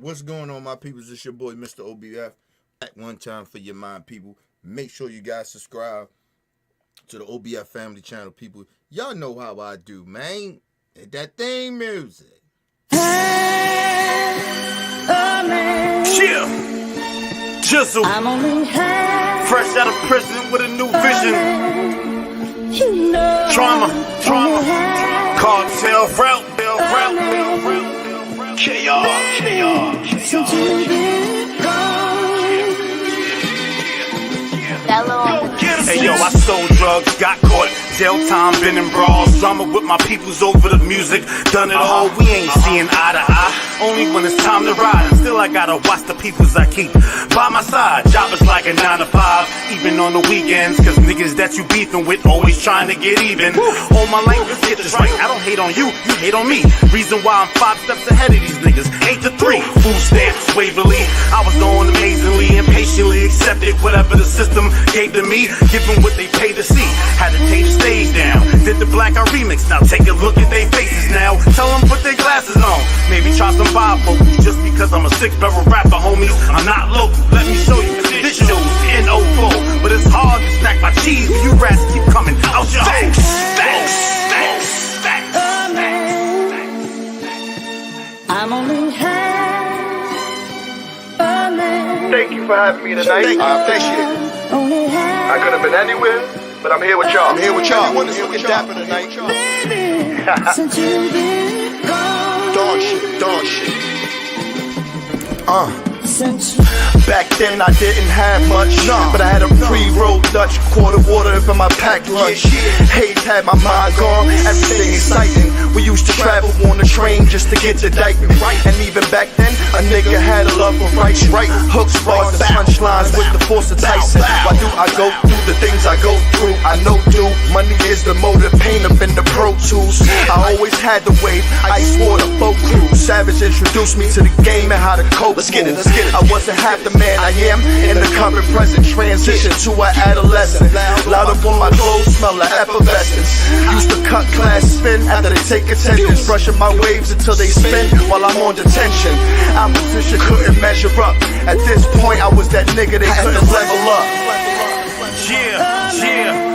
What's going on, my peoples? It's your boy, Mr. OBF. Back one time for your mind, people. Make sure you guys subscribe to the OBF family channel, people. Y'all know how I do, man. Hit that theme music. Yeah. Jizzle. Fresh out of prison with a new vision. Trauma. Cartel route. KR. Hey yo, I sold drugs, got caught, jail time, been in brawls, drama with my peoples over the music, done it all, we ain't seeing eye to eye, only when it's time to ride, and still I gotta watch the peoples I keep by my side, job is like a 9 to 5, even on the weekends, cause niggas that you beefing with always trying to get even, all my language, get this right, I don't hate on you, you hate on me, reason why I'm 5 steps ahead of these niggas, 8 to 3, food stamps, Waverly, I was going amazingly, impatiently accepted whatever the system gave to me, giving what they paid to see. Had to take the stage down. Did the Black Eye remix. Now take a look at their faces now. Tell them put their glasses on. Maybe try some bifocals. Just because I'm a 6-barrel rapper, homies, I'm not local. Let me show you. This show's N04. But it's hard to stack my cheese when you rats keep coming out your hoes. Stacks. I'm only Thank you for having me tonight. I appreciate it. I could have been anywhere, but I'm here with y'all. Everyone is looking dapper tonight. Dog shit. Back then I didn't have much, but I had a pre-rolled Dutch, quarter water for my packed lunch. Hate had my mind gone, everything exciting. We used to travel on the train just to get to Dykeman. And even back then, a nigga had a love for rights. Hooks, bars, and punchlines with the force of Tyson. Why do I go through the things I go through? I know, dude, money is the motive, pain up in the Pro Tools. I always had the wave, ice water, boat crew. Savage introduced me to the game and how to cope. Let's get it. I wasn't half the man I am in the current present, transition to an adolescent. Loud up on my clothes, smell like effervescence. Used to cut class spin after they take attendance, brushing my waves until they spin while I'm on detention. Opposition couldn't measure up. At this point I was that nigga they couldn't level up. Yeah.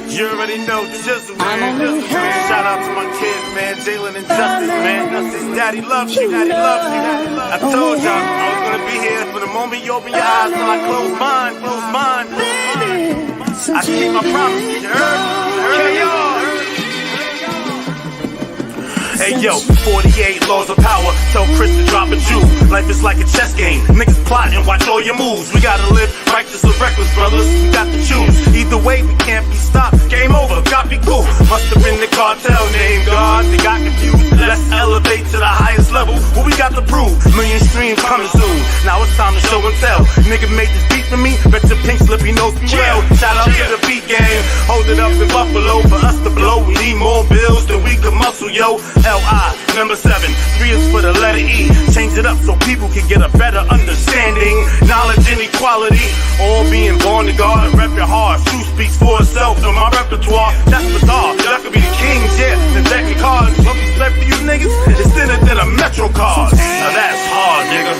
You already know Jizzle, man. Shout out to my kids, man. Jalen and Justice, man. His daddy loves you. I told y'all I was gonna be here from the moment you open your eyes till I close mine. I keep my promise. You heard? Hey yo, 48 laws of power. Tell Chris to drop a Jew. Life is like a chess game. Niggas plotting, watch all your moves. We gotta live righteous or reckless, brothers. We got to choose. Either way, we can't be stopped. Game over, copy cool. Must have been the cartel name, God. They got confused. Let's elevate to the highest level. What we got to prove? Million streams coming soon. Now it's time to show and tell. Nigga made this beat for me. Bet your pink slippy nose be well. Shout out to the beat game. Hold it up in Buffalo for us to blow. We need more bills than we can muscle, yo. L.I. number 7. 3 is for the letter E. Change it up so people can get a better understanding. Knowledge and equality. All being born to God and rep your heart. Truth speaks for itself in my repertoire. That's bizarre. Y'all could be the kings, yeah. The deck of cards. What we play for you niggas is thinner than a Metro card. Now that's hard, nigga.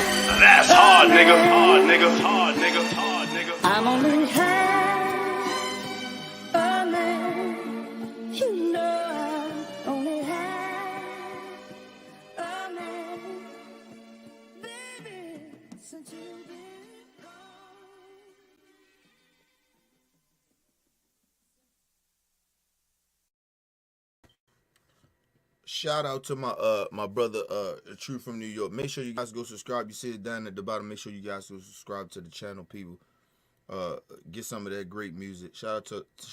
I'm only a man. You know I'm only a man. Baby, since you've been gone. Shout out to my brother True from New York. Make sure you guys go subscribe. You see it down at the bottom. Make sure you guys go subscribe to the channel, people. Get some of that great music. Shout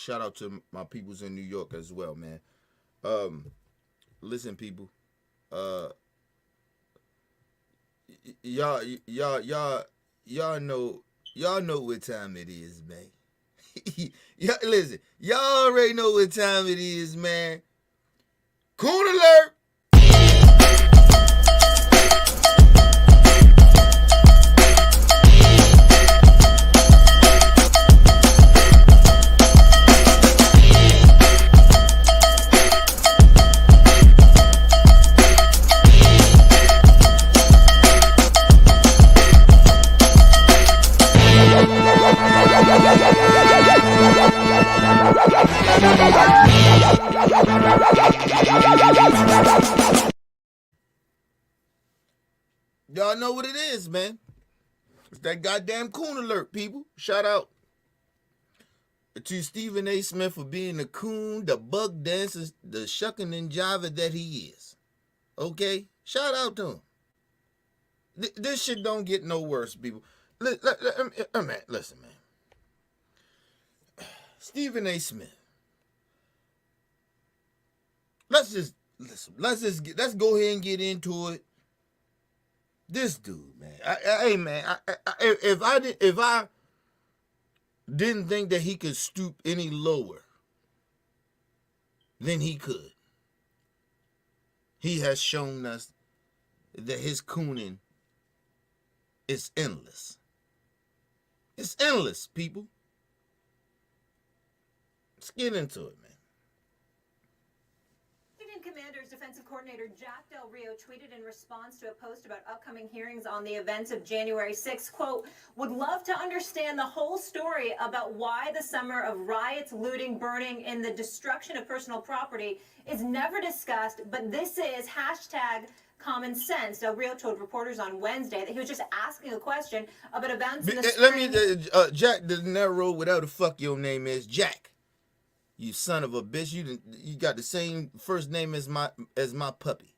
out to my peoples in New York as well, man. Listen, people. Y'all know what time it is, man. Listen, y'all already know what time it is, man. Coon Alert! Y'all know what it is, man. It's that goddamn Coon Alert, people. Shout out to Stephen A. Smith for being the coon, the bug dancer, the shucking and jiving that he is. Okay? Shout out to him. This shit don't get no worse, people. Man, listen, man. Stephen A. Smith. Let's go ahead and get into it. This dude, man. If I didn't think that he could stoop any lower than he could, he has shown us that his cooning is endless. It's endless, people. Let's get into it, man. Commander's defensive coordinator Jack Del Rio tweeted in response to a post about upcoming hearings on the events of January 6th, quote, would love to understand the whole story about why the summer of riots, looting, burning, and the destruction of personal property is never discussed, but this is hashtag common sense. Del Rio told reporters on Wednesday that he was just asking a question about events in the spring. Jack De Niro, whatever the fuck your name is, Jack. You son of a bitch! You got the same first name as my puppy.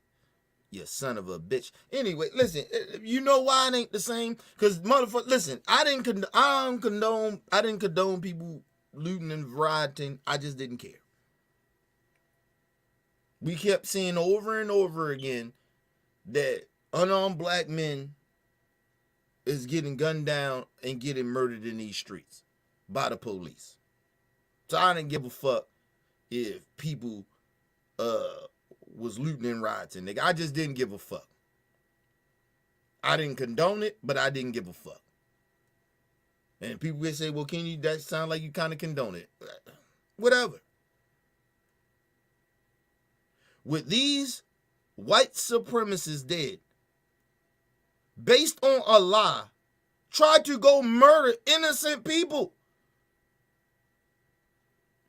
You son of a bitch. Anyway, listen. You know why it ain't the same? Cause motherfucker, listen. I didn't condone people looting and rioting. I just didn't care. We kept seeing over and over again that unarmed black men is getting gunned down and getting murdered in these streets by the police. So I didn't give a fuck if people was looting and rioting, nigga. I just didn't give a fuck. I didn't condone it, but I didn't give a fuck. And people would say, well, can you, that sound like you kind of condone it. Whatever. With these white supremacists dead, based on a lie, tried to go murder innocent people.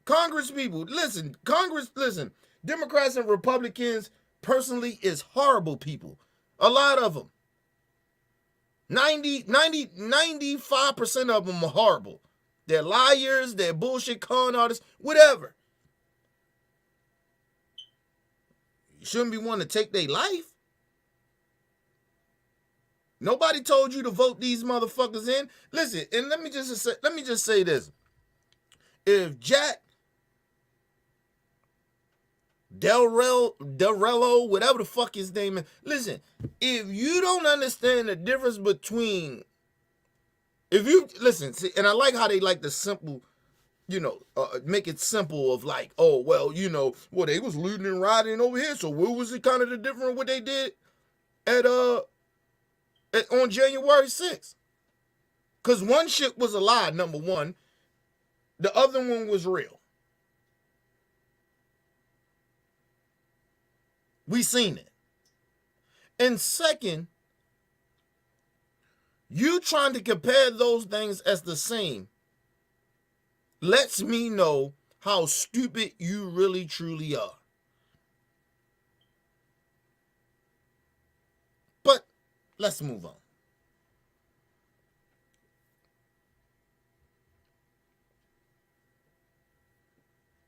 Congress people, listen, Democrats and Republicans personally is horrible people. A lot of them. 95% of them are horrible. They're liars, they're bullshit con artists, whatever. You shouldn't be wanting to take their life. Nobody told you to vote these motherfuckers in. Listen, and let me just say this. If Jack Delrello, whatever the fuck his name is. Listen, if you don't understand the difference between, see, and I like how they like the simple, make it simple of like, oh, well, they was looting and rioting over here, so what was it kind of the difference what they did on January 6th? Because one shit was a lie, number one. The other one was real. We seen it. And second, you trying to compare those things as the same lets me know how stupid you really truly are. But let's move on.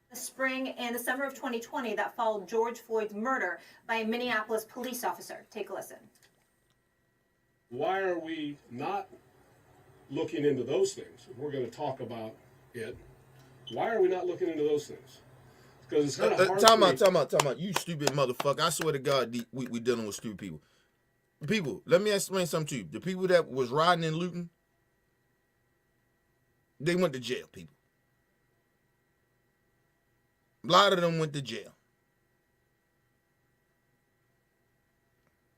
The spring and the summer of 2020 that followed George Floyd's murder by a Minneapolis police officer. Take a listen. Why are we not looking into those things? If we're going to talk about it, why are we not looking into those things? Because it's kind of hard. Time out. You stupid motherfucker. I swear to God, we dealing with stupid people. People, let me explain something to you. The people that was riding and looting, they went to jail, people. A lot of them went to jail.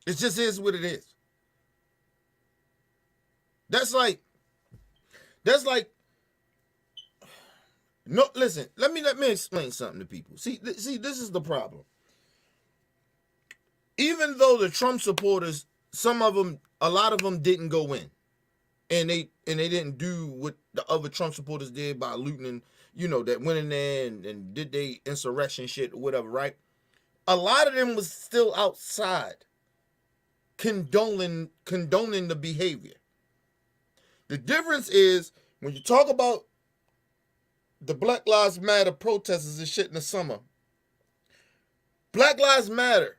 It just is what it is. That's like, no, listen, let me explain something to people. See, this is the problem. Even though the Trump supporters, a lot of them didn't go in. And they didn't do what the other Trump supporters did by looting and, that went in there and did they insurrection shit or whatever, right? A lot of them was still outside condoning the behavior. The difference is when you talk about the Black Lives Matter protesters and shit in the summer. Black Lives Matter,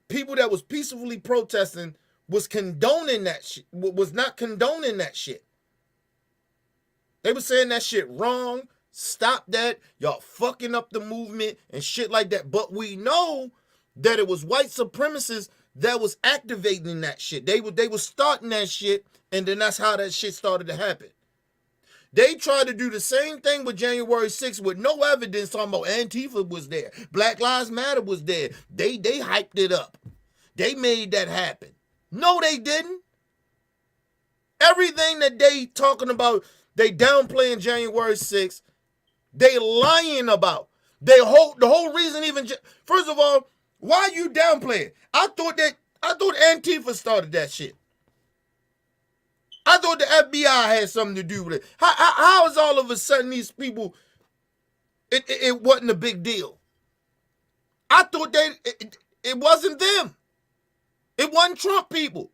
people that was peacefully protesting was condoning that shit, was not condoning that shit. They were saying that shit wrong, stop that, y'all fucking up the movement and shit like that. But we know that it was white supremacists that was activating that shit. They were starting that shit, and then that's how that shit started to happen. They tried to do the same thing with January 6th with no evidence talking about Antifa was there. Black Lives Matter was there. They hyped it up. They made that happen. No, they didn't. Everything that they talking about, they downplaying January 6th, they lying about. The whole reason even, first of all, why you downplaying? I thought Antifa started that shit. I thought the FBI had something to do with it. How is all of a sudden these people, it wasn't a big deal? I thought it wasn't them. It wasn't Trump people.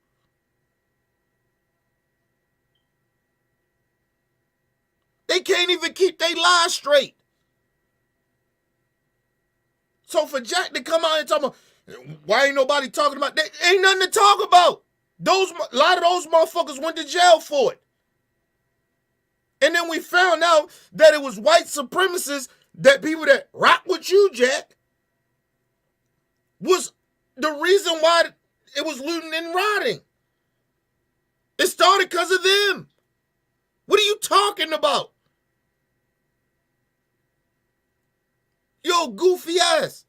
They can't even keep their lies straight. So for Jack to come out and talk about, why ain't nobody talking about that? Ain't nothing to talk about. A lot of those motherfuckers went to jail for it. And then we found out that it was white supremacists, that people that rock with you, Jack, was the reason why it was looting and rioting. It started because of them. What are you talking about? Yo, goofy ass.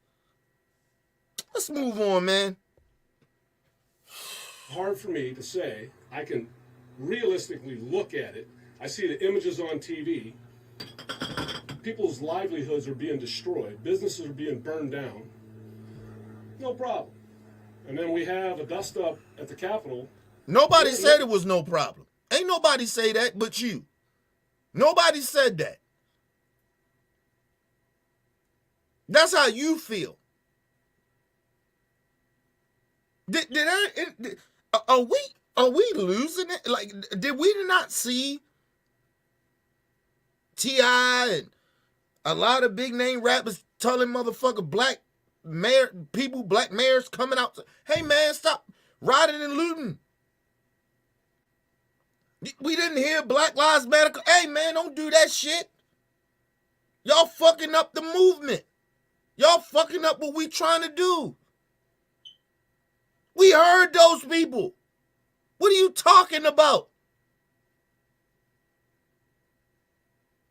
Let's move on, man. Hard for me to say. I can realistically look at it. I see the images on TV. People's livelihoods are being destroyed. Businesses are being burned down. No problem. And then we have a dust up at the Capitol. Nobody said it was no problem. Ain't nobody say that but you. Nobody said that. That's how you feel. Are we losing it? Like, did we not see T.I. and a lot of big name rappers telling motherfucker black mayors coming out, hey man, stop rioting and looting? We didn't hear Black Lives Matter. Hey man, don't do that shit. Y'all fucking up the movement. Y'all fucking up what we trying to do. We heard those people. What are you talking about?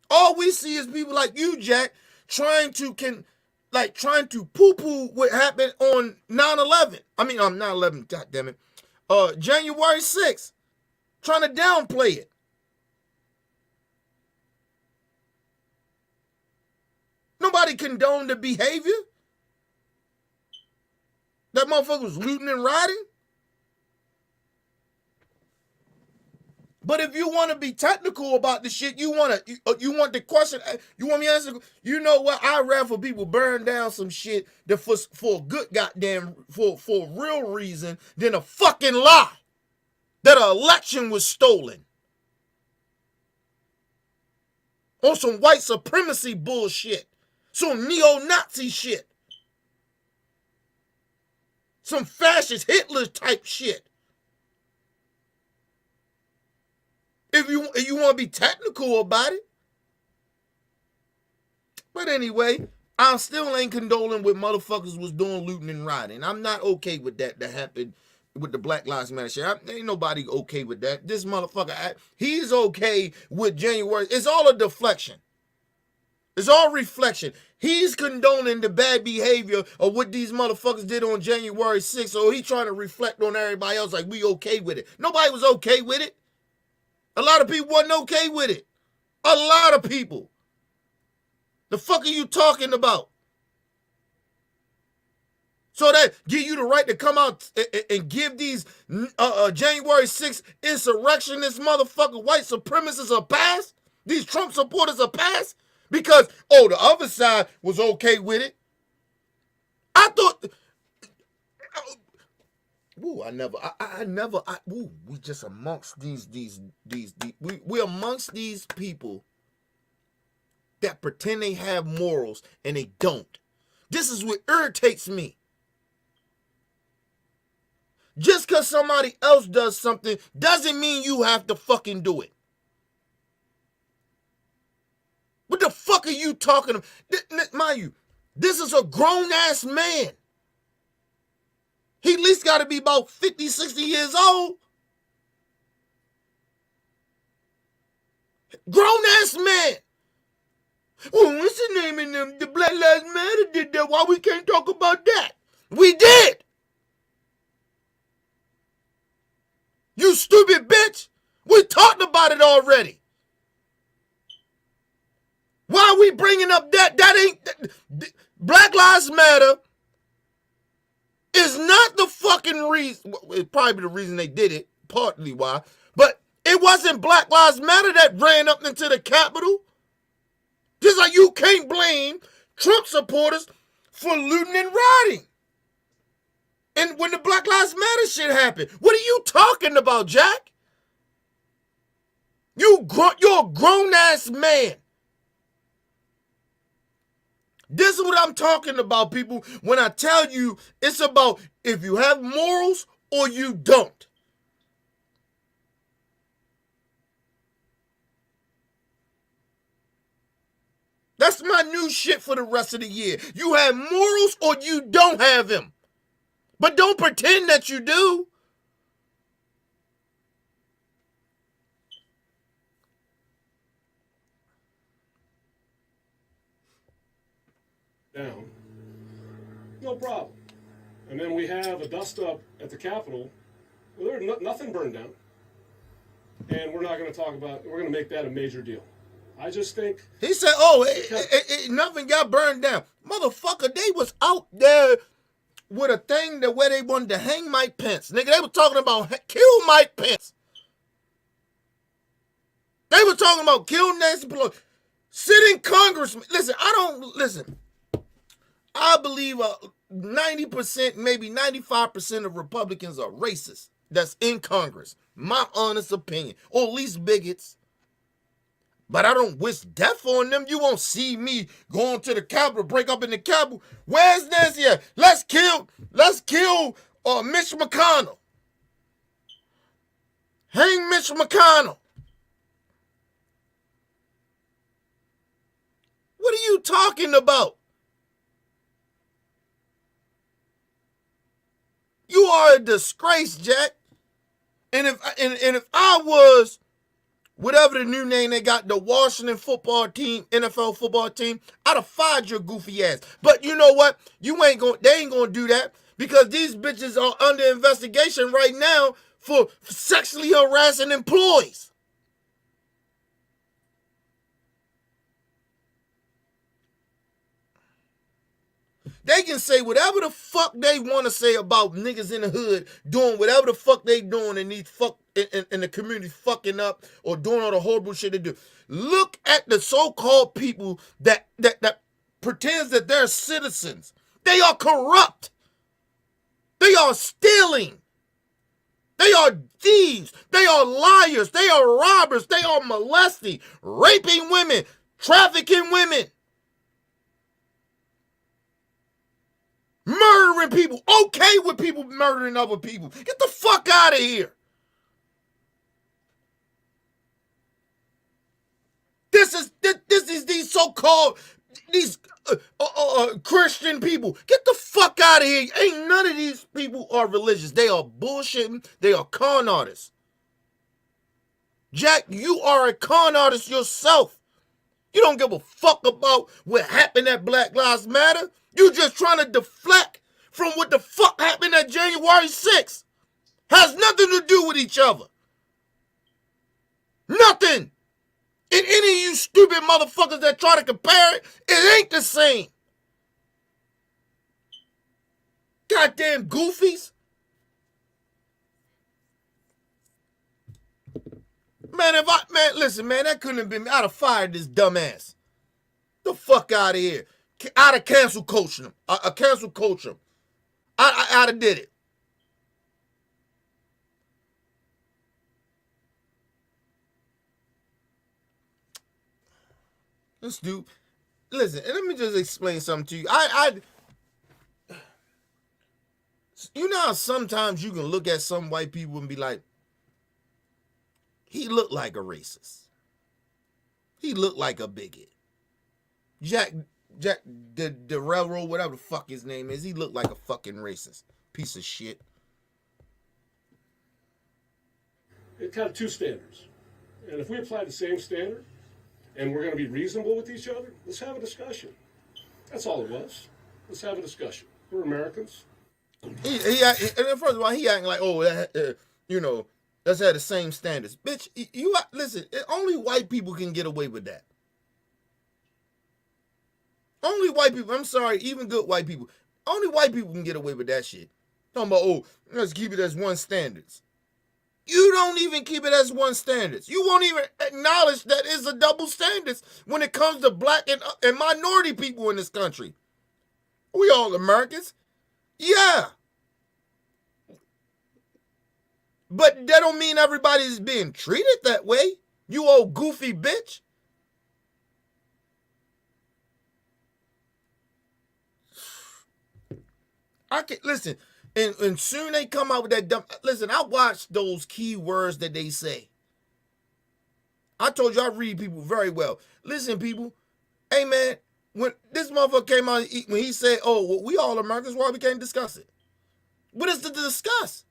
All we see is people like you, Jack, trying to poo-poo what happened on 9/11. I mean, 9/11, goddammit. January 6th. Trying to downplay it. Nobody condoned the behavior. That motherfucker was looting and rioting. But if you want to be technical about the shit, you want the question, you want me to answer, you know what? I'd rather for people burn down some shit that for a good goddamn, for a real reason than a fucking lie that an election was stolen. On some white supremacy bullshit. Some neo-Nazi shit. Some fascist Hitler type shit. If you want to be technical about it. But anyway, I still ain't condoling what motherfuckers was doing looting and rioting. I'm not okay with that happened with the Black Lives Matter shit. Ain't nobody okay with that. This motherfucker, he's okay with January. It's all a deflection. It's all reflection. He's condoning the bad behavior of what these motherfuckers did on January 6th. So he trying to reflect on everybody else like we okay with it. Nobody was okay with it. A lot of people wasn't okay with it. A lot of people. The fuck are you talking about? So that give you the right to come out and give these January 6th insurrectionist motherfucker white supremacists a pass? These Trump supporters a pass? Because, the other side was okay with it. I thought, Ooh, we just amongst these we amongst these people that pretend they have morals and they don't. This is what irritates me. Just because somebody else does something doesn't mean you have to fucking do it. What the fuck are you talking about? Mind you, this is a grown-ass man. He at least got to be about 50, 60 years old. Grown-ass man. Oh, what's the name in them? The Black Lives Matter did that. Why we can't talk about that? We did. You stupid bitch. We talked about it already. Why are we bringing up that? That ain't... Black Lives Matter is not the fucking reason. It's probably the reason they did it. Partly why. But it wasn't Black Lives Matter that ran up into the Capitol. Just like you can't blame Trump supporters for looting and rioting. And when the Black Lives Matter shit happened, what are you talking about, Jack? You're a grown-ass man. This is what I'm talking about, people, when I tell you it's about if you have morals or you don't. That's my new shit for the rest of the year. You have morals or you don't have them. But don't pretend that you do. Down. No problem. And then we have a dust up at the Capitol. Well, there's nothing burned down. And we're not going to talk about, we're going to make that a major deal. I just think... He said, nothing got burned down. Motherfucker, they was out there with a thing that where they wanted to hang Mike Pence. Nigga, they were talking about kill Mike Pence. They were talking about kill Nancy Pelosi. Sitting congressman. Listen, I believe 90%, maybe 95% of Republicans are racist. That's in Congress. My honest opinion. Or at least bigots. But I don't wish death on them. You won't see me going to the Capitol, break up in the Capitol. Where's Nancy at? Let's kill Mitch McConnell. Hang Mitch McConnell. What are you talking about? You are a disgrace, Jack. And if I was whatever the new name they got, the Washington football team, NFL football team, I'd have fired your goofy ass. But you know what? They ain't gonna do that because these bitches are under investigation right now for sexually harassing employees. They can say whatever the fuck they want to say about niggas in the hood doing whatever the fuck they doing and these fuck in the community fucking up or doing all the horrible shit they do. Look at the so-called people that pretends that they're citizens. They are corrupt. They are stealing. They are thieves. They are liars. They are robbers. They are molesting, raping women, trafficking women. Murdering people, okay with people murdering other people. Get the fuck out of here. This is these so-called Christian people. Get the fuck out of here. Ain't none of these people are religious. They are bullshitting. They are con artists. Jack, you are a con artist yourself. You don't give a fuck about what happened at Black Lives Matter. You just trying to deflect from what the fuck happened at January 6th. Has nothing to do with each other. Nothing. And any of you stupid motherfuckers that try to compare it, it ain't the same. Goddamn goofies. Man, listen, man, that couldn't have been me. I'd have fired this dumbass. The fuck out of here. I'd have cancel coached him. I cancel coach him. I'd have did it. This dude. Listen, and let me just explain something to you. You know how sometimes you can look at some white people and be like, he looked like a racist. He looked like a bigot. Jack, the railroad, whatever the fuck his name is, he looked like a fucking racist piece of shit. It's kind of two standards. And if we apply the same standard and we're going to be reasonable with each other, let's have a discussion. That's all it was. Let's have a discussion. We're Americans. And first of all, he acting like, oh, let's have the same standards. Bitch, listen, only white people can get away with that. Only white people, I'm sorry, even good white people, only white people can get away with that shit. Talking about, oh, let's keep it as one standards. You don't even keep it as one standards. You won't even acknowledge that it's a double standards when it comes to black and minority people in this country. We all Americans. Yeah. But that don't mean everybody's being treated that way. You old goofy bitch. I can listen, and soon they come out with that dumb. Listen, I watch those key words that they say. I told you I read people very well. Listen, people. Hey man, when this motherfucker came out, when he said, "Oh, well, we all Americans, why we can't discuss it?" What is to discuss?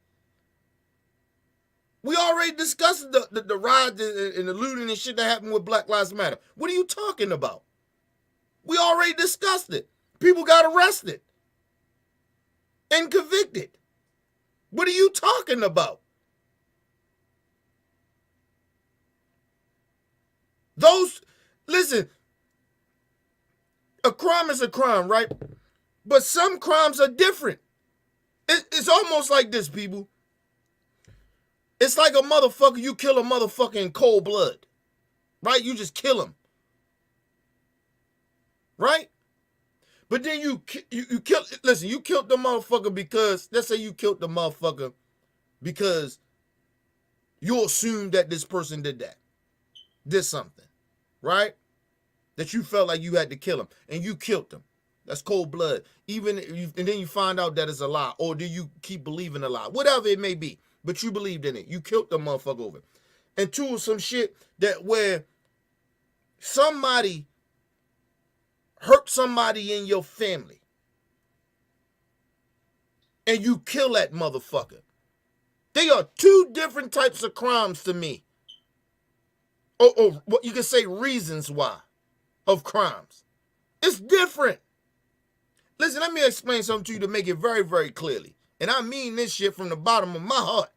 We already discussed the riots and the looting and shit that happened with Black Lives Matter. What are you talking about? We already discussed it. People got arrested and convicted. What are you talking about? Listen, a crime is a crime, right? But some crimes are different. It's almost like this, people. It's like a motherfucker, you kill a motherfucker in cold blood, right? You just kill him, right? But then you kill, listen, you killed the motherfucker because, let's say you killed the motherfucker because you assume that this person did something, right? That you felt like you had to kill him, and you killed him. That's cold blood. And then you find out that it's a lie, or do you keep believing a lie? Whatever it may be, but you believed in it. You killed the motherfucker over. And two, some shit that where somebody hurt somebody in your family, and you kill that motherfucker. They are two different types of crimes to me. Or what you can say reasons why of crimes. It's different. Listen, let me explain something to you to make it very, very clearly. And I mean this shit from the bottom of my heart.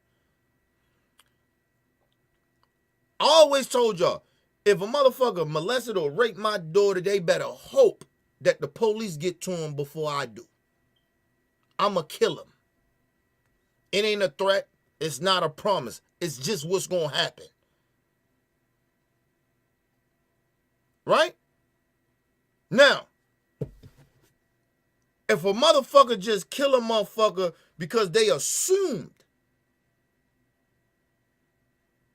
I always told y'all, if a motherfucker molested or raped my daughter, they better hope that the police get to him before I do. I'ma kill him. It ain't a threat. It's not a promise. It's just what's gonna happen. Right? Now, if a motherfucker just kill a motherfucker because they assumed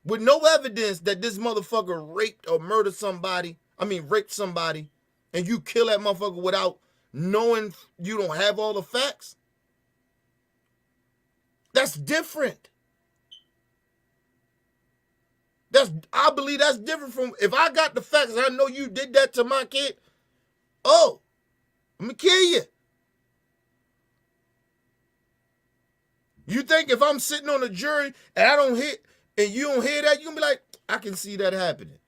with no evidence that this motherfucker raped or murdered somebody, raped somebody, and you kill that motherfucker without knowing you don't have all the facts, that's different. I believe that's different from if I got the facts and I know you did that to my kid. Oh, I'm gonna kill you. You think if I'm sitting on a jury and I don't hit and you don't hear that, you gonna be like, I can see that happening.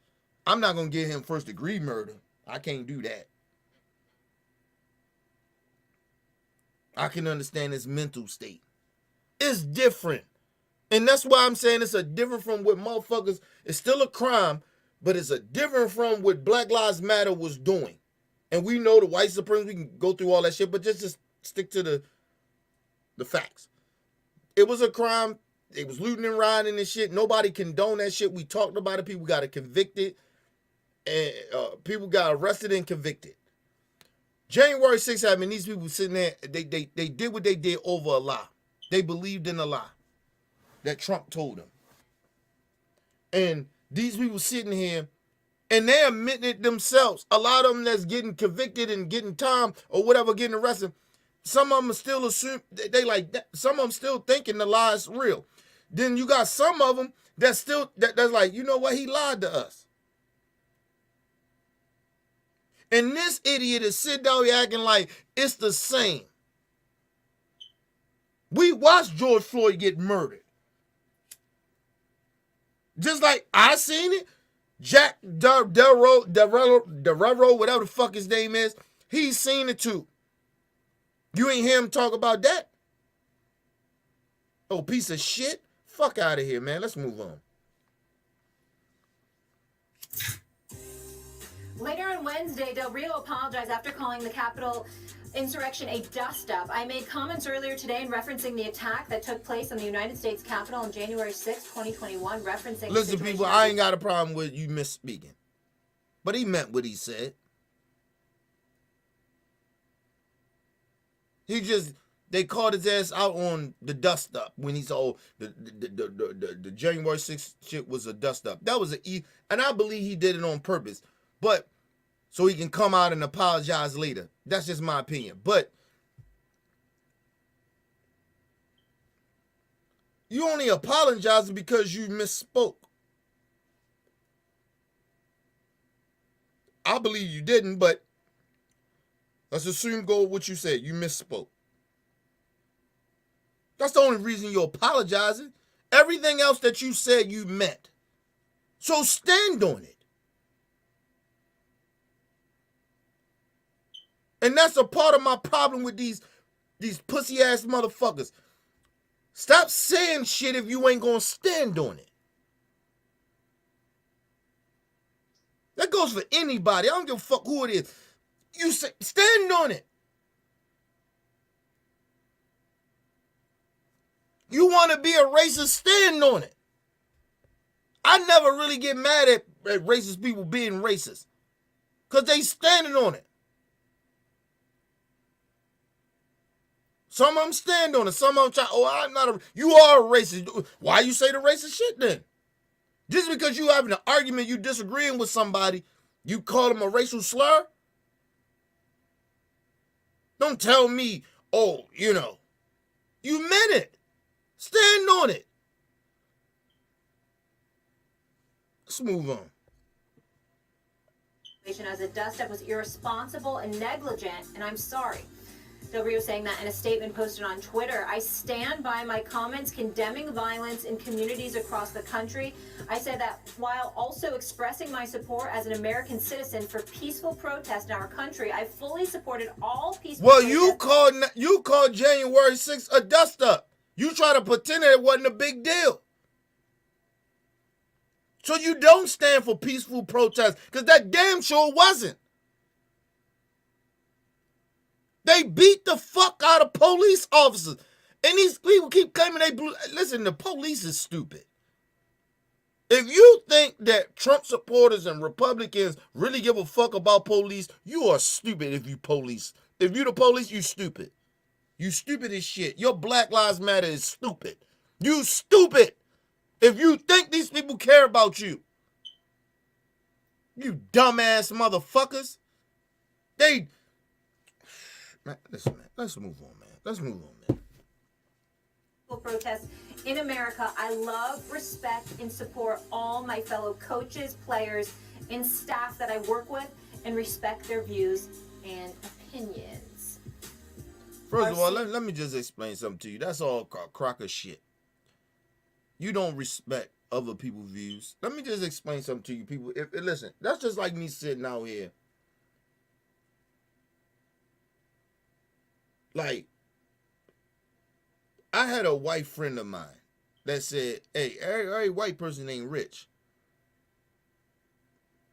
I'm not gonna give him first degree murder. I can't do that. I can understand his mental state. It's different. And that's why I'm saying it's a different from what motherfuckers, it's still a crime, but it's a different from what Black Lives Matter was doing. And we know the white supremacists, we can go through all that shit, but just stick to the facts. It was a crime. It was looting and rioting and shit. Nobody condoned that shit. We talked about it. People got convicted. And people got arrested and convicted. January 6th happened. These people sitting there, they did what they did over a lie. They believed in a lie that Trump told them. And these people sitting here And they admitting it themselves. A lot of them that's getting convicted and getting time or whatever, getting arrested, some of them still assume, they like that. Some of them still thinking the lie is real. Then you got some of them that's still, that's like, you know what, he lied to us. And this idiot is sitting down here acting like it's the same. We watched George Floyd get murdered. Just like I seen it. Jack Darrell, whatever the fuck his name is, he's seen it too. You ain't hear him talk about that? Oh, piece of shit. Fuck out of here, man. Let's move on. Later on Wednesday, Del Rio apologized after calling the Capitol insurrection a dust-up. I made comments earlier today in referencing the attack that took place on the United States Capitol on January 6, 2021, referencing... Listen, people, I ain't got a problem with you misspeaking. But he meant what he said. He just... They called his ass out on the dust-up when he said, oh, the January 6th shit was a dust-up. That was and I believe he did it on purpose. But... so he can come out and apologize later. That's just my opinion. But you only apologizing because you misspoke. I believe you didn't, but let's assume go with what you said. You misspoke. That's the only reason you're apologizing. Everything else that you said you meant. So stand on it. And that's a part of my problem with these pussy ass motherfuckers. Stop saying shit if you ain't gonna stand on it. That goes for anybody. I don't give a fuck who it is. You say, stand on it. You want to be a racist, stand on it. I never really get mad at racist people being racist. Because they standing on it. Some of them stand on it. Some of them try, oh, I'm not a... You are a racist. Why you say the racist shit then? Just because you having an argument, you disagreeing with somebody, you call them a racial slur? Don't tell me, oh, you know. You meant it. Stand on it. Let's move on. As a dust-up was irresponsible and negligent, and I'm sorry. Del Rio saying that in a statement posted on Twitter. I stand by my comments condemning violence in communities across the country. I said that while also expressing my support as an American citizen for peaceful protest in our country, I fully supported all peaceful Well, protests. you called January 6th a dust-up. You try to pretend that it wasn't a big deal. So you don't stand for peaceful protest, because that damn sure wasn't. They beat the fuck out of police officers. And these people keep claiming they blew. Listen, the police is stupid. If you think that Trump supporters and Republicans really give a fuck about police, you are stupid if you police. If you the police, you stupid. You stupid as shit. Your Black Lives Matter is stupid. You stupid if you think these people care about you. You dumbass motherfuckers. Listen, man. Let's move on, man. Let's move on, man. Protests in America. I love, respect, and support all my fellow coaches, players, and staff that I work with, and respect their views and opinions. First of all, let me just explain something to you. That's all crocker shit. You don't respect other people's views. Let me just explain something to you, people. Listen, that's just like me sitting out here. Like, I had a white friend of mine that said, hey, every white person ain't rich.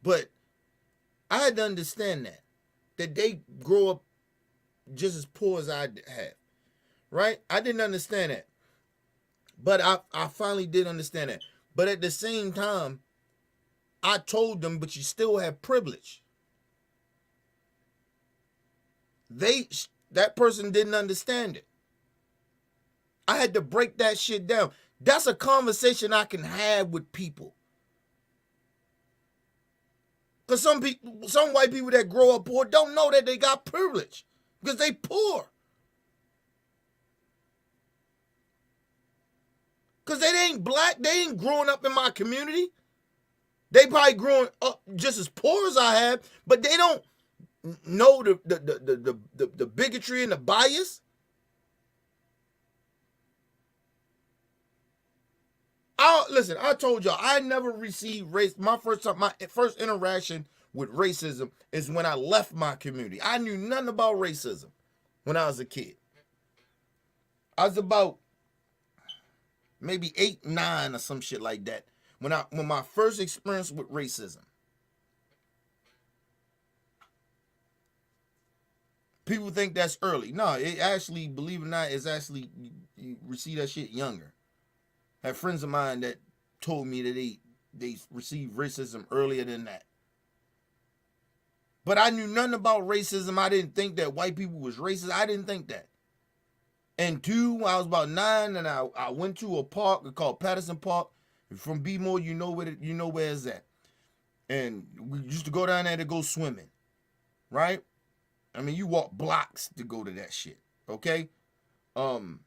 But I had to understand that they grow up just as poor as I have, right? I didn't understand that. But I finally did understand that. But at the same time, I told them, but you still have privilege. That person didn't understand it. I had to break that shit down. That's a conversation I can have with people. Because some white people that grow up poor don't know that they got privilege because they poor. Because they ain't black. They ain't growing up in my community. They probably growing up just as poor as I have, but they don't know the bigotry and the bias. Listen, I told y'all I never received race. My first interaction with racism is when I left my community. I knew nothing about racism when I was a kid. I was about maybe 8, 9 or some shit like that when my first experience with racism. People think that's early. No, it actually, believe it or not, is actually you receive that shit younger. I have friends of mine that told me that they received racism earlier than that. But I knew nothing about racism. I didn't think that white people was racist. I didn't think that. And 2, when I was about 9, and I went to a park called Patterson Park. From B-More, you know where it's at. And we used to go down there to go swimming, right? I mean, you walk blocks to go to that shit, okay? And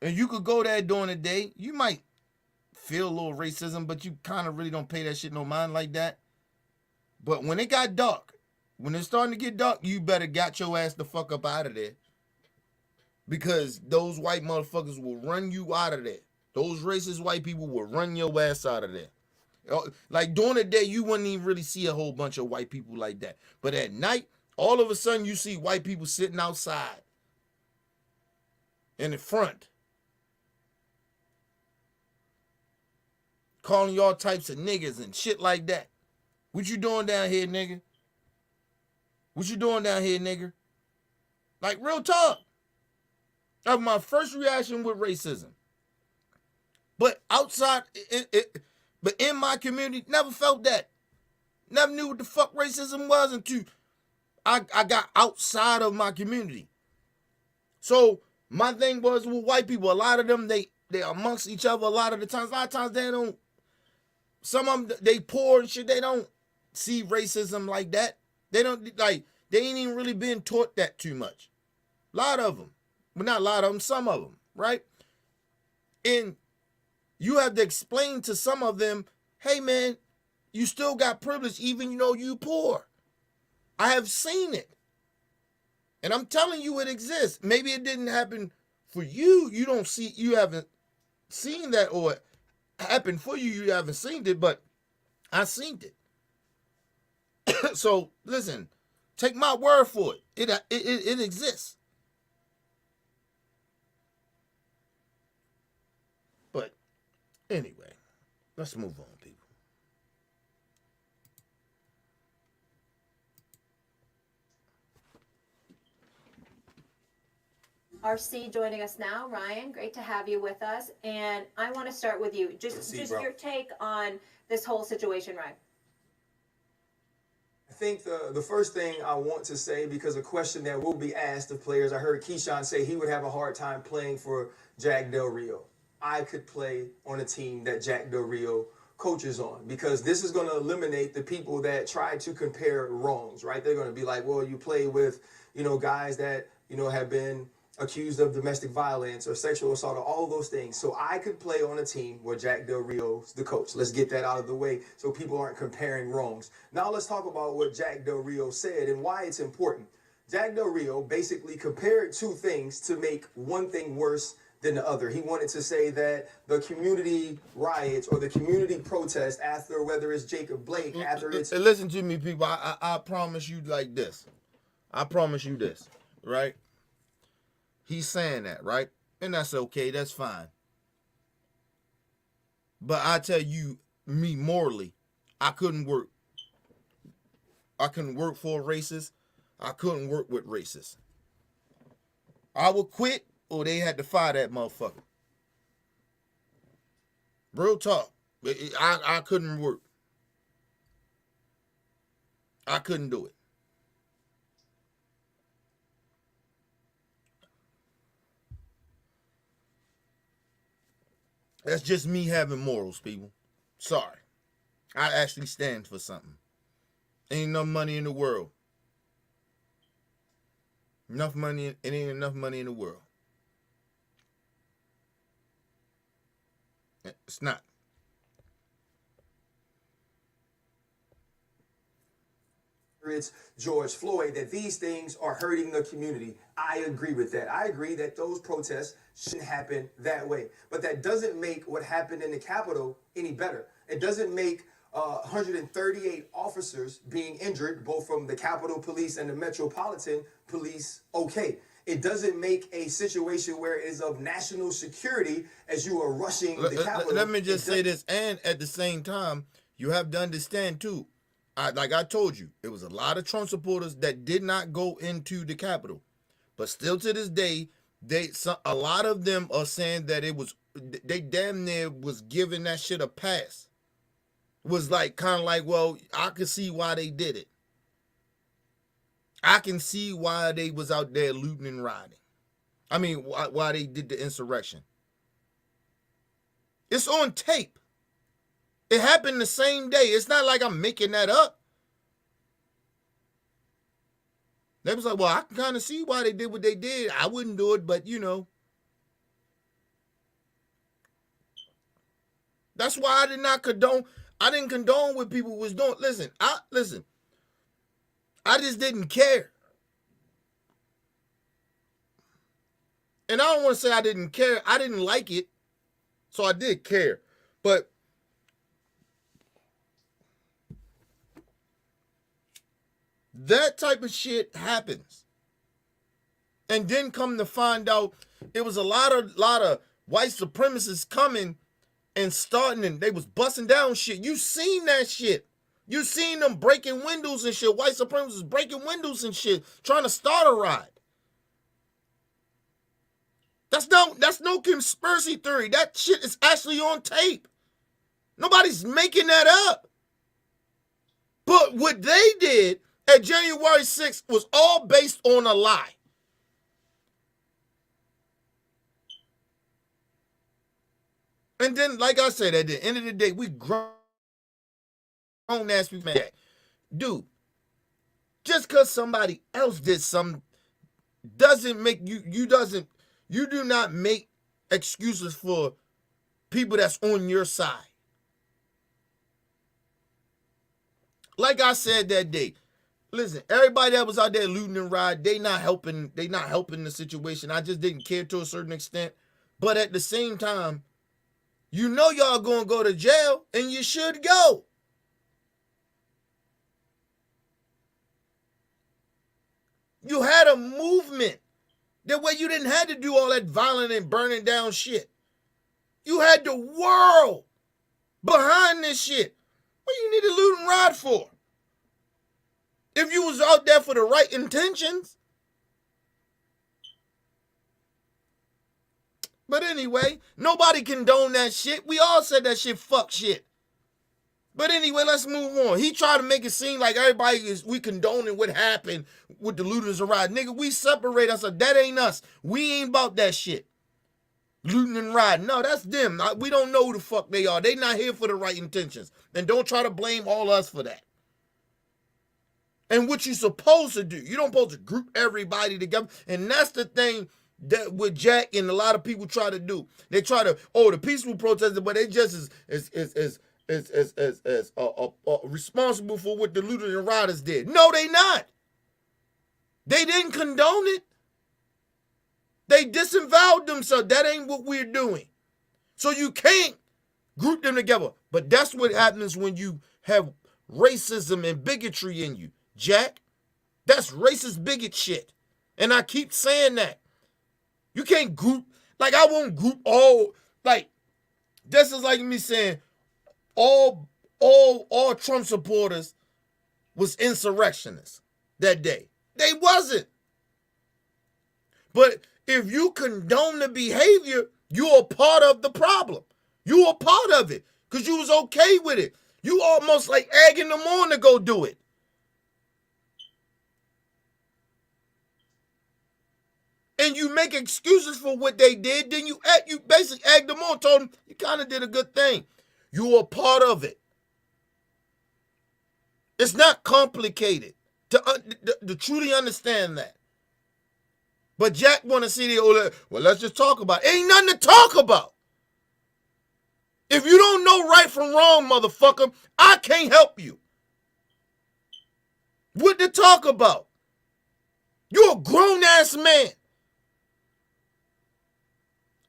you could go there during the day. You might feel a little racism, but you kind of really don't pay that shit no mind like that. But when it got dark, when it's starting to get dark, you better got your ass the fuck up out of there. Because those white motherfuckers will run you out of there. Those racist white people will run your ass out of there. Like during the day, you wouldn't even really see a whole bunch of white people like that. But at night, all of a sudden, you see white people sitting outside in the front, calling you all types of niggas and shit like that. What you doing down here, nigga? What you doing down here, nigga? Like, real talk. That was my first reaction with racism. But outside, but in my community, never felt that. Never knew what the fuck racism was until I got outside of my community. So my thing was with white people, a lot of them, they amongst each other a lot of times they don't, some of them, they poor and shit, they don't see racism like that. They don't, like, they ain't even really been taught that too much. A lot of them. But not a lot of them, some of them, right? And you have to explain to some of them, hey man, you still got privilege even though you poor. I have seen it. And I'm telling you it exists. Maybe it didn't happen for you. You haven't seen that, or it happened for you. You haven't seen it, but I seen it. So listen, take my word for it. It exists. But anyway, let's move on, people. RC joining us now. Ryan, great to have you with us. And I want to start with you. Just your take on this whole situation, Ryan. I think the first thing I want to say, because a question that will be asked of players, I heard Keyshawn say he would have a hard time playing for Jack Del Rio. I could play on a team that Jack Del Rio coaches on, because this is going to eliminate the people that try to compare wrongs, right? They're going to be like, well, you play with, guys that, have been accused of domestic violence or sexual assault or all of those things. So I could play on a team where Jack Del Rio's the coach. Let's get that out of the way so people aren't comparing wrongs. Now let's talk about what Jack Del Rio said and why it's important. Jack Del Rio basically compared two things to make one thing worse than the other. He wanted to say that the community riots or the community protest after, whether it's Jacob Blake, after it's... Listen to me, people. I promise you like this. I promise you this, right? He's saying that, right? And that's okay. That's fine. But I tell you, me morally, I couldn't work. I couldn't work for a racist. I couldn't work with racists. I would quit, or they had to fire that motherfucker. Real talk. I couldn't work. I couldn't do it. That's just me having morals, people. Sorry. I actually stand for something. Ain't enough money in the world. Enough money, it ain't enough money in the world. It's not. It's George Floyd, that these things are hurting the community. I agree with that. I agree that those protests shouldn't happen that way. But that doesn't make what happened in the Capitol any better. It doesn't make 138 officers being injured, both from the Capitol Police and the Metropolitan Police, okay. It doesn't make a situation where it is of national security as you are rushing the Capitol. Let me just say this, and at the same time, you have to understand too, like I told you, it was a lot of Trump supporters that did not go into the Capitol, but still to this day, a lot of them are saying that they damn near was giving that shit a pass. It was like kind of like, well, I can see why they did it. I can see why they was out there looting and rioting. I mean, why they did the insurrection. It's on tape. It happened the same day. It's not like I'm making that up. They was like, well, I can kind of see why they did what they did. I wouldn't do it, but you know. That's why I didn't condone what people was doing. Listen. I just didn't care. And I don't want to say I didn't care. I didn't like it. So I did care. But that type of shit happens. And then come to find out it was a lot of white supremacists coming and starting, and they was busting down shit. You seen that shit. You seen them breaking windows and shit. White supremacists breaking windows and shit, trying to start a riot. That's no conspiracy theory. That shit is actually on tape. Nobody's making that up. But what they did at January 6th was all based on a lie. And then, like I said, at the end of the day, we grown ass people. Dude, just because somebody else did something doesn't make you do not make excuses for people that's on your side. Like I said that day, listen, everybody that was out there looting and rioting, they not helping the situation. I just didn't care to a certain extent. But at the same time, you know y'all gonna go to jail, and you should go. You had a movement. That way you didn't have to do all that violent and burning down shit. You had the world behind this shit. What you need to loot and ride for? If you was out there for the right intentions. But anyway, nobody condoned that shit. We all said that shit fuck shit. But anyway, let's move on. He tried to make it seem like we condoning what happened with the looters and rioting. Nigga, we separate us. That ain't us. We ain't about that shit. Looting and rioting. No, that's them. We don't know who the fuck they are. They not here for the right intentions. And don't try to blame all us for that. And what you supposed to do, you don't supposed to group everybody together. And that's the thing that with Jack and a lot of people try to do. They try to, the peaceful protesters, but they just is responsible for what the looters and rioters did. No, they not. They didn't condone it. They disavowed themselves. That ain't what we're doing. So you can't group them together. But that's what happens when you have racism and bigotry in you, Jack. That's racist bigot shit. And I keep saying that. You can't group, like I won't group all, like, this is like me saying all Trump supporters was insurrectionists that day. They wasn't. But if you condone the behavior, you're a part of the problem. You're a part of it because you was okay with it. You almost like egging them on to go do it. And you make excuses for what they did, then you basically egged them on, told them you kind of did a good thing. You were a part of it. It's not complicated to truly understand that. But Jack want to see the old, well, let's just talk about it. Ain't nothing to talk about. If you don't know right from wrong, motherfucker, I can't help you. What to talk about? You're a grown-ass man.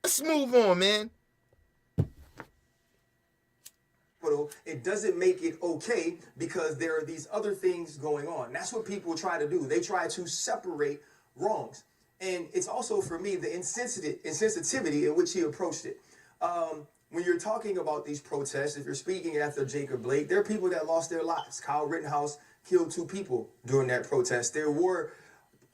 Let's move on, man. It doesn't make it okay because there are these other things going on. That's what people try to do. They try to separate wrongs. And it's also, for me, the insensitivity in which he approached it. When you're talking about these protests, if you're speaking after Jacob Blake, there are people that lost their lives. Kyle Rittenhouse killed 2 people during that protest. There were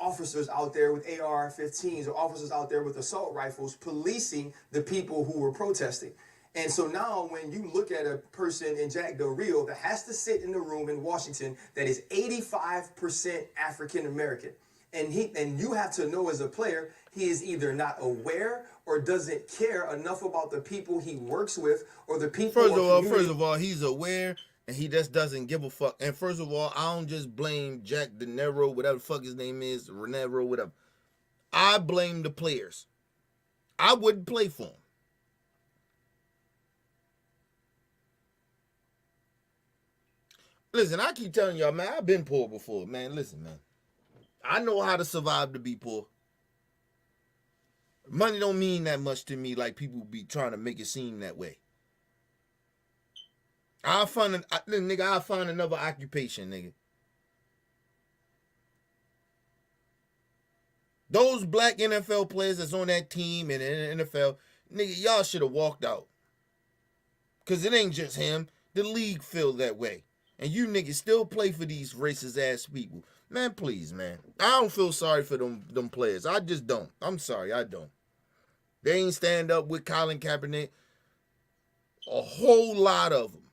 officers out there with AR-15s or officers out there with assault rifles policing the people who were protesting. And so now when you look at a person in Jack Del Rio that has to sit in the room in Washington that is 85% African American, and you have to know as a player, he is either not aware or doesn't care enough about the people he works with or the people. First of all, he's aware and he just doesn't give a fuck. And first of all, I don't just blame Jack De Niro, whatever the fuck his name is, Renero, whatever. I blame the players. I wouldn't play for him. Listen, I keep telling y'all, man, I've been poor before. Man, listen, man. I know how to survive to be poor. Money don't mean that much to me like people be trying to make it seem that way. I'll find another occupation, nigga. Those black NFL players that's on that team and in the NFL, nigga, y'all should have walked out. Because it ain't just him. The league feel that way. And you niggas still play for these racist ass people. Man, please, man. I don't feel sorry for them players. I just don't. I'm sorry, I don't. They ain't stand up with Colin Kaepernick. A whole lot of them.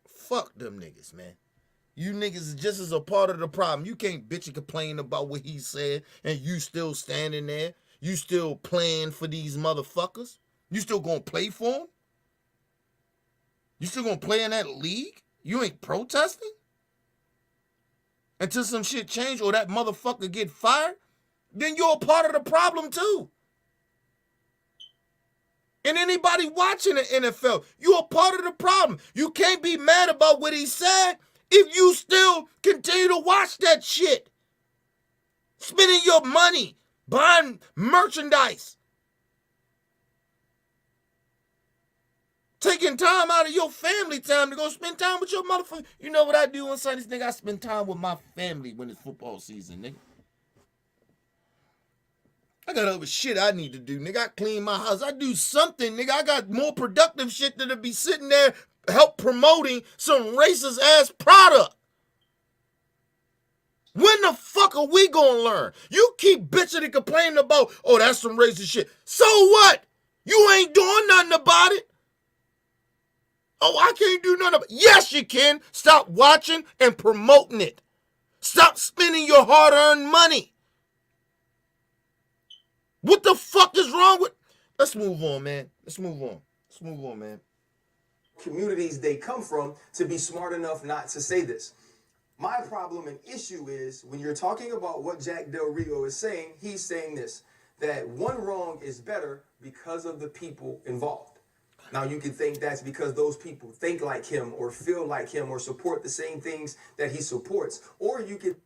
Fuck them niggas, man. You niggas is just as a part of the problem. You can't bitch and complain about what he said and you still standing there. You still playing for these motherfuckers. You still gonna play for them? You still gonna play in that league? You ain't protesting? Until some shit change or that motherfucker get fired? Then you're a part of the problem too. And anybody watching the NFL, you're a part of the problem. You can't be mad about what he said if you still continue to watch that shit. Spending your money, buying merchandise. Taking time out of your family time to go spend time with your motherfucker. You know what I do on Sundays, nigga? I spend time with my family when it's football season, nigga. I got other shit I need to do, nigga. I clean my house. I do something, nigga. I got more productive shit than to be sitting there help promoting some racist ass product. When the fuck are we gonna learn? You keep bitching and complaining about, oh, that's some racist shit. So what? You ain't doing nothing about it. Oh, I can't do nothing about it. Yes, you can. Stop watching and promoting it. Stop spending your hard-earned money. What the fuck is wrong with... Let's move on, man. Let's move on, man. Communities they come from to be smart enough not to say this. My problem and issue is when you're talking about what Jack Del Rio is saying, he's saying this, that one wrong is better because of the people involved. Now, you can think that's because those people think like him or feel like him or support the same things that he supports. Or you could...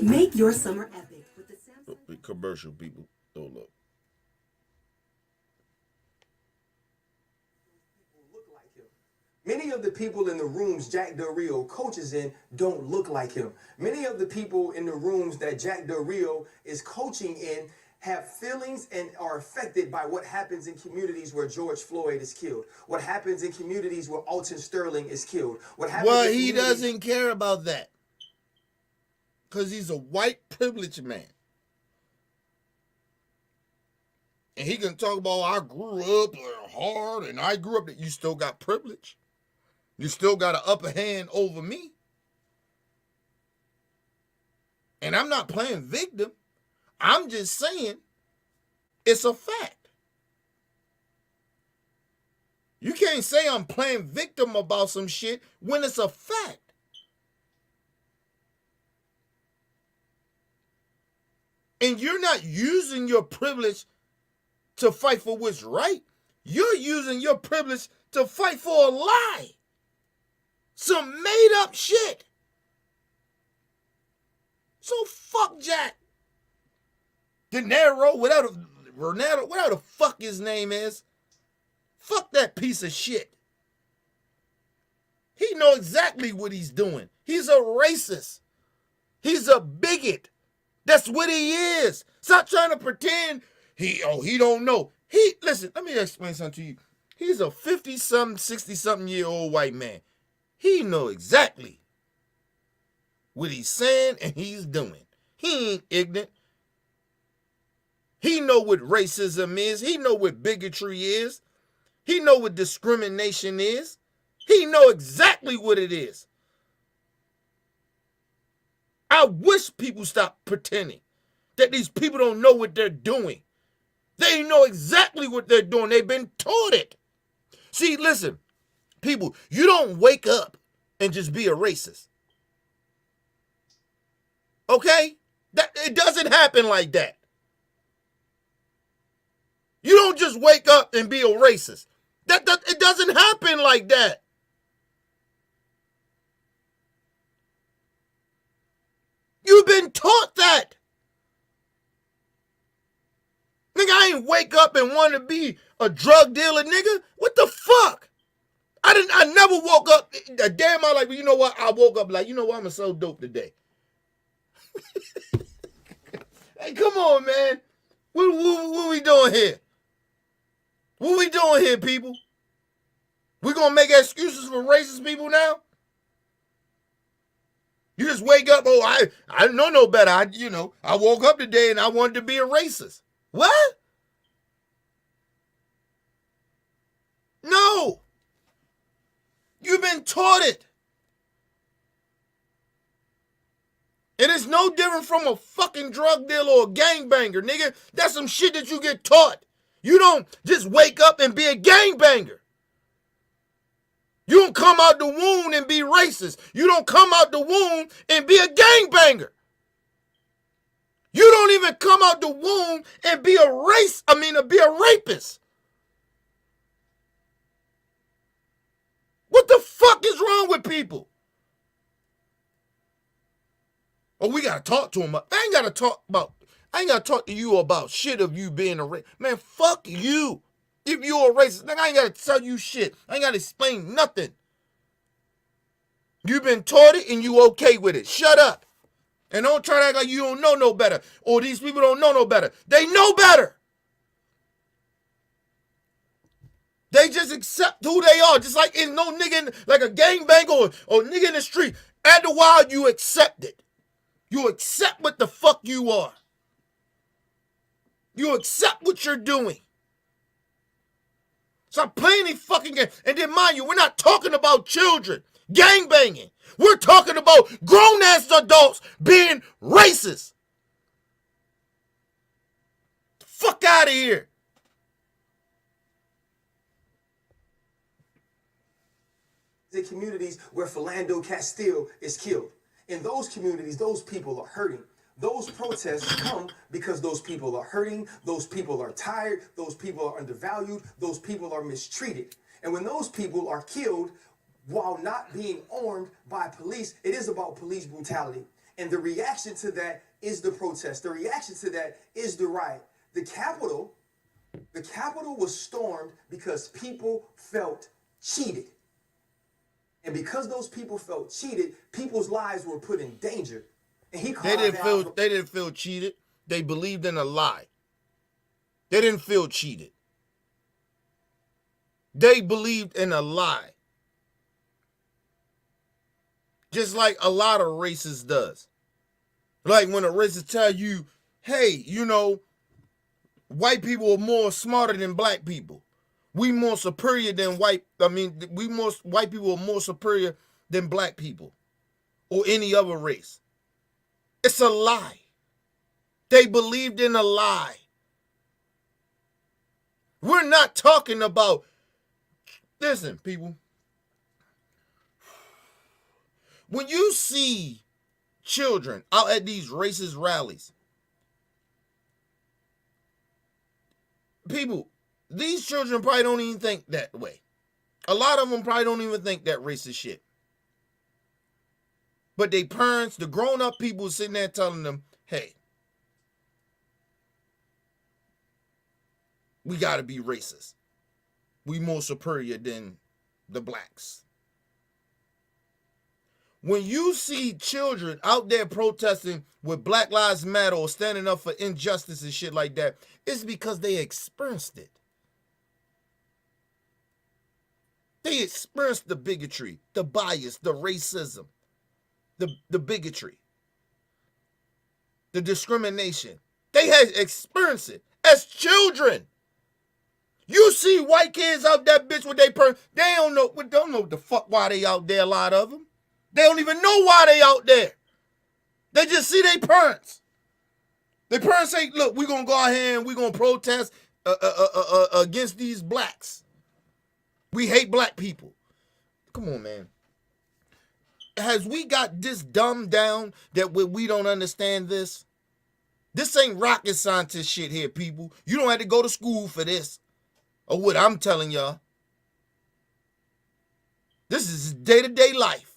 Make your summer epic with the Samsung. Commercial people. Hold up. Many of the people in the rooms Jack Del Rio coaches in don't look like him. Many of the people in the rooms that Jack Del Rio is coaching in have feelings and are affected by what happens in communities where George Floyd is killed. What happens in communities where Alton Sterling is killed. What happens well, he doesn't care about that. Because he's a white privileged man. And he can talk about, I grew up hard and I grew up that you still got privilege. You still got an upper hand over me. And I'm not playing victim. I'm just saying it's a fact. You can't say say I'm playing victim about some shit when it's a fact. And you're not using your privilege to fight for what's right. You're using your privilege to fight for a lie. Some made up shit. So fuck Jack. De Niro, whatever the fuck his name is. Fuck that piece of shit. He know exactly what he's doing. He's a racist. He's a bigot. That's what he is. Stop trying to pretend he don't know. Listen, let me explain something to you. He's a 50-something, 60-something year old white man. He know exactly what he's saying and he's doing. He ain't ignorant. He know what racism is. He know what bigotry is. He know what discrimination is. He know exactly what it is. I wish people stop pretending that these people don't know what they're doing. They know exactly what they're doing. They've been taught it. See, listen, people, you don't wake up and just be a racist. Okay? It doesn't happen like that. You don't just wake up and be a racist. It doesn't happen like that. You've been taught that. Nigga, I ain't wake up and want to be a drug dealer, nigga. What the fuck? I never woke up a day in my life, but you know what? I woke up like, you know what? I'm so dope today. Hey, come on, man. What we doing here? What we doing here, people? We gonna make excuses for racist people now? You just wake up, I know no better. I woke up today and I wanted to be a racist. What? No. You've been taught it. And it's no different from a fucking drug dealer or a gangbanger, nigga. That's some shit that you get taught. You don't just wake up and be a gangbanger. You don't come out the womb and be racist. You don't come out the womb and be a gangbanger. You don't even come out the womb and be be a rapist. What the fuck is wrong with people? Oh, we gotta talk to him. I ain't gotta talk to you about shit of you being a racist. Man, fuck you. If you're a racist, nigga, I ain't gotta tell you shit. I ain't gotta explain nothing. You've been taught it and you okay with it. Shut up. And don't try to act like you don't know no better. Or these people don't know no better. They know better. They just accept who they are. Just like in no nigga, like a gangbanger or nigga in the street. After a while, you accept it. You accept what the fuck you are. You accept what you're doing. Stop playing these fucking games. And then mind you, we're not talking about children gangbanging. We're talking about grown-ass adults being racist. Fuck out of here. The communities where Philando Castile is killed. In those communities, those people are hurting. Those protests come because those people are hurting, those people are tired, those people are undervalued, those people are mistreated. And when those people are killed while not being armed by police, it is about police brutality. And the reaction to that is the protest. The reaction to that is the riot. The Capitol was stormed because people felt cheated. And because those people felt cheated, people's lives were put in danger. And they didn't feel cheated. They believed in a lie. They didn't feel cheated. They believed in a lie. Just like a lot of races does. Like when a racist tell you, hey, white people are more smarter than black people. We more superior than white people are more superior than black people or any other race. It's a lie. They believed in a lie. We're not talking about Listen, people. When you see children out at these racist rallies, people, these children probably don't even think that way. A lot of them probably don't even think that racist shit. But they parents, the grown-up people sitting there telling them, hey, we got to be racist. We more superior than the blacks. When you see children out there protesting with Black Lives Matter or standing up for injustice and shit like that, it's because they experienced it. They experienced the bigotry, the bias, the racism, the bigotry, the discrimination. They had experienced it as children. You see white kids out there, bitch, with they don't know what the fuck why they out there, a lot of them. They don't even know why they out there. They just see their parents. Their parents say, look, we're going to go out here and we're going to protest against these blacks. We hate black people. Come on, man. Has we got this dumbed down that we don't understand this? This ain't rocket scientist shit here, people. You don't have to go to school for this. Or what I'm telling y'all. This is day-to-day life.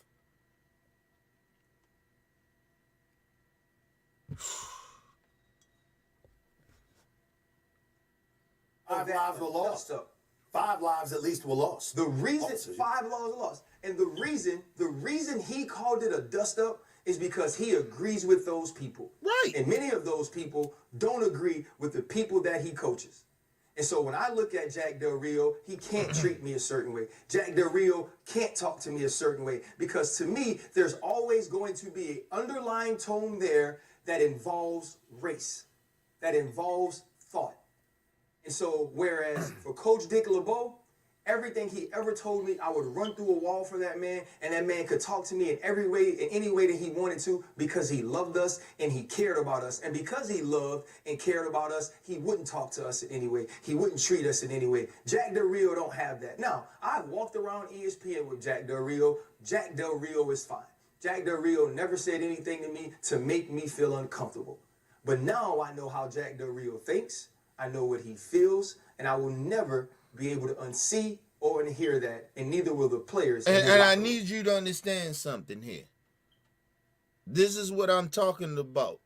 Five lives were lost. 5 lives at least were lost. The reason 5 lives were lost, and the reason he called it a dust up is because he agrees with those people. Right. And many of those people don't agree with the people that he coaches. And so when I look at Jack Del Rio, he can't treat me a certain way. Jack Del Rio can't talk to me a certain way because to me, there's always going to be an underlying tone there that involves race, that involves thought. And so whereas for Coach Dick LeBeau, everything he ever told me, I would run through a wall for that man, and that man could talk to me in every way, in any way that he wanted to, because he loved us and he cared about us. And because he loved and cared about us, he wouldn't talk to us in any way. He wouldn't treat us in any way. Jack Del Rio don't have that. Now, I've walked around ESPN with Jack Del Rio. Jack Del Rio is fine. Jack Del Rio never said anything to me to make me feel uncomfortable. But now I know how Jack Del Rio thinks. I know what he feels, and I will never be able to unsee or unhear that, and neither will the players. And I need you to understand something here. This is what I'm talking about.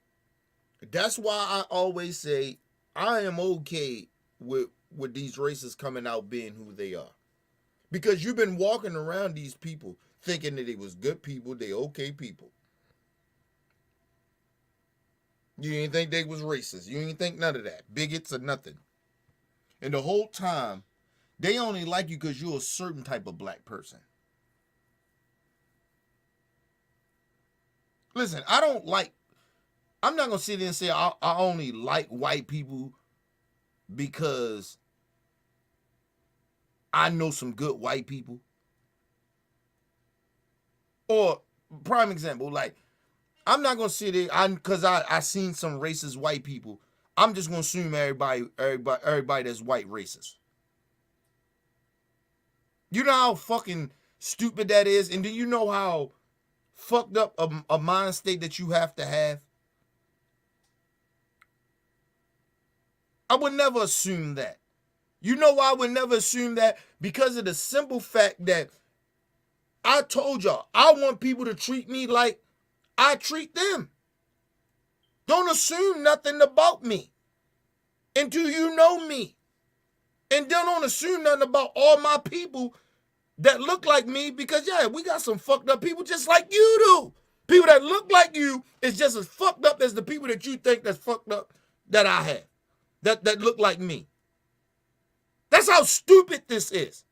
That's why I always say I am okay with these racists coming out being who they are. Because you've been walking around these people thinking that they was good people, they okay people. You didn't think they was racist. You didn't think none of that. Bigots or nothing. And the whole time, they only like you because you're a certain type of black person. Listen, I'm not going to sit there and say I only like white people because I know some good white people. Or, prime example, like, I'm not gonna sit there because I seen some racist white people. I'm just gonna assume everybody that's white racist. You know how fucking stupid that is, and do you know how fucked up a mind state that you have to have? I would never assume that. You know why I would never assume that? Because of the simple fact that I told y'all I want people to treat me like I treat them. Don't assume nothing about me until you know me. And don't assume nothing about all my people that look like me because, yeah, we got some fucked up people just like you do. People that look like you is just as fucked up as the people that you think that's fucked up that I have, that look like me. That's how stupid this is.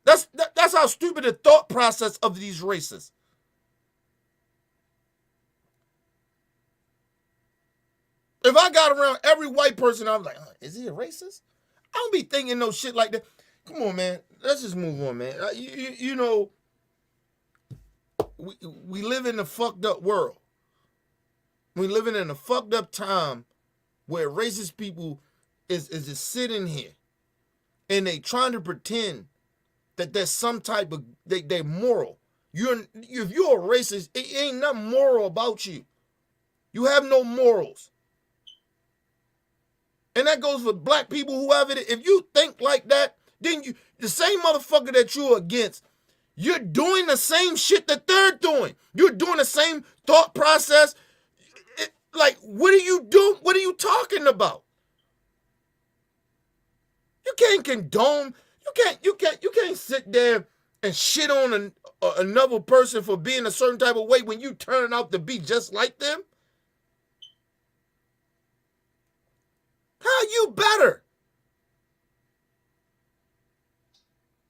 That's how stupid the thought process of these racists. If I got around every white person, I'm like, is he a racist? I don't be thinking no shit like that. Come on, man. Let's just move on, man. You know, we live in a fucked up world. We living in a fucked up time where racist people is just sitting here and they trying to pretend that there's some type of they're moral. If you're a racist, it ain't nothing moral about you. You have no morals. And that goes for black people, whoever it is. If you think like that, then you the same motherfucker that you're against, you're doing the same shit that they're doing. You're doing the same thought process. Like, what are you doing? What are you talking about? You can't condone. You can't sit there and shit on another person for being a certain type of way when you turn out to be just like them. How are you better?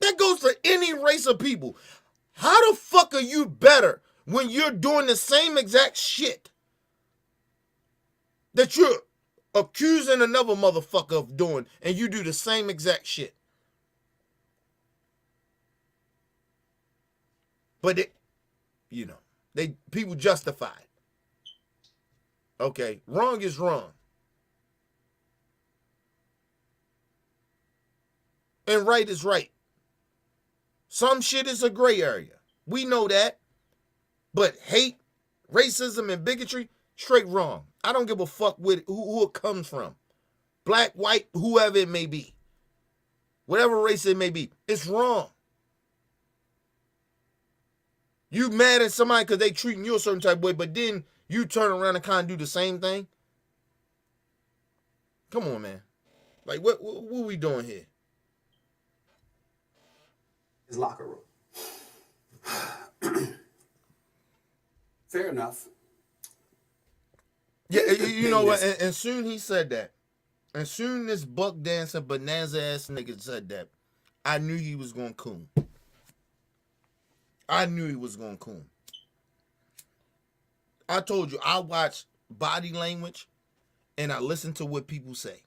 That goes for any race of people. How the fuck are you better when you're doing the same exact shit that you're accusing another motherfucker of doing, and you do the same exact shit? But people justify it. Okay, wrong is wrong. And right is right. Some shit is a gray area. We know that. But hate, racism, and bigotry, straight wrong. I don't give a fuck with who it comes from. Black, white, whoever it may be. Whatever race it may be. It's wrong. You mad at somebody because they treating you a certain type of way, but then you turn around and kind of do the same thing? Come on, man. Like, what are we doing here? His locker room. Fair enough. Yeah, you know what? And soon he said that. And soon this buck dancing bonanza ass nigga said that, I knew he was going to coon. I knew he was going to coon. I told you, I watch body language and I listen to what people say.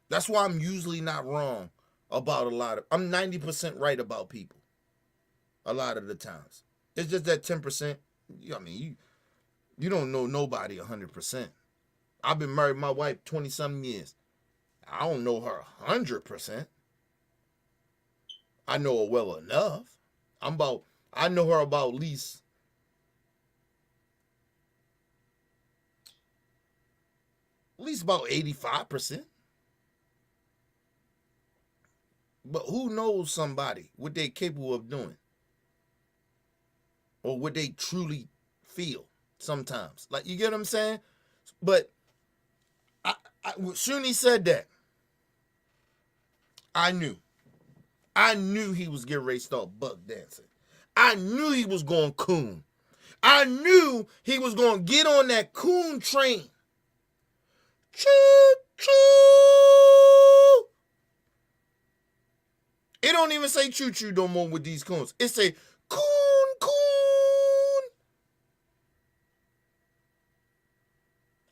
That's why I'm usually not wrong about a lot of... I'm 90% right about people. A lot of the times. It's just that 10%. I mean, you don't know nobody 100%. I've been married to my wife 20-something years. I don't know her 100%. I know her well enough. I know her about at least about 85%. But who knows somebody, what they're capable of doing? Or what they truly feel sometimes. Like, you get what I'm saying? But soon he said that, I knew he was getting ready to start buck dancing. I knew he was going coon. I knew he was going to get on that coon train. Choo, choo. It don't even say choo-choo no more with these coons. It say coon, coon.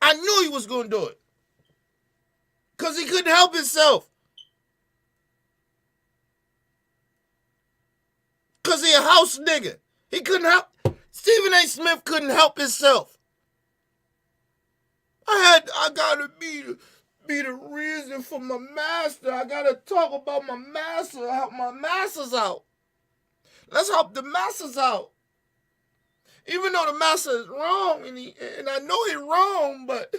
I knew he was going to do it. Because he couldn't help himself. Because he a house nigga. He couldn't help. Stephen A. Smith couldn't help himself. I gotta be the reason for my master. I gotta talk about my master, help my masters out. Let's help the masters out. Even though the master is wrong, and I know he's wrong, but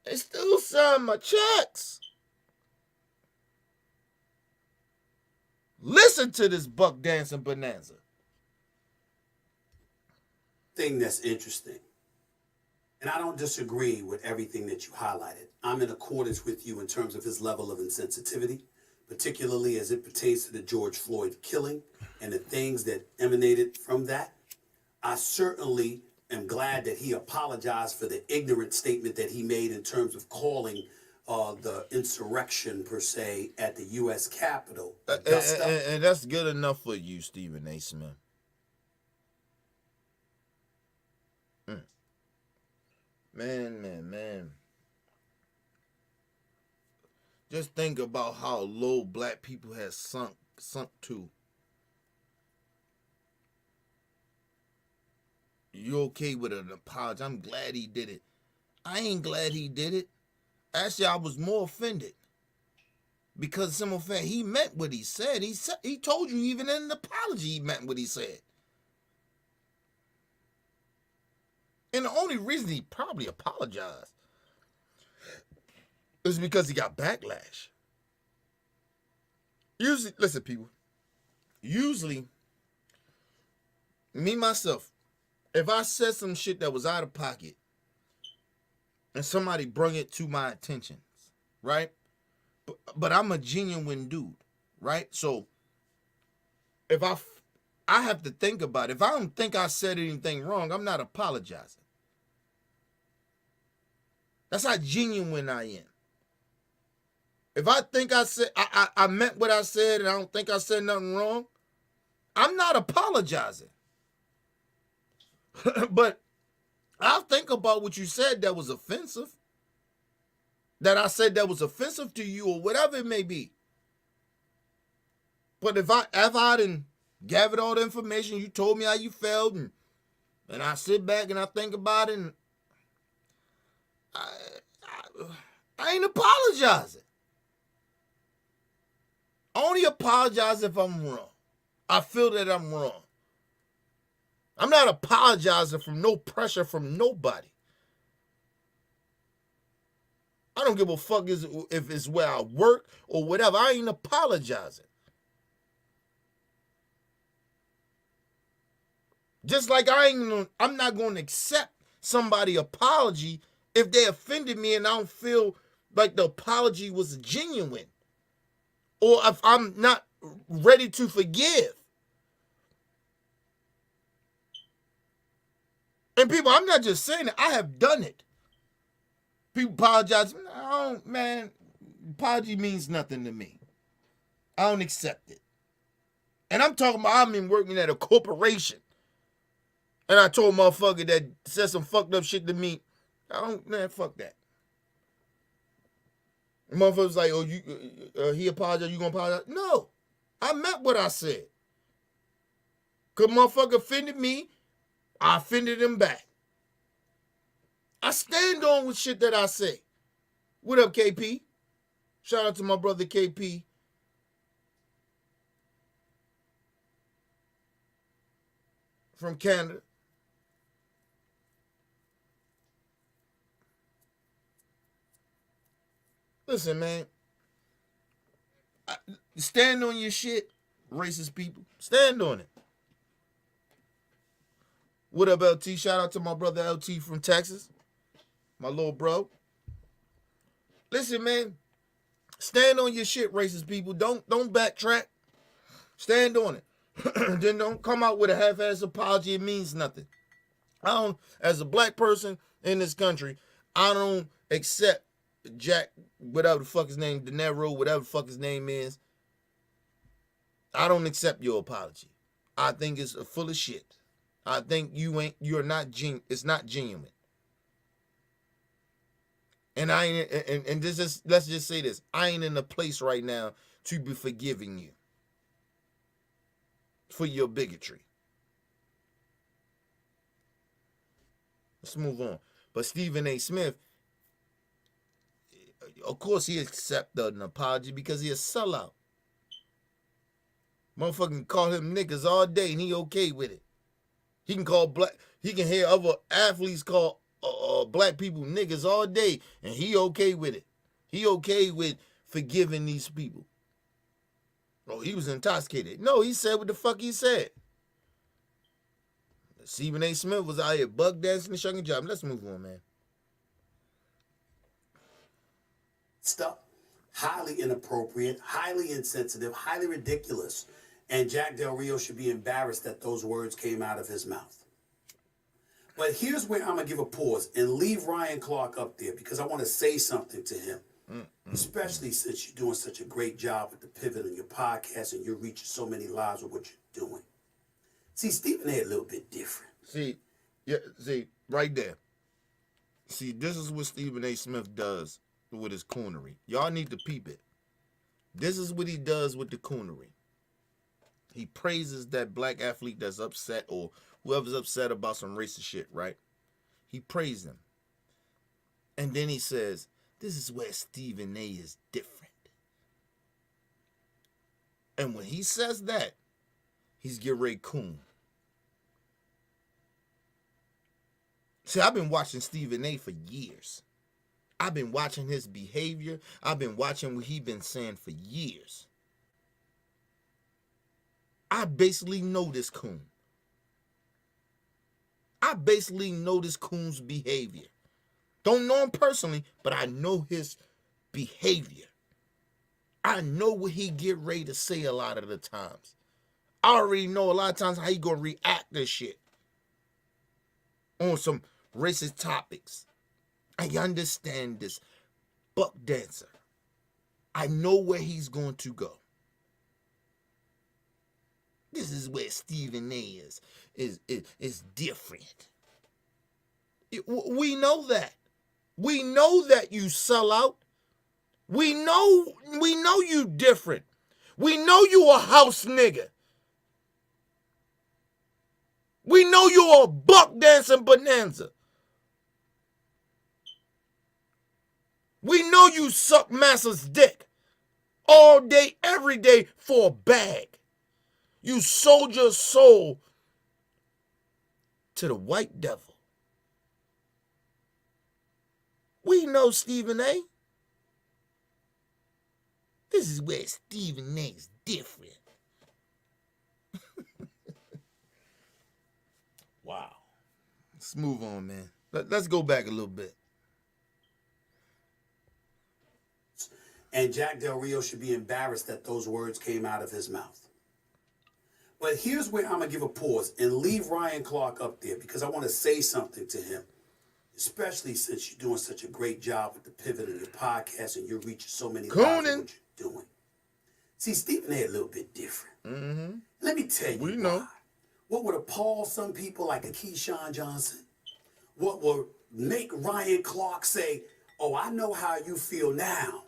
they still sign my checks. Listen to this buck dancing bonanza. Thing that's interesting, and I don't disagree with everything that you highlighted. I'm in accordance with you in terms of his level of insensitivity, particularly as it pertains to the George Floyd killing and the things that emanated from that. I certainly am glad that he apologized for the ignorant statement that he made in terms of calling the insurrection, per se, at the U.S. Capitol. And that's good enough for you, Stephen A. Smith. Man. Just think about how low black people have sunk to. You okay with an apology? I'm glad he did it. I ain't glad he did it. Actually, I was more offended. Because simple fact, he meant what he said. He told you even in an apology he meant what he said. And the only reason he probably apologized is because he got backlash. Usually, listen, people. Usually, me, myself, if I said some shit that was out of pocket and somebody brought it to my attention, right? But I'm a genuine dude, right? So, if I have to think about it. If I don't think I said anything wrong, I'm not apologizing. That's how genuine I am. If I think I meant what I said and I don't think I said nothing wrong, I'm not apologizing. But I'll think about what you said that was offensive. That I said that was offensive to you or whatever it may be. But if I didn't gathered all the information, you told me how you felt, and I sit back and I think about it, and I ain't apologizing. I only apologize if I'm wrong. I feel that I'm wrong. I'm not apologizing from no pressure from nobody. I don't give a fuck if it's where I work or whatever. I ain't apologizing. Just like I'm not going to accept somebody's apology if they offended me and I don't feel like the apology was genuine. Or if I'm not ready to forgive. And people, I'm not just saying it. I have done it. People apologize. Man, apology means nothing to me. I don't accept it. And I'm talking about I've been working at a corporation. And I told a motherfucker that said some fucked up shit to me. Man, fuck that. The motherfucker was like, oh, he apologized, you gonna apologize? No, I meant what I said. Cause motherfucker offended me, I offended him back. I stand on with shit that I say. What up, KP? Shout out to my brother KP. From Canada. Listen, man. Stand on your shit, racist people. Stand on it. What up, LT? Shout out to my brother LT from Texas. My little bro. Listen, man. Stand on your shit, racist people. Don't backtrack. Stand on it. Then don't come out with a half-ass apology. It means nothing. As a black person in this country, I don't accept Jack, whatever the fuck his name, De Niro, whatever the fuck his name is. I don't accept your apology. I think it's full of shit. I think it's not genuine. And let's just say this. I ain't in a place right now to be forgiving you for your bigotry. Let's move on. But Stephen A. Smith, of course he accepted an apology because he a sellout. Motherfucking call him niggas all day and he okay with it. He can hear other athletes call black people niggas all day and he okay with it. He okay with forgiving these people. Oh, he was intoxicated. No, he said what the fuck he said. Stephen A. Smith was out here bug dancing and shucking job. Let's move on, man. Stuff. Highly inappropriate, highly insensitive, highly ridiculous. And Jack Del Rio should be embarrassed that those words came out of his mouth. But here's where I'm going to give a pause and leave Ryan Clark up there because I want to say something to him, especially since you're doing such a great job with the pivot on your podcast and you're reaching so many lives with what you're doing. See, Stephen A. a little bit different. See, right there. See, this is what Stephen A. Smith does with his coonery. Y'all need to peep it. This is what he does with the coonery. He praises that black athlete that's upset or whoever's upset about some racist shit, right? He praises him. And then he says, this is where Stephen A. is different. And when he says that, he's getting ready coon. See, I've been watching Stephen A for years. I've been watching his behavior. I've been watching what he's been saying for years. I basically know this coon. I basically know this coon's behavior. Don't know him personally, but I know his behavior. I know what he get ready to say a lot of the times. I already know a lot of times how he gonna react to shit on some racist topics. I understand this buck dancer. I know where he's going to go. This is where Stephen A is different. We know that. We know that you sell out. We know you different. We know you a house nigga. We know you a buck dancing bonanza. We know you suck Massa's dick all day, every day for a bag. You sold your soul to the white devil. We know Stephen A. This is where Stephen A is different. Wow. Let's move on, man. Let's go back a little bit. And Jack Del Rio should be embarrassed that those words came out of his mouth. But here's where I'm going to give a pause and leave Ryan Clark up there because I want to say something to him, especially since you're doing such a great job with the pivot of your podcast and you're reaching so many lives in what you're doing. See, Stephen A. a little bit different. Mm-hmm. Let me tell you We know. why. What would appall some people like a Keyshawn Johnson? What would make Ryan Clark say, oh, I know how you feel now.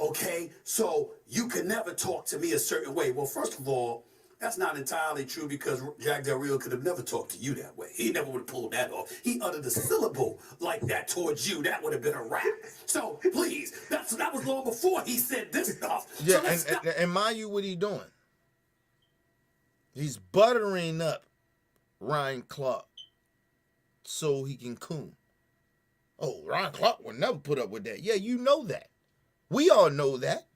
Okay, so you can never talk to me a certain way. Well, first of all, that's not entirely true because Jack Del Rio could have never talked to you that way. He never would have pulled that off. He uttered a syllable like that towards you. That would have been a rap. So please, that was long before he said this stuff. Yeah, So and mind you, what he doing? He's buttering up Ryan Clark so he can coon. Oh, Ryan Clark would never put up with that. Yeah, you know that. We all know that.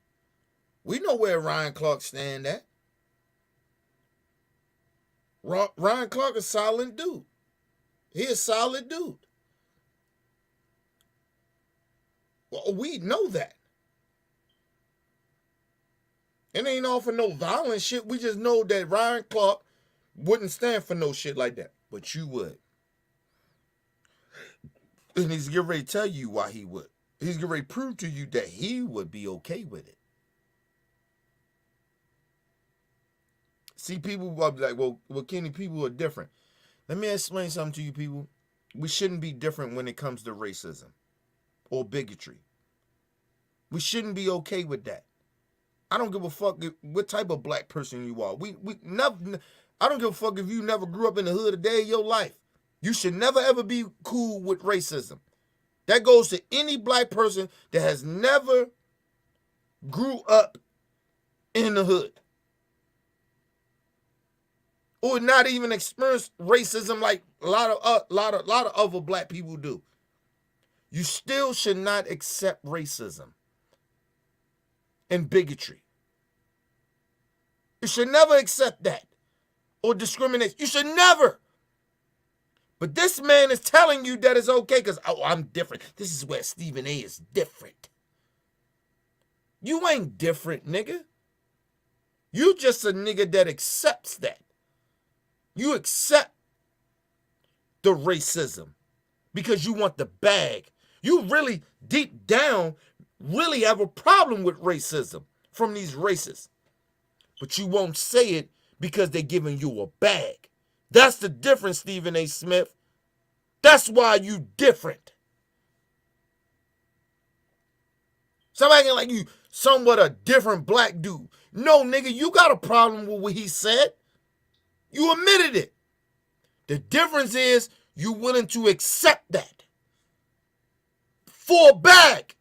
We know where Ryan Clark stand at. Ryan Clark is a solid dude. He a solid dude. Well, we know that. It ain't all for no violent shit. We just know that Ryan Clark wouldn't stand for no shit like that. But you would. And he's getting ready to tell you why he would. He's getting ready to prove to you that he would be okay with it. See, people will be like, well, Kenny, people are different. Let me explain something to you people. We shouldn't be different when it comes to racism or bigotry. We shouldn't be okay with that. I don't give a fuck what type of black person you are. We never. I don't give a fuck if you never grew up in the hood a day of your life. You should never ever be cool with racism. That goes to any black person that has never grew up in the hood or not even experienced racism like a lot of other black people do. You still should not accept racism and bigotry. You should never accept that or discriminate. You should never. But this man is telling you that it's okay because, oh, I'm different. This is where Stephen A. is different. You ain't different, nigga. You just a nigga that accepts that. You accept the racism because you want the bag. You really, deep down, really have a problem with racism from these racists. But you won't say it because they're giving you a bag. That's the difference, Stephen A. Smith. That's why you different. Somebody like you somewhat a different black dude. No, nigga, you got a problem with what he said. You admitted it. The difference is you willing to accept that for a bag.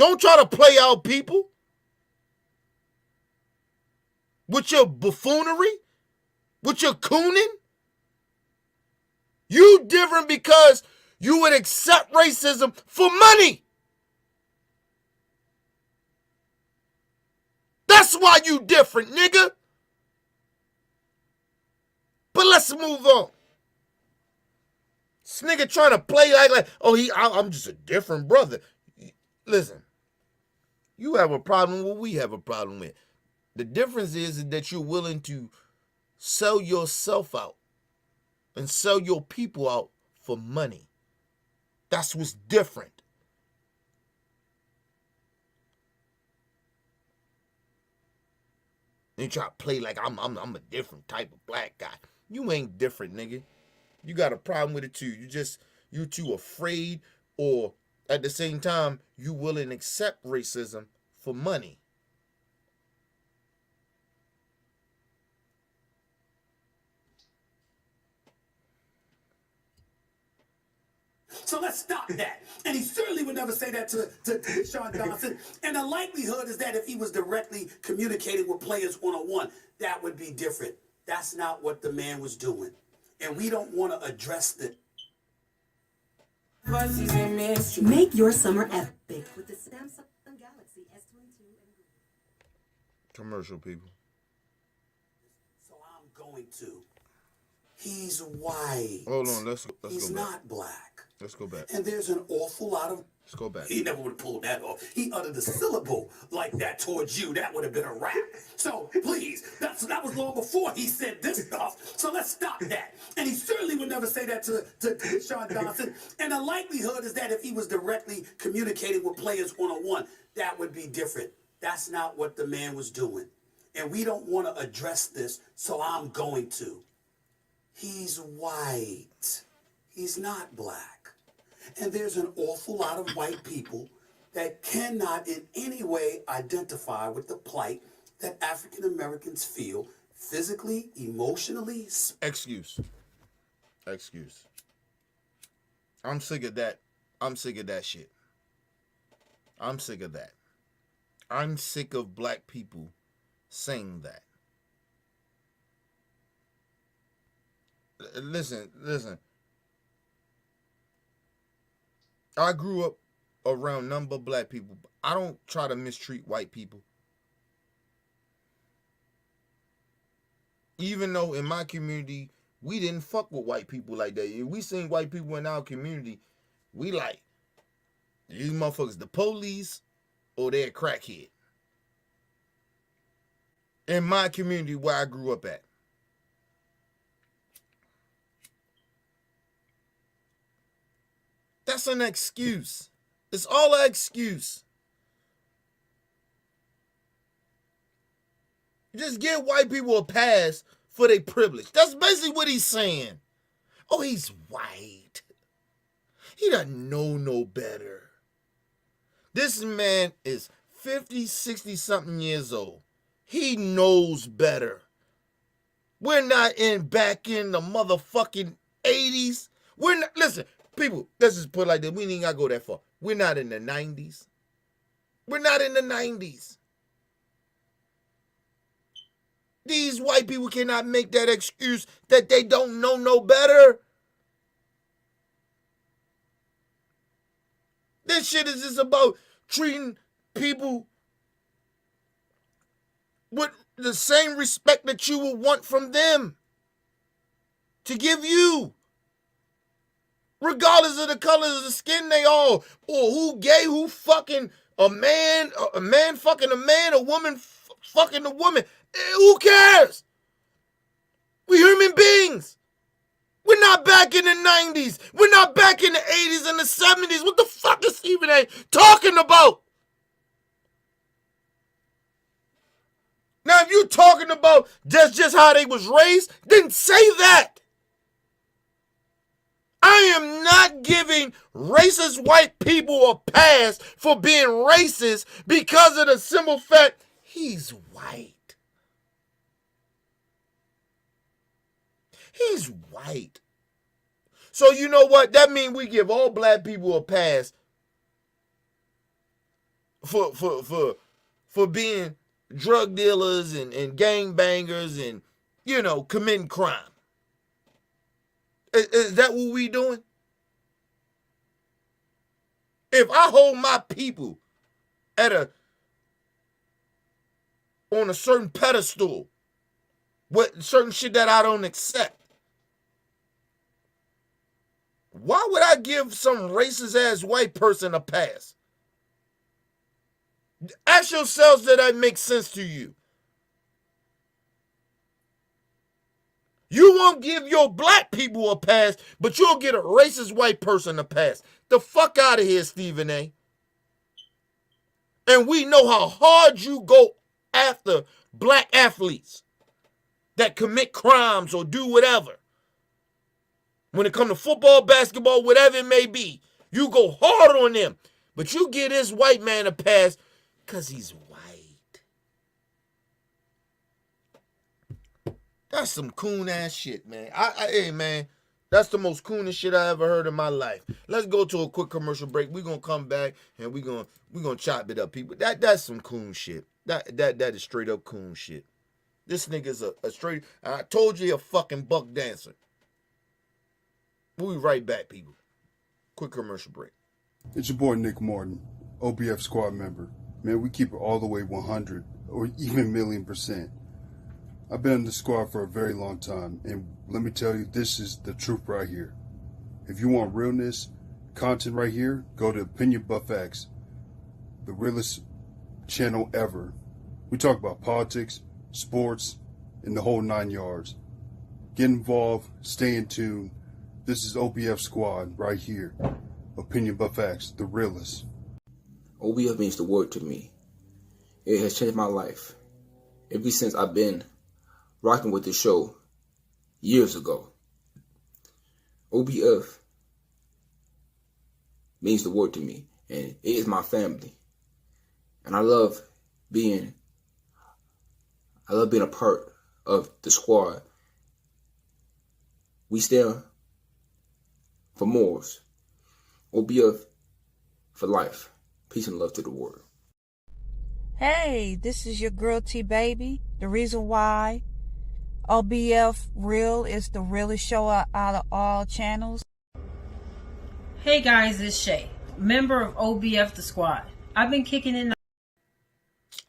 Don't try to play out people with your buffoonery, with your cooning. You different because you would accept racism for money. That's why you different, nigga. But let's move on. This nigga trying to play like oh, I'm just a different brother. Listen, you have a problem with what we have a problem with. The difference is that you're willing to sell yourself out and sell your people out for money. That's what's different. You try to play like I'm a different type of black guy. You ain't different, nigga. You got a problem with it too. You too afraid, or at the same time, you willing to accept racism for money. So let's stop that. And he certainly would never say that to Sean Johnson. And the likelihood is that if he was directly communicating with players one-on-one, that would be different. That's not what the man was doing. And we don't want to address the... Make your summer epic with the Samsung Galaxy S22. Commercial people. So I'm going to. He's white. Hold on, let's He's go back. not black. Let's go back. And there's an awful lot of... Let's go back. He never would have pulled that off. He uttered a syllable like that towards you. That would have been a rap. So please, that was long before he said this stuff. So let's stop that. And he certainly would never say that to Sean Johnson. And the likelihood is that if he was directly communicating with players one-on-one, that would be different. That's not what the man was doing. And we don't want to address this, so I'm going to. He's white. He's not black. And there's an awful lot of white people that cannot in any way identify with the plight that African Americans feel physically, emotionally. Excuse. I'm sick of that. I'm sick of that shit. I'm sick of that. I'm sick of black people saying that. Listen. I grew up around none but black people. I don't try to mistreat white people. Even though in my community, we didn't fuck with white people like that. If we seen white people in our community, we like, these motherfuckers the police or they're a crackhead. In my community where I grew up at. That's an excuse. It's all an excuse. Just give white people a pass for their privilege. That's basically what he's saying. Oh, he's white. He doesn't know no better. This man is 50, 60 something years old. He knows better. We're not back in the motherfucking 80s. We're not, listen, people, let's just put it like this. We ain't gotta go that far. We're not in the 90s. We're not in the 90s. These white people cannot make that excuse that they don't know no better. This shit is just about treating people with the same respect that you would want from them to give you. Regardless of the colors of the skin they all, or who gay, who fucking a man fucking a man, a woman fucking a woman. Who cares? We human beings. We're not back in the 90s. We're not back in the 80s and the 70s. What the fuck is Stephen A. talking about? Now, if you're talking about that's just how they was raised, then say that. I am not giving racist white people a pass for being racist because of the simple fact he's white. He's white. So you know what? That means we give all black people a pass for being drug dealers and gang bangers and, you know, committing crime. Is that what we doing? If I hold my people on a certain pedestal with certain shit that I don't accept, why would I give some racist ass white person a pass? Ask yourselves, that that makes sense to you. You won't give your black people a pass, but you'll get a racist white person a pass. The fuck out of here, Stephen A. And we know how hard you go after black athletes that commit crimes or do whatever. When it comes to football, basketball, whatever it may be, you go hard on them. But you give this white man a pass because he's white. That's some coon ass shit, man. Hey, man, that's the most coonest shit I ever heard in my life. Let's go to a quick commercial break. We're gonna come back and we're gonna chop it up, people. That's some coon shit. That is straight up coon shit. This nigga's a straight. I told you, he a fucking buck dancer. We'll be right back, people. Quick commercial break. It's your boy Nick Martin, OBF squad member. Man, we keep it all the way 100 or even $1,000,000%. I've been in the squad for a very long time, and let me tell you, this is the truth right here. If you want realness, content right here, go to Opinion Buff X, the realest channel ever. We talk about politics, sports, and the whole 9 yards. Get involved, stay in tune. This is OBF Squad right here. Opinion Buff X, the realest. OBF means the word to me. It has changed my life ever since I've been rocking with the show years ago. OBF means the word to me, and it is my family. And I love being a part of the squad. We stand for morals. OBF for life. Peace and love to the world. Hey, this is your girl T Baby. The reason why OBF Real is the realest show out of all channels. Hey guys, it's Shay, member of OBF the Squad. I've been kicking in.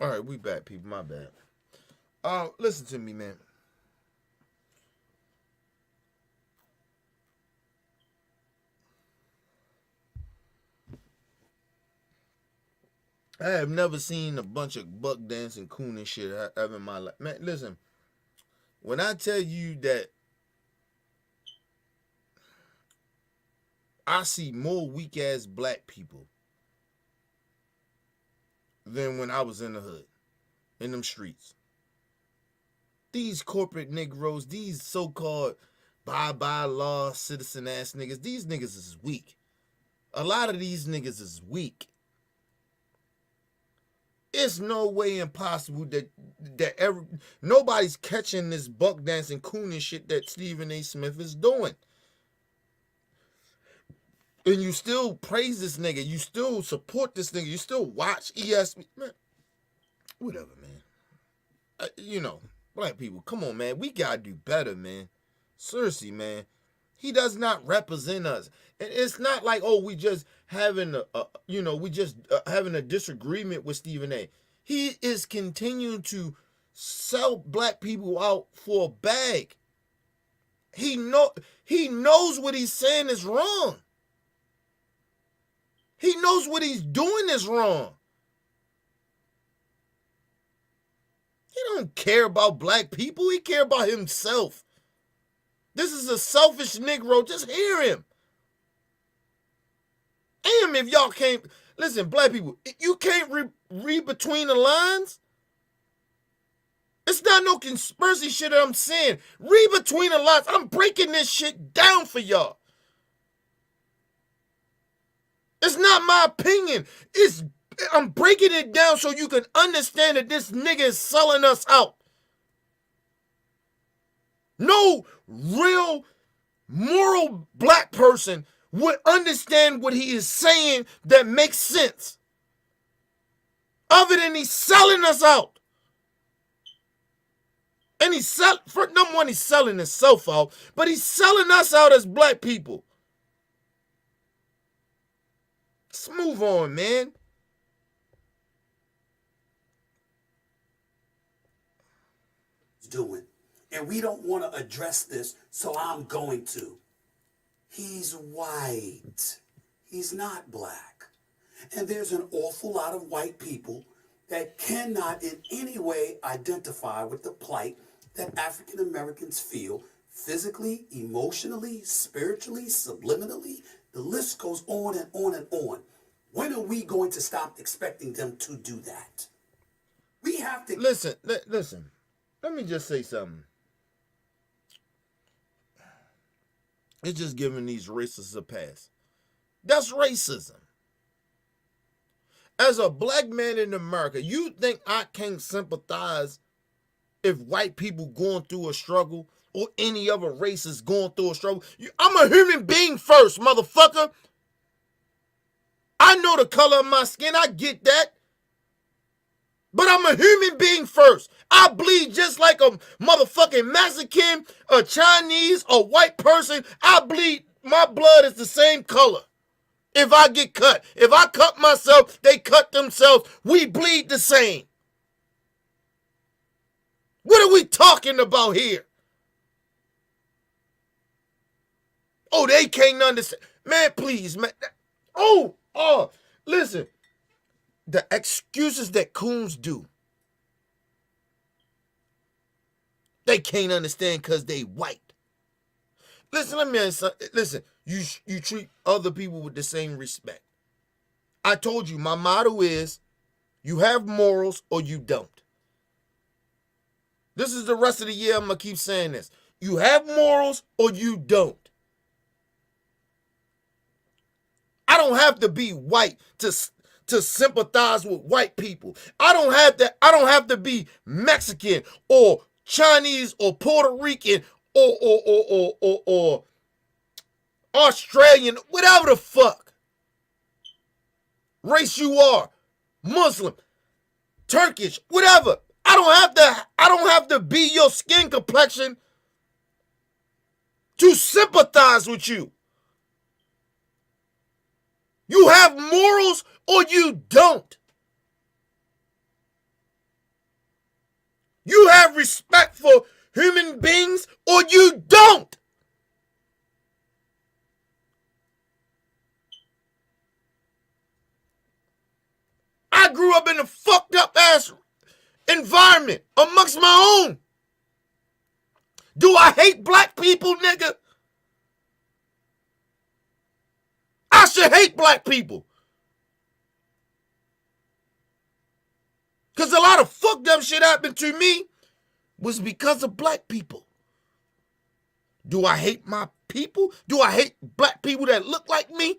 All right, we back, people. My bad. Listen to me, man. I have never seen a bunch of buck dancing coon and shit ever in my life. Man, listen. When I tell you that I see more weak ass black people than when I was in the hood, in them streets. These corporate Negroes, these so-called bye-bye law citizen ass niggas, these niggas is weak. A lot of these niggas is weak. It's no way impossible that nobody's catching this buck dancing coon and shit that Stephen A. Smith is doing. And you still praise this nigga. You still support this nigga. You still watch ESPN. Man, whatever, man. You know, black people, come on, man. We gotta do better, man. Seriously, man. He does not represent us. And it's not like, oh, we just having having a disagreement with Stephen A. He is continuing to sell black people out for a bag. He knows what he's saying is wrong. He knows what he's doing is wrong. He don't care about black people. He care about himself. This is a selfish Negro. Just hear him. Damn, if y'all can't... Listen, black people, you can't read between the lines. It's not no conspiracy shit that I'm saying. Read between the lines. I'm breaking this shit down for y'all. It's not my opinion. I'm breaking it down so you can understand that this nigga is selling us out. No real moral black person would understand what he is saying that makes sense. Other than he's selling us out. And for number one, he's selling himself out, but he's selling us out as black people. Let's move on, man. Doing. And we don't want to address this, so I'm going to. He's white. He's not black. And there's an awful lot of white people that cannot in any way identify with the plight that African Americans feel physically, emotionally, spiritually, subliminally. The list goes on and on and on. When are we going to stop expecting them to do that? We have to... Listen. Let me just say something. It's just giving these racists a pass. That's racism. As a black man in America, you think I can't sympathize if white people going through a struggle or any other race is going through a struggle? I'm a human being first, motherfucker. I know the color of my skin. I get that. But I'm a human being first. I bleed just like a motherfucking Mexican, a Chinese, a white person. I bleed. My blood is the same color. If I get cut. If I cut myself, they cut themselves. We bleed the same. What are we talking about here? Oh, they can't understand. Man, please, man. Listen. The excuses that coons do, they can't understand because they white. Listen, let me ask you something. Listen, you treat other people with the same respect. I told you, my motto is, you have morals or you don't. This is the rest of the year, I'm going to keep saying this. You have morals or you don't. I don't have to be white to sympathize with white people. I don't have to be Mexican or Chinese or Puerto Rican or Australian, whatever the fuck race you are, Muslim, Turkish, whatever. I don't have to be your skin complexion to sympathize with you. You have morals or you don't. You have respect for human beings or you don't. I grew up in a fucked up ass environment amongst my own. Do I hate black people, nigga? I should hate black people. Because a lot of fucked up shit happened to me was because of black people. Do I hate my people? Do I hate black people that look like me?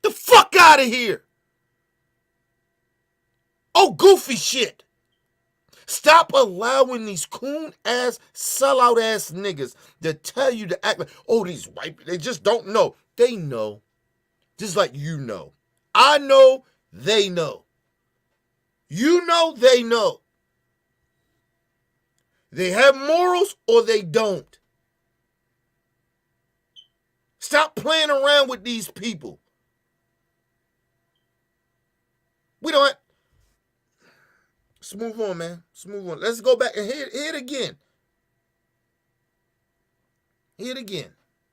The fuck out of here. Oh, goofy shit. Stop allowing these coon ass, sellout ass niggas to tell you to act like, oh, these white people, they just don't know. They know. Just like you know. I know, they know. You know, they know. They have morals or they don't. Stop playing around with these people. We don't have... Let's move on, man. Let's move on. Let's go back and hear it again. Hear it again.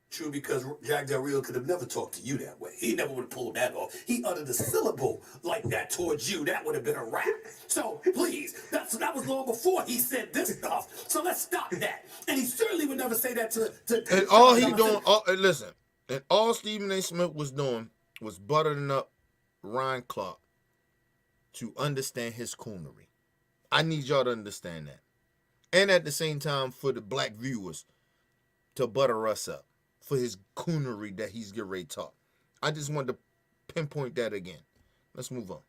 True, because Jack Del Rio could have never talked to you that way. He never would have pulled that off. He uttered a syllable like that towards you. That would have been a rap. So, please, that was long before he said this stuff. So let's stop that. And he certainly would never say that to and all he doing, listen, and all Stephen A. Smith was doing was buttering up Ryan Clark to understand his coonery. I need y'all to understand that. And at the same time, for the black viewers, to butter us up for his coonery that he's getting ready to talk. I just wanted to pinpoint that again. Let's move on.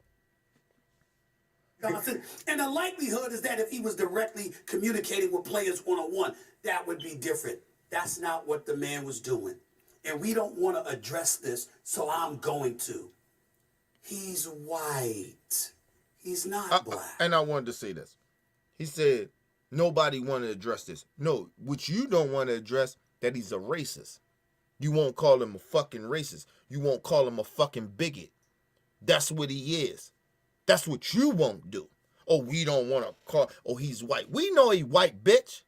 And the likelihood is that if he was directly communicating with players one-on-one, that would be different. That's not what the man was doing. And we don't want to address this, so I'm going to. He's white. He's not black. And I wanted to say this. He said, nobody want to address this. No, what you don't want to address, that he's a racist. You won't call him a fucking racist. You won't call him a fucking bigot. That's what he is. That's what you won't do. Oh, we don't want to call, oh, he's white. We know he white, bitch.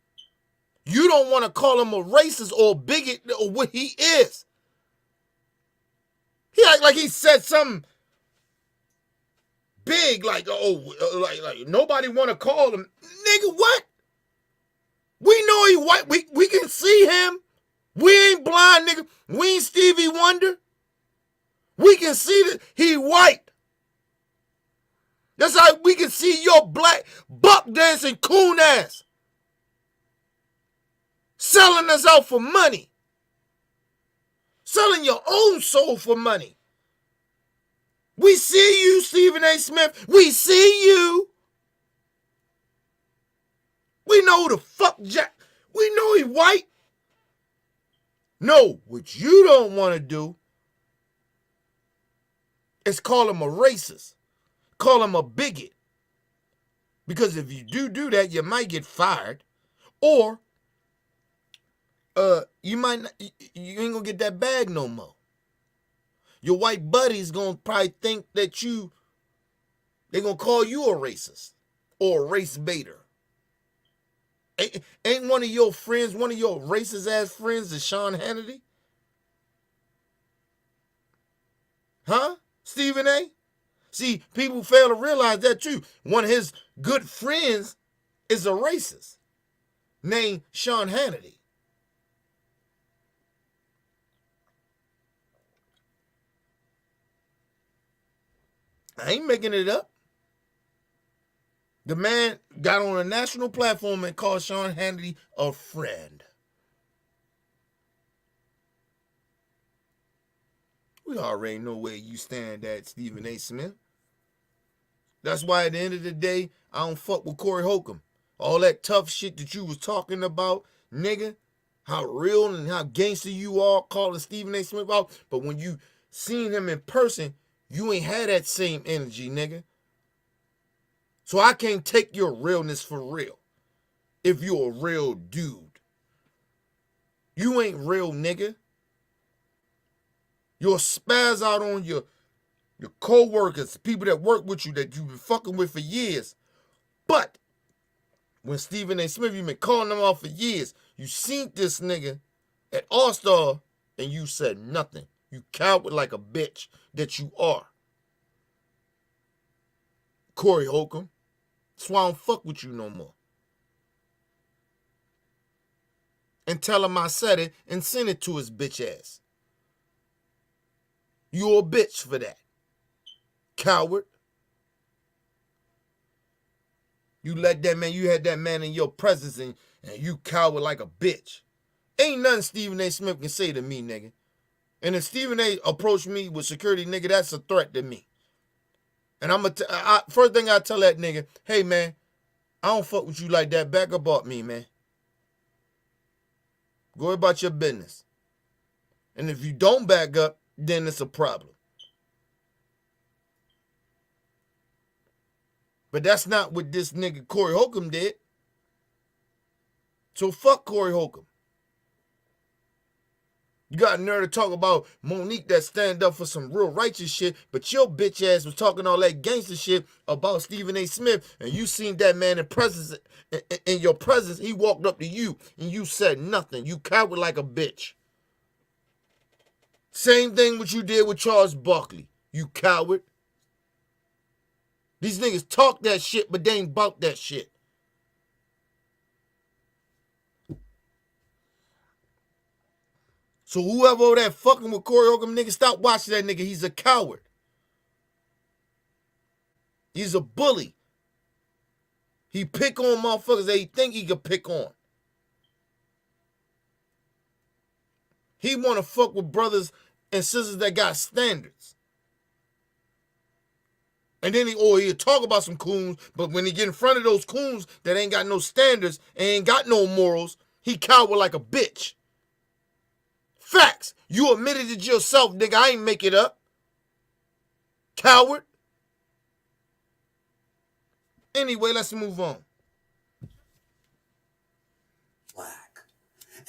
You don't want to call him a racist or a bigot or what he is. He act like he said something big, like, oh, like nobody want to call him. Nigga, what? We know he white. We can see him. We ain't blind, nigga. We ain't Stevie Wonder. We can see that he white. That's how we can see your black buck dancing coon ass selling us out for money. Selling your own soul for money. We see you, Stephen A. Smith. We see you. We know who the fuck Jack. We know he white. No, what you don't want to do is call him a racist. Call him a bigot. Because if you do that, you might get fired. Or you might not, you ain't gonna get that bag no more. Your white buddy's gonna probably think that they gonna call you a racist or a race baiter. Ain't one of your friends, one of your racist ass friends is Sean Hannity? Huh? Stephen A? See, people fail to realize that too. One of his good friends is a racist named Sean Hannity. I ain't making it up. The man got on a national platform and called Sean Hannity a friend. We already know where you stand at, Stephen A. Smith. That's why at the end of the day, I don't fuck with Corey Holcomb. All that tough shit that you was talking about, nigga, how real and how gangster you are calling Stephen A. Smith out. But when you seen him in person, you ain't had that same energy, nigga. So I can't take your realness for real. If you're a real dude. You ain't real, nigga. You'll spaz out on your co-workers, people that work with you that you've been fucking with for years. But when Stephen A. Smith, you've been calling them out for years, you seen this nigga at All-Star and you said nothing. You coward like a bitch that you are. Corey Holcomb. That's why I don't fuck with you no more. And tell him I said it and send it to his bitch ass. You a bitch for that. Coward. You let that man, you had that man in your presence and you coward like a bitch. Ain't nothing Stephen A. Smith can say to me, nigga. And if Stephen A. approached me with security, nigga, that's a threat to me. And first thing I tell that nigga, hey, man, I don't fuck with you like that. Back up off me, man. Go about your business. And if you don't back up, then it's a problem. But that's not what this nigga Corey Holcomb did. So fuck Corey Holcomb. You got a nerve to talk about Monique that stand up for some real righteous shit, but your bitch ass was talking all that gangster shit about Stephen A. Smith, and you seen that man in your presence. He walked up to you, and you said nothing. You coward like a bitch. Same thing what you did with Charles Barkley, you coward. These niggas talk that shit, but they ain't about that shit. So whoever over there fucking with Corey Holcomb, nigga, stop watching that nigga. He's a coward. He's a bully. He pick on motherfuckers that he think he could pick on. He want to fuck with brothers and sisters that got standards. And then he'll talk about some coons, but when he get in front of those coons that ain't got no standards and ain't got no morals, he coward like a bitch. Facts. You admitted it yourself, nigga. I ain't make it up. Coward. Anyway, let's move on. Black.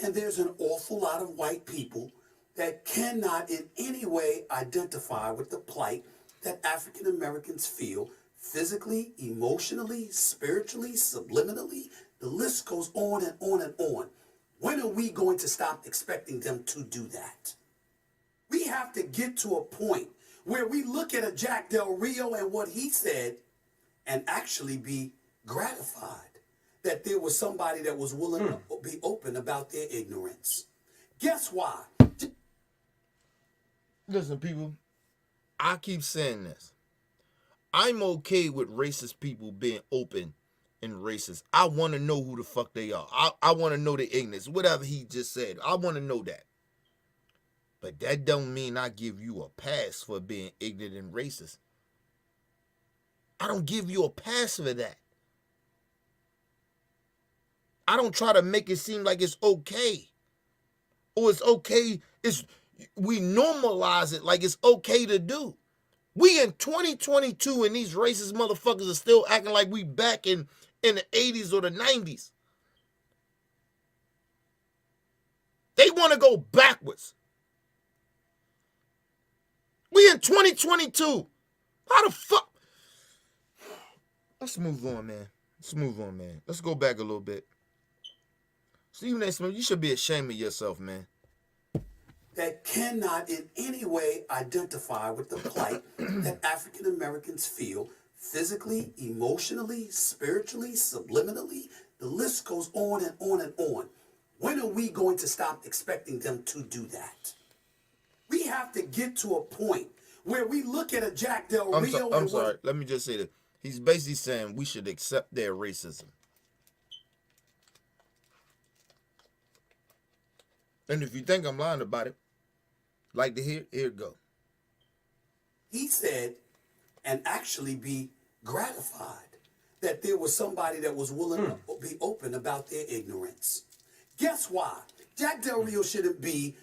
And there's an awful lot of white people that cannot in any way identify with the plight that African Americans feel physically, emotionally, spiritually, subliminally. The list goes on and on and on. When are we going to stop expecting them to do that? We have to get to a point where we look at a Jack Del Rio and what he said and actually be gratified that there was somebody that was willing to be open about their ignorance. Guess why? Listen, people, I keep saying this. I'm okay with racist people being open and racist. I want to know who the fuck they are. I want to know the ignorance. Whatever he just said, I want to know that. But that don't mean I give you a pass for being ignorant and racist. I don't give you a pass for that. I don't try to make it seem like it's okay. Or it's okay. We normalize it like it's okay to do. We in 2022 and these racist motherfuckers are still acting like we back in the 80s or the 90s. They want to go backwards. We in 2022. How the fuck? Let's move on, man. Let's go back a little bit. Stephen A. Smith, you should be ashamed of yourself, man. That cannot in any way identify with the plight that African Americans feel physically, emotionally, spiritually, subliminally. The list goes on and on and on. When are we going to stop expecting them to do that? We have to get to a point where we look at a Jack Del Rio. I'm sorry. Let me just say that. He's basically saying we should accept their racism. And if you think I'm lying about it, like to hear, here it go. He said, and actually be gratified that there was somebody that was willing to be open about their ignorance. Guess why? Jack Del Rio shouldn't be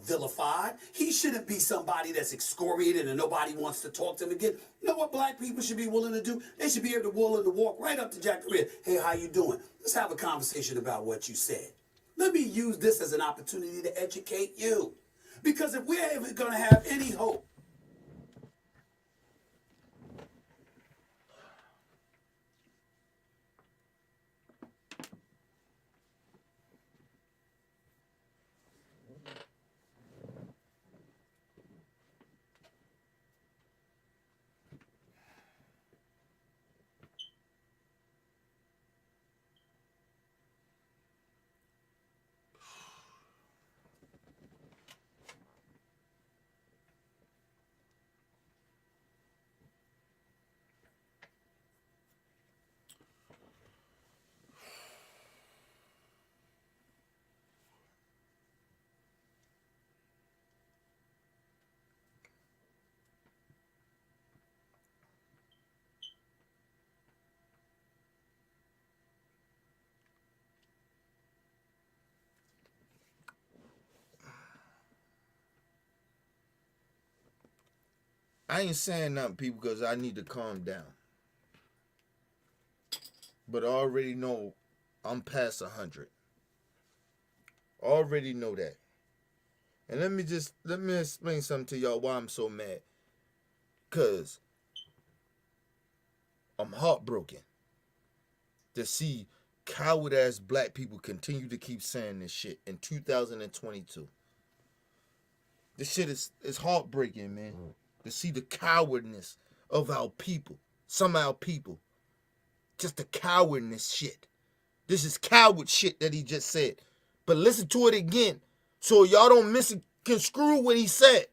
vilified. He shouldn't be somebody that's excoriated and nobody wants to talk to him again. You know what black people should be willing to do? They should be able to walk right up to Jack Del Rio. Hey, how you doing? Let's have a conversation about what you said. Let me use this as an opportunity to educate you. Because if we're ever going to have any hope, I ain't saying nothing, people, because I need to calm down. But I already know I'm past 100. Already know that. And let me explain something to y'all why I'm so mad. Because I'm heartbroken to see coward-ass black people continue to keep saying this shit in 2022. This shit is heartbreaking, man. To see the cowardness of our people. Some of our people. Just the cowardness shit. This is coward shit that he just said. But listen to it again so y'all don't misconstrue what he said.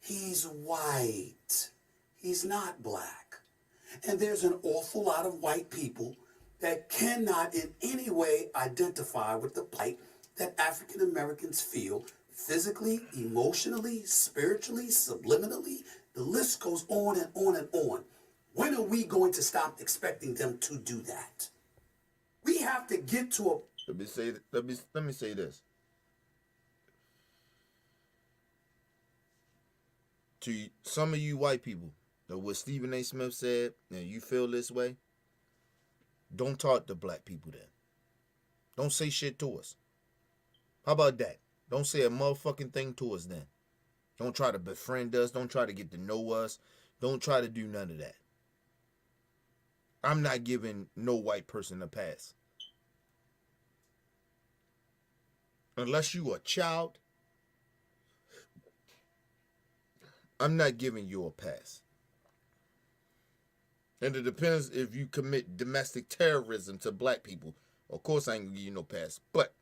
he's white. He's not black. And there's an awful lot of white people that cannot in any way identify with the plight that African Americans feel physically, emotionally, spiritually, subliminally. The list goes on and on and on. When are we going to stop expecting them to do that? We have to get to a... Let me say this. to some of you white people, that what Stephen A. Smith said, and you feel this way, don't talk to black people then. Don't say shit to us. How about that? Don't say a motherfucking thing to us then. Don't try to befriend us. Don't try to get to know us. Don't try to do none of that. I'm not giving no white person a pass. Unless you a child, I'm not giving you a pass. And it depends if you commit domestic terrorism to black people. Of course I ain't gonna give you no pass. But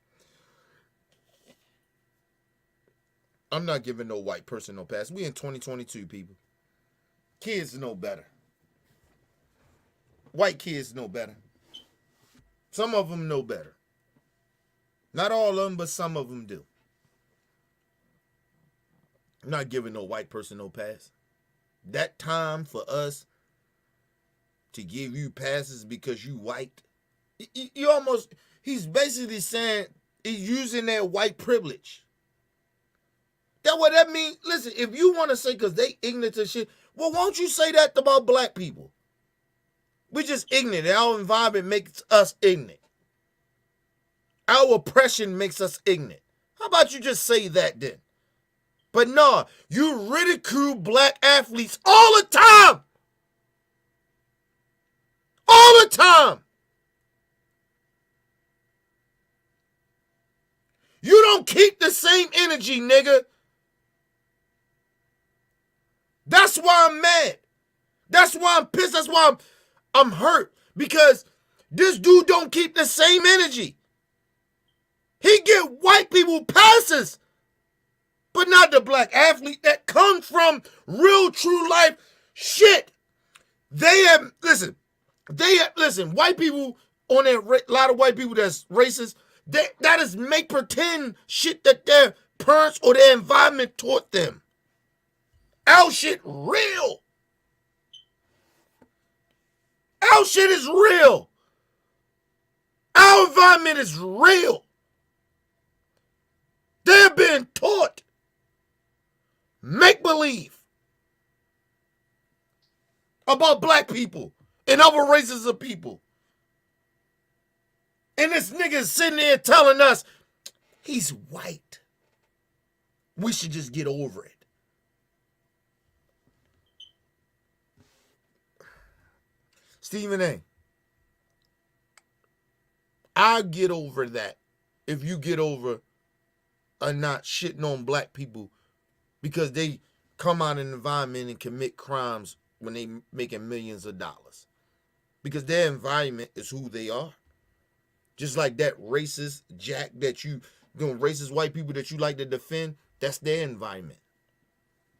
I'm not giving no white person no pass. We in 2022, people. Kids know better. White kids know better. Some of them know better. Not all of them, but some of them do. I'm not giving no white person no pass. That time for us to give you passes because you white, you almost, he's basically saying, he's using that white privilege. That what that means? Listen, if you want to say because they ignorant to shit, well, won't you say that about black people? We just ignorant. Our environment makes us ignorant. Our oppression makes us ignorant. How about you just say that then? But no, you ridicule black athletes all the time. All the time. You don't keep the same energy, nigga. That's why I'm mad. That's why I'm pissed. That's why I'm hurt. Because this dude don't keep the same energy. He get white people passes, but not the black athlete that comes from real true life shit. They have, listen, white people on that, a lot of white people that's racist, that is make pretend shit that their parents or their environment taught them. Our shit real. Our shit is real. Our environment is real. They're being taught make-believe about black people and other races of people. And this nigga is sitting there telling us he's white. We should just get over it. Stephen A., I'll get over that if you get over not shitting on black people because they come out in an environment and commit crimes when they making millions of dollars. Because their environment is who they are. Just like that racist jack that you, racist white people that you like to defend, that's their environment.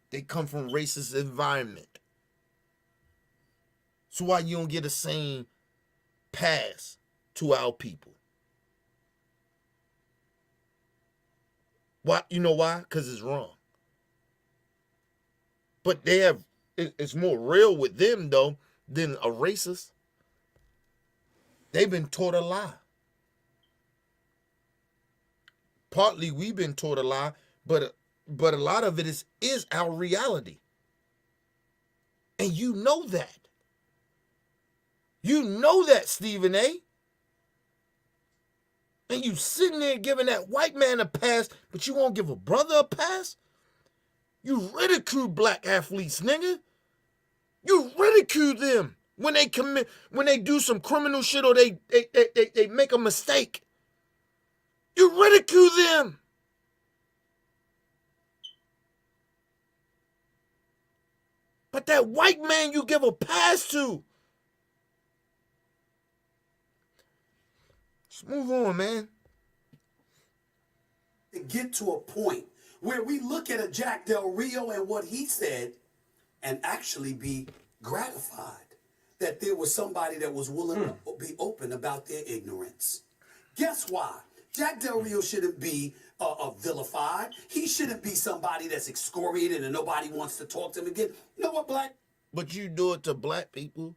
They come from racist environment. So why you don't get the same pass to our people? Why? You know why? Because it's wrong. But they have, it's more real with them though than a racist. They've been taught a lie. Partly we've been taught a lie, but a lot of it is our reality. And you know that. You know that, Stephen A. And you sitting there giving that white man a pass, but you won't give a brother a pass? You ridicule black athletes, nigga. You ridicule them when they do some criminal shit or they make a mistake. You ridicule them. But that white man you give a pass to. Let's move on, man. To get to a point where we look at a Jack Del Rio and what he said and actually be gratified that there was somebody that was willing to be open about their ignorance. Guess why? Jack Del Rio shouldn't be vilified. He shouldn't be somebody that's excoriated and nobody wants to talk to him again. You know what, black? But you do it to black people.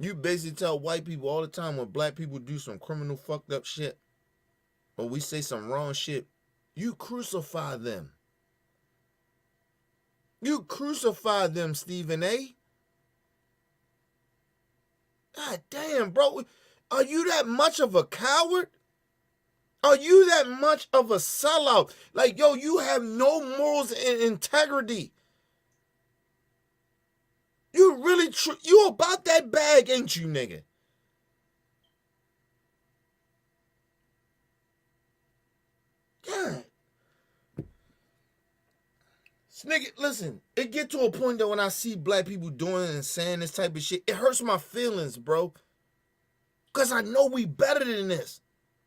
You basically tell white people all the time when black people do some criminal fucked up shit or we say some wrong shit, you crucify them. You crucified them, Stephen A. God damn, bro. Are you that much of a coward? Are you that much of a sellout? Like, yo, you have no morals and integrity. You really you about that bag, ain't you, nigga? God. Nigga, listen, it get to a point that when I see black people doing and saying this type of shit, it hurts my feelings, bro. Because I know we better than this.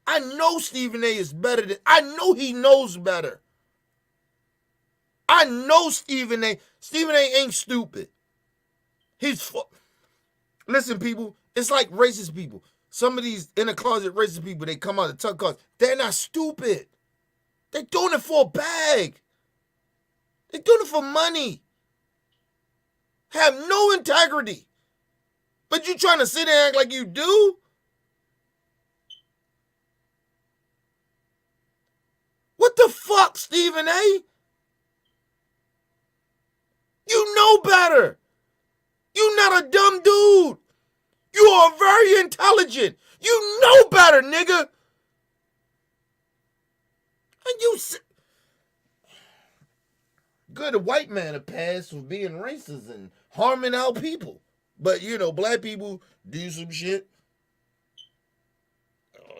I know Stephen A is better than, I know he knows better. I know Stephen A. Stephen A ain't stupid. Listen, people, it's like racist people. Some of these in the closet racist people, they come out to tuck cards. They're not stupid. They're doing it for a bag. They're doing it for money. Have no integrity. But you trying to sit there and act like you do? What the fuck, Stephen A? You know better. You not a dumb dude. You are very intelligent. You know better, nigga. And you good, a white man a pass for being racist and harming our people. But, you know, black people do some shit.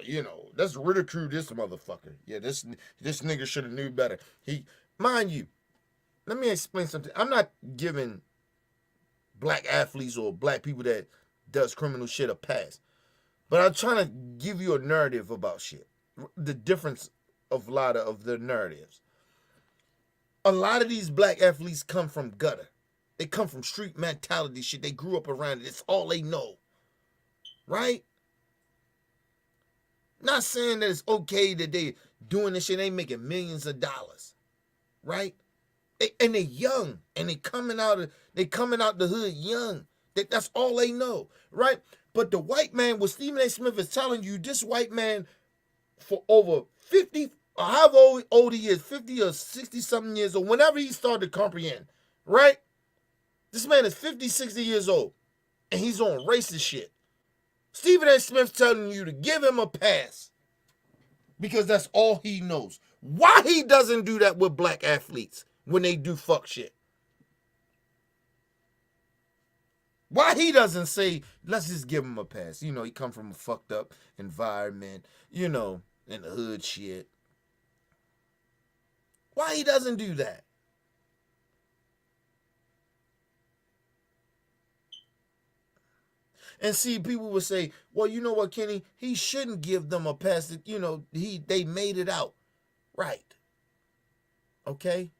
You know, let's ridicule this motherfucker. Yeah, this nigga should have knew better. Mind you, let me explain something. I'm not giving black athletes or black people that does criminal shit a pass. But I'm trying to give you a narrative about shit. The difference of a lot of the narratives. A lot of these black athletes come from gutter. They come from street mentality shit. They grew up around it. It's all they know. Right? Not saying that it's okay that they doing this shit. They making millions of dollars. Right? And they young. And they coming out the hood young. That's all they know. Right? But the white man, what Stephen A. Smith is telling you, this white man for over 50, or however old he is, 50 or 60 something years old, whenever he started to comprehend, right? This man is 50, 60 years old, and he's on racist shit. Stephen A. Smith's telling you to give him a pass because that's all he knows. Why he doesn't do that with black athletes when they do fuck shit? Why he doesn't say, let's just give him a pass. You know, he come from a fucked up environment, you know, in the hood shit. Why he doesn't do that? And see, people would say, well, you know what, Kenny? He shouldn't give them a pass. That, you know, they made it out. Right. Okay?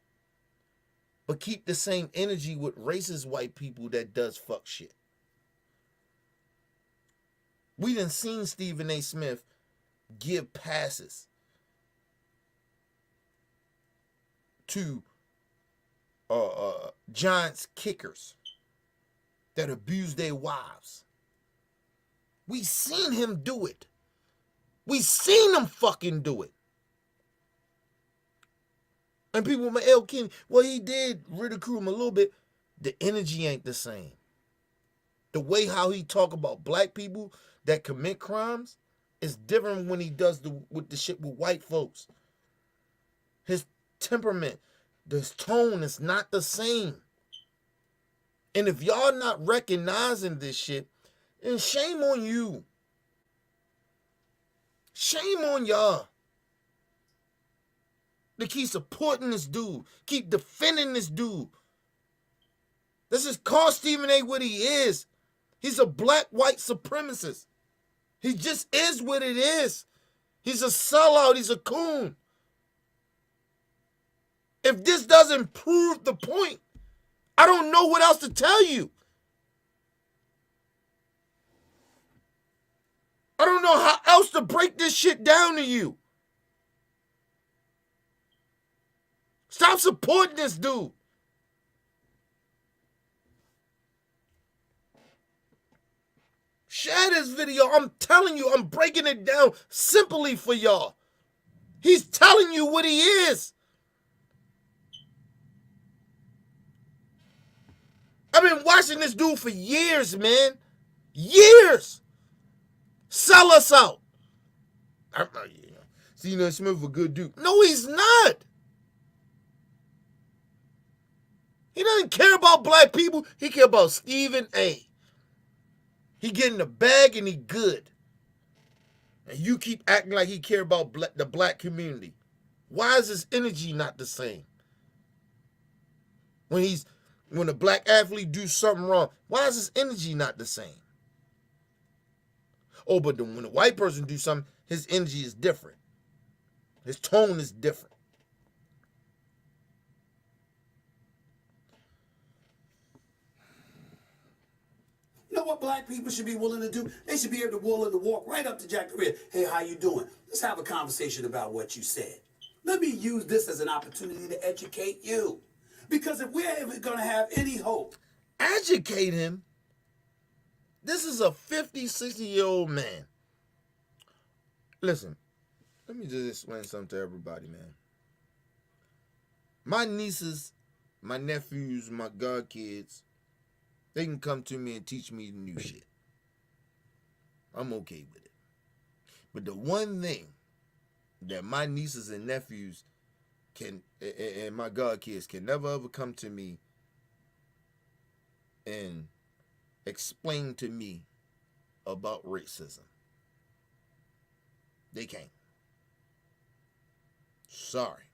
But keep the same energy with racist white people that does fuck shit. We done seen Stephen A. Smith give passes to Giants kickers that abuse their wives. We seen him do it. We seen him fucking do it. And people with L. Kenny, well, he did ridicule him a little bit. The energy ain't the same. The way how he talk about black people that commit crimes is different when he does with the shit with white folks. His temperament, his tone is not the same. And if y'all not recognizing this shit, then shame on you. Shame on y'all. To keep supporting this dude. Keep defending this dude. This is call Stephen A. what he is. He's a black white supremacist. He just is what it is. He's a sellout. He's a coon. If this doesn't prove the point, I don't know what else to tell you. I don't know how else to break this shit down to you. Stop supporting this dude. Share this video. I'm telling you, I'm breaking it down simply for y'all. He's telling you what he is. I've been watching this dude for years, man. Years. Sell us out. Stephen A. Smith a good dude. No, he's not. He doesn't care about black people. He care about Stephen A. He getting the bag and he good. And you keep acting like he care about the black community. Why is his energy not the same? When a black athlete do something wrong, why is his energy not the same? Oh, but when a white person do something, his energy is different. His tone is different. You know what black people should be willing to do? They should be able to willing to walk right up to Jack the Ripper. Hey, how you doing? Let's have a conversation about what you said. Let me use this as an opportunity to educate you. Because if we're ever going to have any hope. Educate him? This is a 50, 60-year-old man. Listen, let me just explain something to everybody, man. My nieces, my nephews, my godkids, they can come to me and teach me new shit. I'm okay with it. But the one thing that my nieces and nephews can, and my godkids can never ever come to me and explain to me about racism. They can't. Sorry.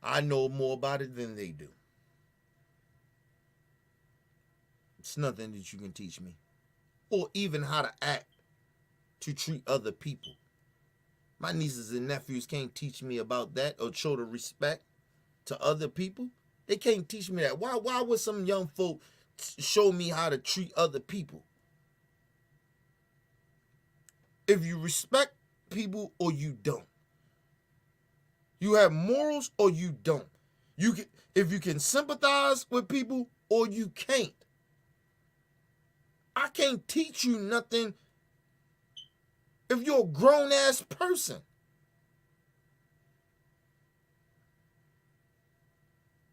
I know more about it than they do. It's nothing that you can teach me. Or even how to act to treat other people. My nieces and nephews can't teach me about that or show the respect to other people. They can't teach me that. Why would some young folk show me how to treat other people? If you respect people or you don't. You have morals or you don't. If you can sympathize with people or you can't. I can't teach you nothing if you're a grown-ass person.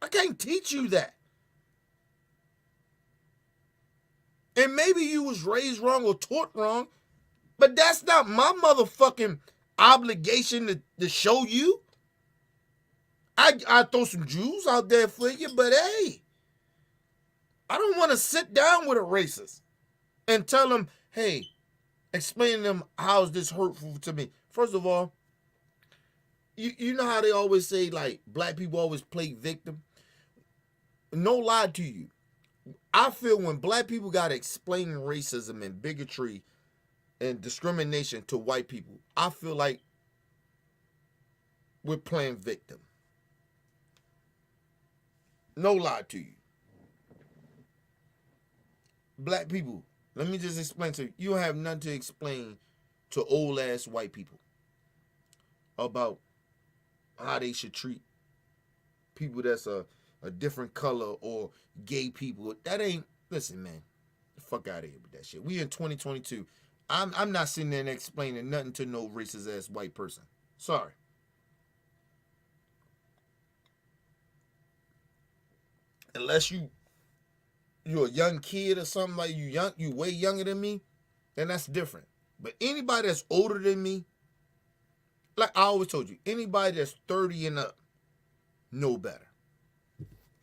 I can't teach you that. And maybe you was raised wrong or taught wrong, but that's not my motherfucking obligation to show you. I throw some Jews out there for you, but hey, I don't want to sit down with a racist and tell them, hey, explain to them how is this hurtful to me. First of all, you know how they always say, like, black people always play victim? No lie to you. I feel when black people got to explain racism and bigotry and discrimination to white people, I feel like we're playing victim. No lie to you. Black people, let me just explain to you. You don't have nothing to explain to old-ass white people about how they should treat people that's a different color or gay people. That ain't, listen, man, the fuck out of here with that shit. We in 2022. I'm not sitting there and explaining nothing to no racist-ass white person. Sorry. Unless you're a young kid or something, like you way younger than me, then that's different. But anybody that's older than me, like I always told you, anybody that's 30 and up know better.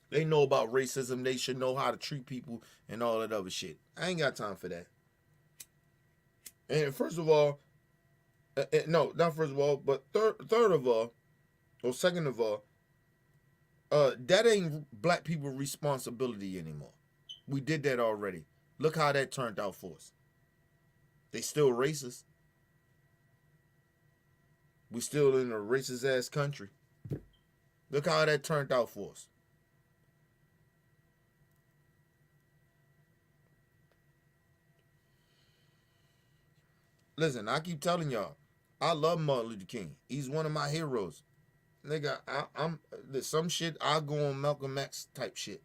They know about racism. They should know how to treat people and all that other shit. I ain't got time for that. And first of all, no, not first of all, but third of all, or second of all, that ain't black people responsibility anymore. We did that already. Look how that turned out for us. They still racist. We still in a racist ass country. Look how that turned out for us. Listen, I keep telling y'all, I love Martin Luther King. He's one of my heroes. Nigga, there's some shit I go on Malcolm X type shit.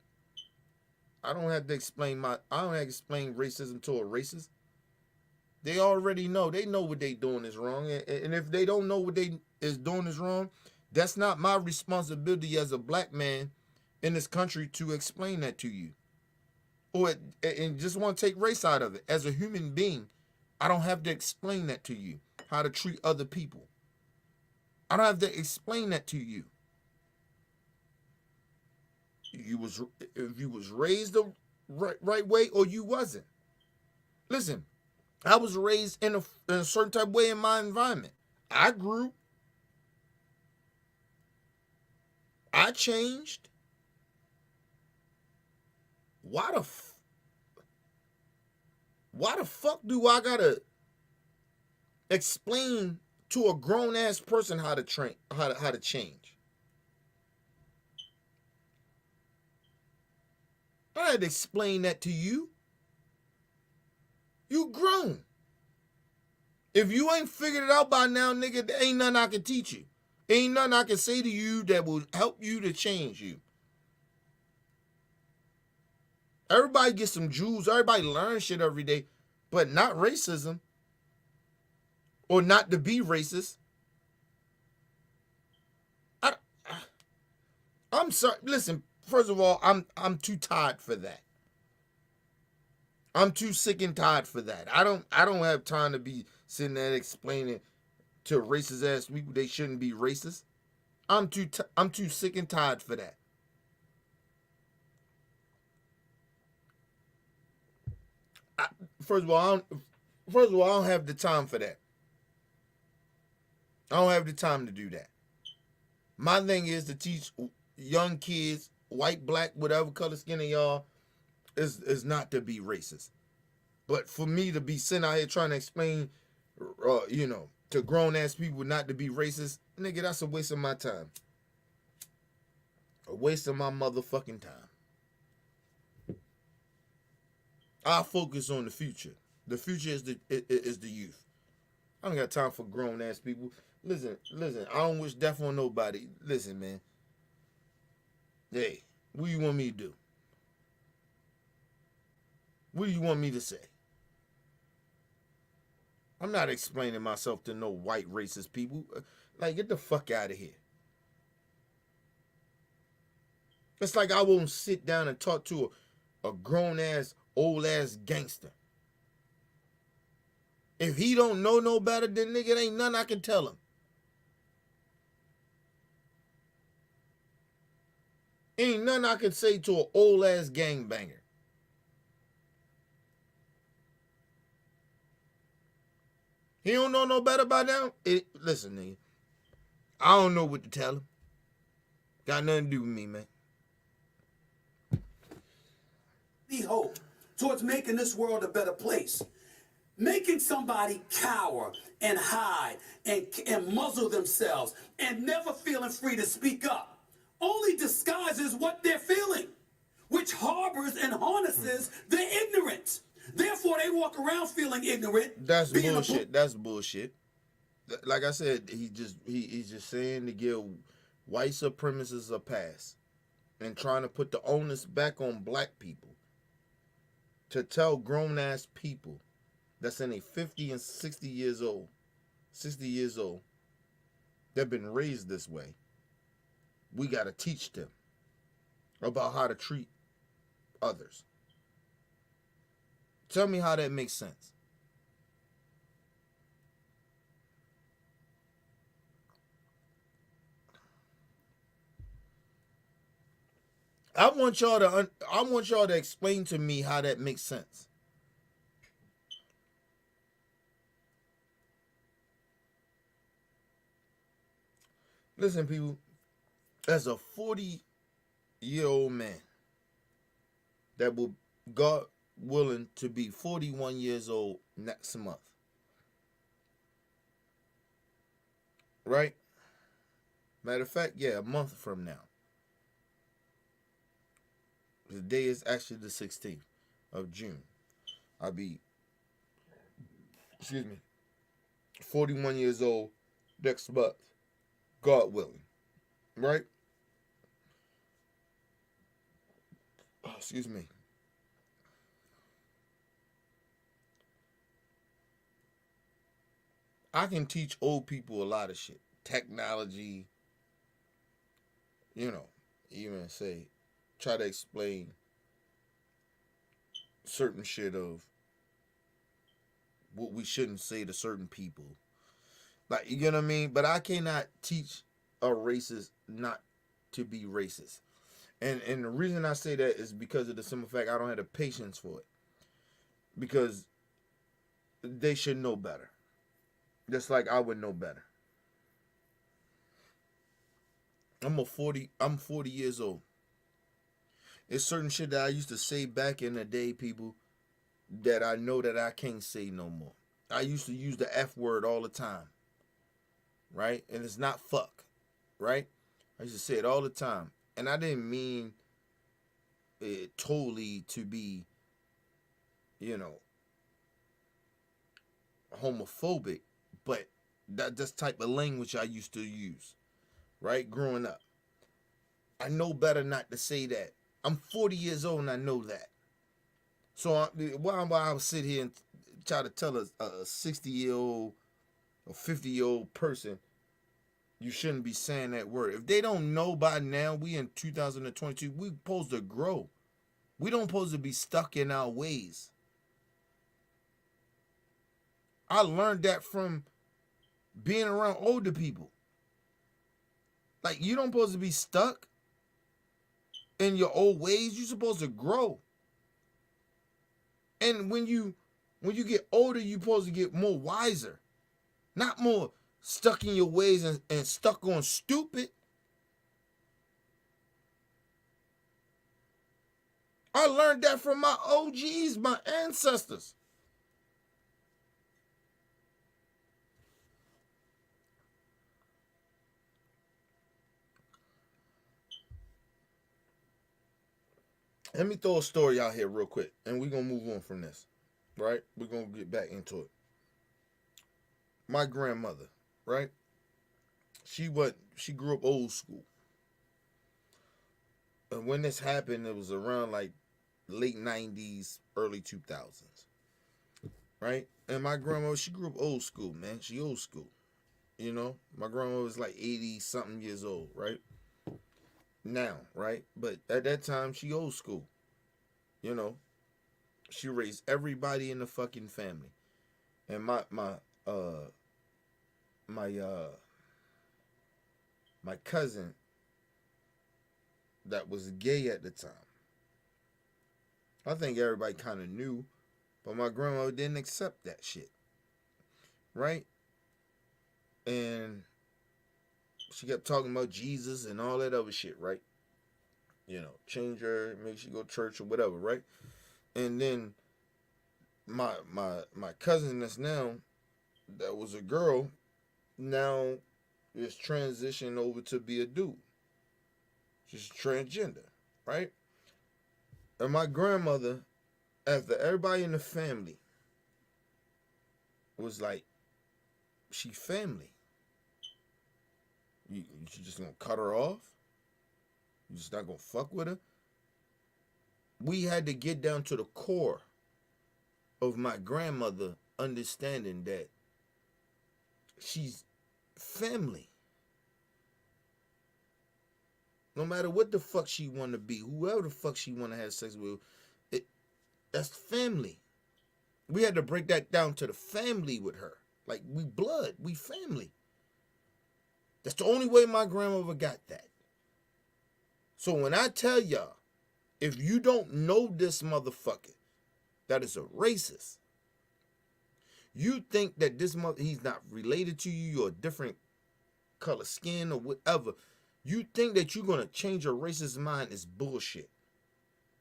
I don't have to explain racism to a racist. They already know. They know what they doing is wrong. And if they don't know what they is doing is wrong, that's not my responsibility as a black man in this country to explain that to you. or and just want to take race out of it. As a human being, I don't have to explain that to you, how to treat other people. I don't have to explain that to you. If you was raised the right way or you wasn't. Listen, I was raised in a certain type of way in my environment. I grew. I changed. Why the fuck do I gotta explain to a grown ass person how to change? I had to explain that to you. You grown. If you ain't figured it out by now, nigga, there ain't nothing I can teach you. Ain't nothing I can say to you that will help you to change you. Everybody gets some jewels. Everybody learns shit every day, but not racism or not to be racist. I'm sorry. Listen, first of all, I'm too tired for that. I'm too sick and tired for that. I don't have time to be sitting there explaining to racist ass people they shouldn't be racist. I'm too sick and tired for that. First of all, I don't have the time for that. I don't have the time to do that. My thing is to teach young kids, white, black, whatever color skin of y'all, is not to be racist. But for me to be sitting out here trying to explain, to grown ass people not to be racist, nigga, that's a waste of my time. A waste of my motherfucking time. I focus on the future. The future is the youth. I don't got time for grown ass people. Listen. I don't wish death on nobody. Listen, man. Hey, what do you want me to do? What do you want me to say? I'm not explaining myself to no white racist people. Like, get the fuck out of here. It's like I won't sit down and talk to a grown ass, old ass gangster. If he don't know no better, then nigga, there ain't nothing I can tell him. Ain't nothing I can say to an old ass gangbanger. He don't know no better by now? Listen, nigga. I don't know what to tell him. Got nothing to do with me, man. Hope towards making this world a better place. Making somebody cower and hide and muzzle themselves and never feeling free to speak up only disguises what they're feeling, which harbors and harnesses their ignorance. Therefore, they walk around feeling ignorant. That's bullshit. That's bullshit. Like I said, he's just saying to give white supremacists a pass and trying to put the onus back on black people. To tell grown ass people that's in a 50 and 60 years old, they've been raised this way. We got to teach them about how to treat others. Tell me how that makes sense. I want y'all to explain to me how that makes sense. Listen, people, as a 40-year-old man that will, God willing, to be 41 years old next month, right? Matter of fact, yeah, a month from now. The day is actually the 16th of June. I'll be, 41 years old next month, God willing, right? Excuse me. I can teach old people a lot of shit. Technology, even try to explain certain shit of what we shouldn't say to certain people. Like, you know what I mean? But I cannot teach a racist not to be racist. And the reason I say that is because of the simple fact I don't have the patience for it. Because they should know better. Just like I would know better. I'm 40 years old. It's certain shit that I used to say back in the day, people, that I know that I can't say no more. I used to use the F word all the time. Right? And it's not fuck. Right? I used to say it all the time. And I didn't mean it totally to be, you know, homophobic, but that's type of language I used to use, right? Growing up. I know better not to say that. I'm 40 years old and I know that. So why I would sit here and try to tell a 60-year-old or 50-year-old person you shouldn't be saying that word. If they don't know by now, we in 2022, we supposed to grow. We don't supposed to be stuck in our ways. I learned that from being around older people. Like, you don't supposed to be stuck in your old ways. You're supposed to grow. And when you get older, you're supposed to get more wiser. Not more stuck in your ways and stuck on stupid. I learned that from my OGs, my ancestors. Let me throw a story out here real quick, and we're going to move on from this, right? We're going to get back into it. My grandmother, right? She grew up old school. And when this happened, it was around like late 90s, early 2000s, right? And my grandma, she grew up old school, man. She old school, you know? My grandma was like 80-something years old, right? Now, right? But at that time, she old school, you know? She raised everybody in the fucking family. And my cousin that was gay at the time, I think everybody kind of knew, but my grandma didn't accept that shit, right? And she kept talking about Jesus and all that other shit, right? You know, change her, make she go to church or whatever, right? And then my cousin that's now, that was a girl, now is transitioned over to be a dude. She's transgender, right? And my grandmother, after everybody in the family was like, she family. You just gonna cut her off? You just not gonna fuck with her? We had to get down to the core of my grandmother understanding that she's family. No matter what the fuck she want to be, whoever the fuck she want to have sex with, that's family. We had to break that down to the family with her. Like, we blood, we family. That's the only way my grandmother got that. So when I tell y'all, if you don't know this motherfucker, that is a racist. You think that this he's not related to you, you're a different color skin or whatever. You think that you're gonna change your racist mind is bullshit.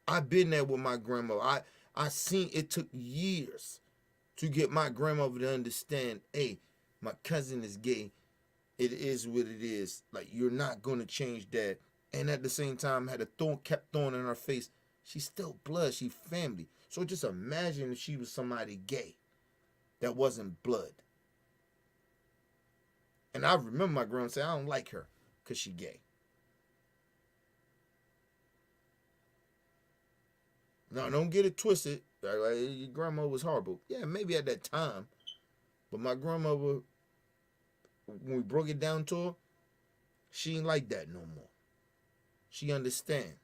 I've been there with my grandmother. I seen it took years to get my grandmother to understand, hey, my cousin is gay. It is what it is. Like, you're not gonna change that. And at the same time, kept throwing in her face, she's still blood, she family. So just imagine if she was somebody gay that wasn't blood. And I remember my grandma saying, I don't like her because she gay. Now, don't get it twisted. Your grandma was horrible. Yeah, maybe at that time. But my grandmother, when we broke it down to her, she ain't like that no more. She understand.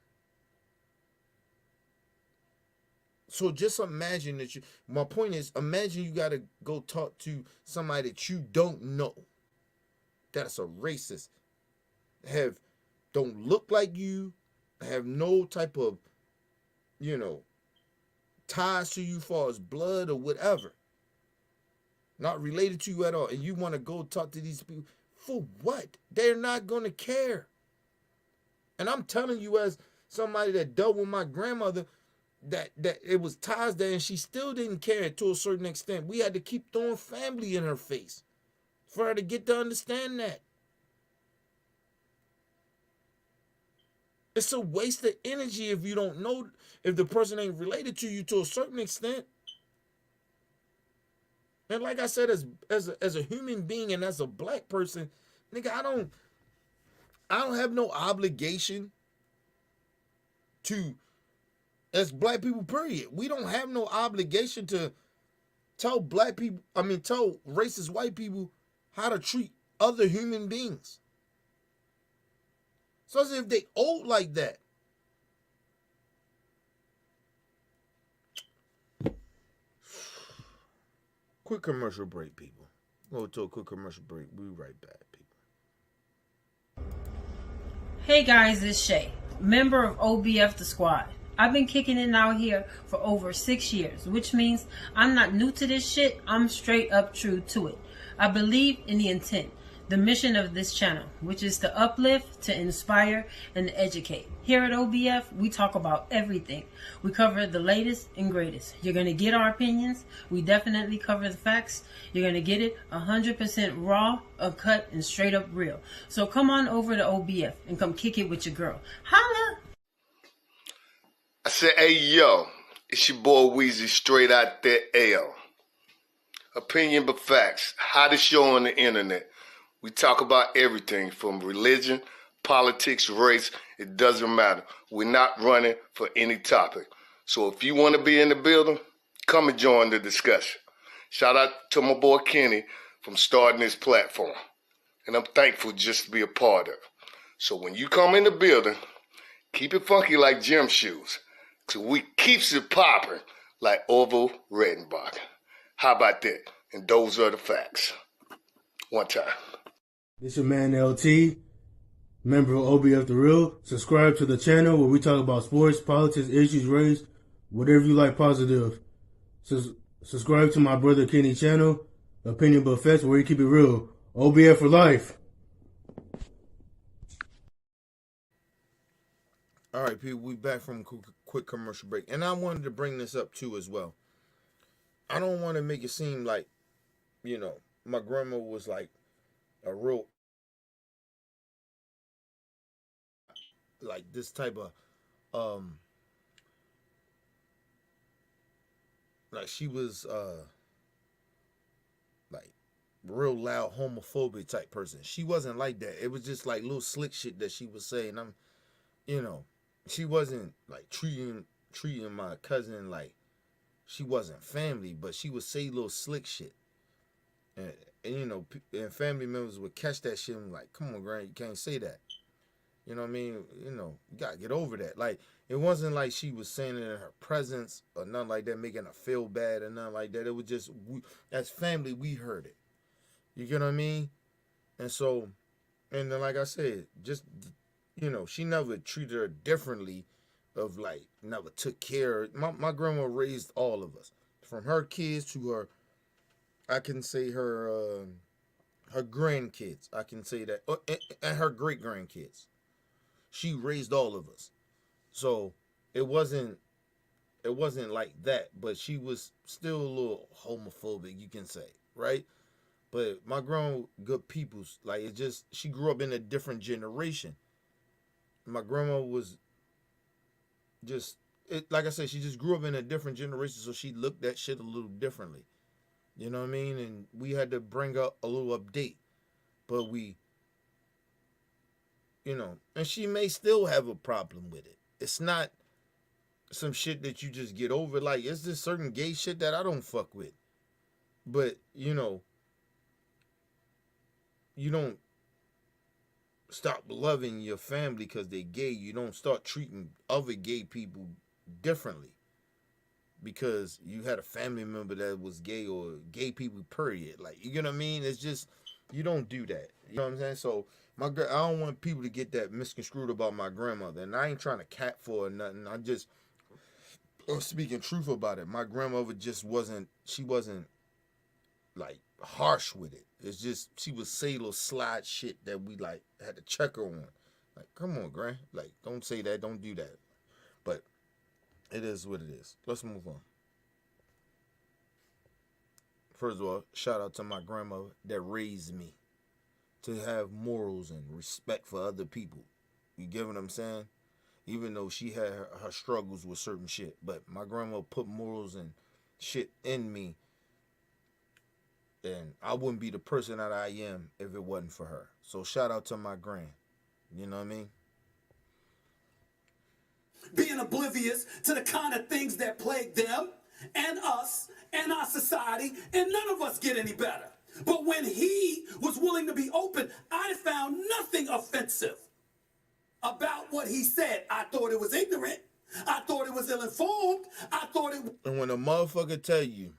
So just imagine that my point is, imagine you got to go talk to somebody that you don't know, that's a racist, don't look like you, have no type of, ties to you far as blood or whatever, not related to you at all, and you want to go talk to these people for what? They're not going to care. And I'm telling you, as somebody that dealt with my grandmother, that it was ties there, and she still didn't care to a certain extent. We had to keep throwing family in her face for her to get to understand that. It's a waste of energy if you don't know, if the person ain't related to you to a certain extent. And like I said, as a human being and as a black person, nigga, I don't have no obligation to, as black people, period. We don't have no obligation to tell tell racist white people how to treat other human beings. So as if they old like that. Quick commercial break, people. Go to a quick commercial break. We'll be right back, people. Hey guys, it's Shay, member of OBF the Squad. I've been kicking it out here for over 6 years, which means I'm not new to this shit. I'm straight up true to it. I believe in the intent, the mission of this channel, which is to uplift, to inspire, and to educate. Here at OBF, we talk about everything. We cover the latest and greatest. You're going to get our opinions. We definitely cover the facts. You're going to get it 100% raw, uncut, and straight up real. So come on over to OBF and come kick it with your girl. Holla! I said, hey, yo, it's your boy Weezy, straight out there, L. Opinion but facts. Hottest show on the internet. We talk about everything from religion, politics, race. It doesn't matter. We're not running for any topic. So if you want to be in the building, come and join the discussion. Shout out to my boy Kenny from starting this platform. And I'm thankful just to be a part of it. So when you come in the building, keep it funky like gym shoes. So we keeps it popping like Orville Redenbach. How about that? And those are the facts. One time. This your man LT, member of OBF The Real. Subscribe to the channel where we talk about sports, politics, issues, race, whatever you like positive. Subscribe to my brother Kenny channel, Opinion But Facts, where you keep it real. OBF for life. All right, people, we back from a quick commercial break. And I wanted to bring this up, too, as well. I don't want to make it seem like, my grandma was like a real, like this type of, like she was, like real loud homophobic type person. She wasn't like that. It was just like little slick shit that she was saying. She wasn't like treating my cousin like she wasn't family, but she would say little slick shit. And and family members would catch that shit and be like, come on, Gran, you can't say that. You know what I mean? You got to get over that. Like, it wasn't like she was saying it in her presence or nothing like that, making her feel bad or nothing like that. It was just, as family, we heard it. You get what I mean? And so, and then like I said, just, she never treated her differently of like, never took care. My grandma raised all of us. From her kids to her, I can say her grandkids. I can say that. And her great-grandkids. She raised all of us. So it wasn't like that, but she was still a little homophobic, you can say, right? But my grandma, good peoples, like it just, she grew up in a different generation. My grandma was just, like I said, she just grew up in a different generation, so she looked at shit a little differently. You know what I mean? And we had to bring up a little update. But and she may still have a problem with it. It's not some shit that you just get over. Like, it's this certain gay shit that I don't fuck with. But, you don't stop loving your family because they're gay. You don't start treating other gay people differently. because you had a family member that was gay or gay people, period. Like, you know what I mean? It's just, you don't do that. You know what I'm saying? So I don't want people to get that misconstrued about my grandmother. And I ain't trying to cat for or nothing. I'm speaking truth about it. My grandmother just she wasn't like harsh with it. It's just, she would say little slide shit that we like had to check her on. Like, come on, Gran. Like, don't say that. Don't do that. But it is what it is. Let's move on. First of all, shout out to my grandmother that raised me to have morals and respect for other people. You get what I'm saying? Even though she had her struggles with certain shit. But my grandma put morals and shit in me. And I wouldn't be the person that I am if it wasn't for her. So shout out to my gran. You know what I mean? Being oblivious to the kind of things that plague them and us and our society, and none of us get any better. But when he was willing to be open, I found nothing offensive about what he said. I thought it was ignorant. I thought it was ill-informed. I thought it... And when a motherfucker tell you,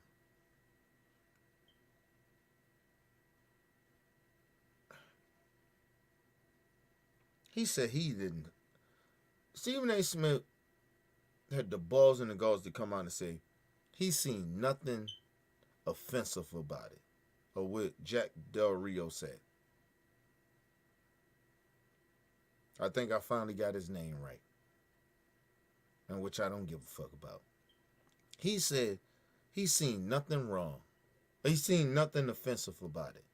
he said he didn't. Stephen A. Smith had the balls and the gauze to come out and say he's seen nothing offensive about it, or what Jack Del Rio said. I think I finally got his name right, and which I don't give a fuck about. He said he's seen nothing wrong. He's seen nothing offensive about it.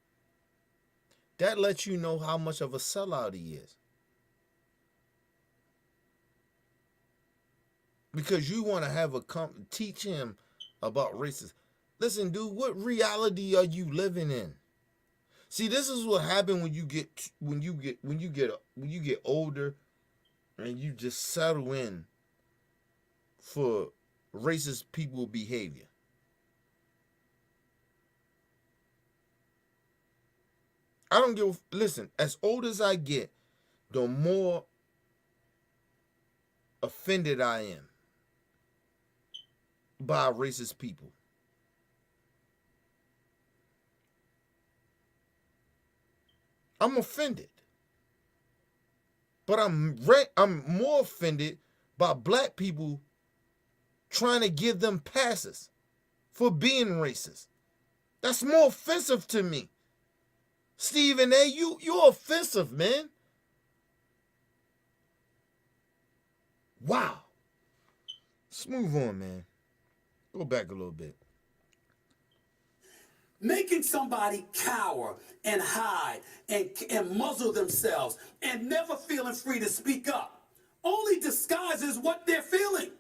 That lets you know how much of a sellout he is. Because you want to have teach him about racism. Listen, dude, what reality are you living in? See, this is what happened when you get older, and you just settle in for racist people behavior. I don't give. Listen, as old as I get, the more offended I am by racist people. I'm offended. But I'm more offended by black people trying to give them passes for being racist. That's more offensive to me. Stephen A., you're offensive, man. Wow. Let's move on, man. Go back a little bit. Making somebody cower and hide and muzzle themselves and never feeling free to speak up only disguises what they're feeling,